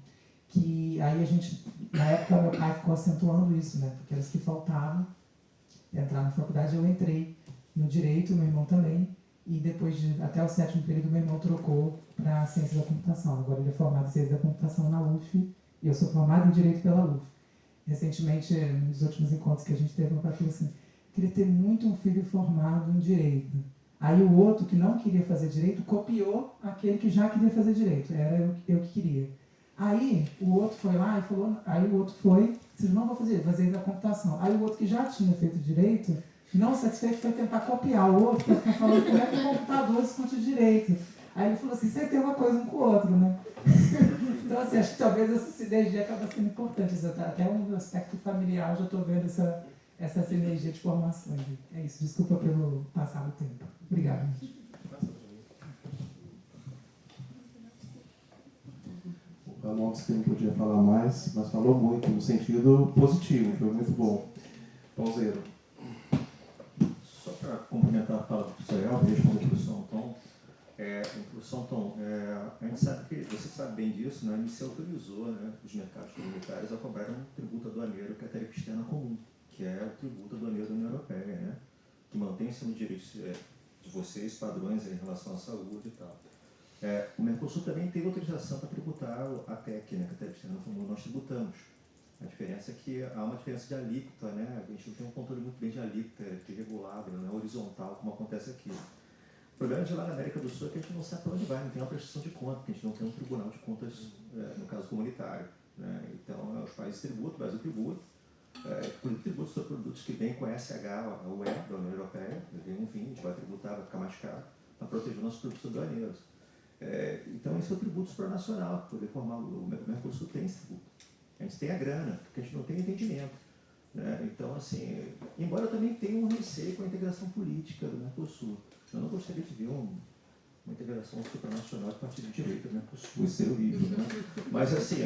que aí a gente, na época meu pai ficou acentuando isso, né, porque elas que faltavam entrar na faculdade, eu entrei no Direito, meu irmão também, e depois até o 7º período, meu irmão trocou para Ciências da Computação. Agora ele é formado em Ciências da Computação na UF, e eu sou formado em Direito pela UF. Recentemente, nos últimos encontros que a gente teve, meu pai falou assim, queria ter muito um filho formado em Direito. Aí o outro, que não queria fazer Direito, copiou aquele que já queria fazer Direito. Era eu que queria. Aí o outro foi lá e falou, disse, não vou fazer da computação. Aí o outro que já tinha feito Direito, não satisfeito, foi tentar copiar o outro, para ficar falando como é que o computador discute Direito. Aí ele falou assim, você tem uma coisa um com o outro, né? Então, assim, acho que talvez essa sinergia acaba sendo importante. Até um aspecto familiar, eu já estou vendo essa sinergia de formações. É isso, desculpa pelo passar do tempo. Obrigado. O Ramon disse que não podia falar mais, mas falou muito, no sentido positivo, foi muito bom. Pauseiro. Só para complementar a fala do professor Elber, responder para o professor Anton. Professor Anton, a gente sabe que, você sabe bem disso, né? A gente se autorizou, né, os mercados comunitários a cobrar um tributo aduaneiro que é a tarifa externa comum, que é o tributo aduaneiro da União Europeia, né? Que mantém sendo direitos de vocês, padrões em relação à saúde e tal. O Mercosul também tem autorização para tributar a TEC, né, que é a tarifa externa comum, nós tributamos. A diferença é que há uma diferença de alíquota, né? A gente não tem um controle muito bem de alíquota, de regulado, não é horizontal, como acontece aqui. O problema de lá na América do Sul é que a gente não sabe para onde vai, não tem uma prestação de conta, porque a gente não tem um tribunal de contas, no caso comunitário. Né? Então, os países tributam, o Brasil tributa, tributo sobre produtos que vêm com a SH, a UE, da União Europeia, vem um vinho, a gente vai tributar, vai ficar mais caro, para proteger nossos produtos aduaneiros. Então, esse é o tributo supranacional, para poder formar o Mercosul tem esse tributo. A gente tem a grana, porque a gente não tem entendimento. Né? Então, assim, embora eu também tenha um receio com a integração política do Mercosul, eu não gostaria de ver uma integração supranacional a partir do direito, né? Por ser horrível, né? Mas, assim,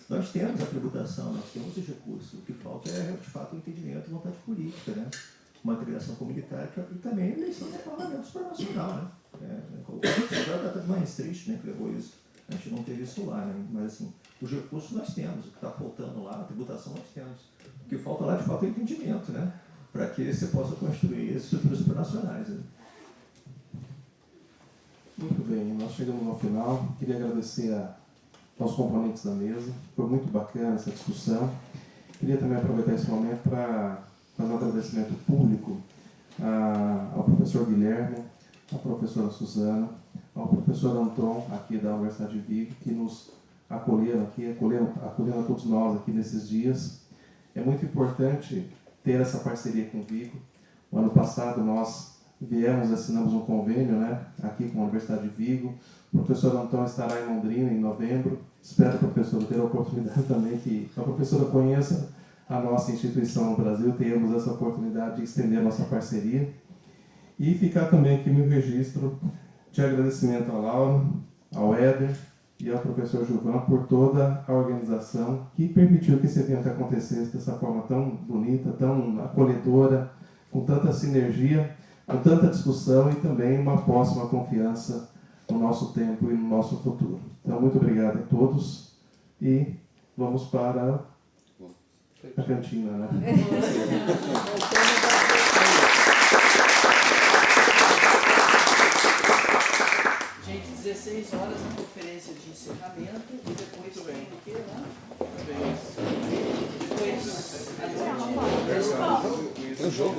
nós temos a tributação, nós temos os recursos. O que falta é, de fato, o entendimento e vontade política, né? Uma integração comunitária e também a eleição do parlamento supranacional, né? O Estado está mais triste, né, que levou isso. A gente não teve isso lá, né? Mas, assim, os recursos nós temos, o que está faltando lá, a tributação nós temos. O que falta lá, de fato, é o entendimento, né? Para que você possa construir estruturas supranacionais, né? Muito bem, nós chegamos ao final. Queria agradecer aos componentes da mesa. Foi muito bacana essa discussão. Queria também aproveitar esse momento para fazer um agradecimento público ao professor Guilherme, à professora Suzana, ao professor Anton, aqui da Universidade de Vigo, que nos acolheram aqui, acolheram a todos nós aqui nesses dias. É muito importante ter essa parceria com o Vigo. O ano passado nós viemos, assinamos um convênio, né, aqui com a Universidade de Vigo. O professor Antônio estará em Londrina em novembro. Espero, professor, ter a oportunidade também que a professora conheça a nossa instituição no Brasil, tenhamos essa oportunidade de estender a nossa parceria. E ficar também aqui meu registro de agradecimento ao Laura, ao Éder e ao professor Gilvan por toda a organização que permitiu que esse evento acontecesse dessa forma tão bonita, tão acolhedora, com tanta sinergia, com tanta discussão e também uma posse, uma confiança no nosso tempo e no nosso futuro. Então, muito obrigado a todos e vamos para a cantina, né? Gente, 16 horas a conferência de encerramento e depois tem o que lá? Depois Tem um jogo.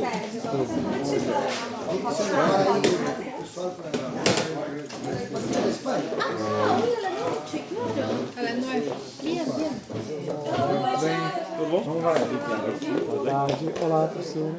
Olá, professor.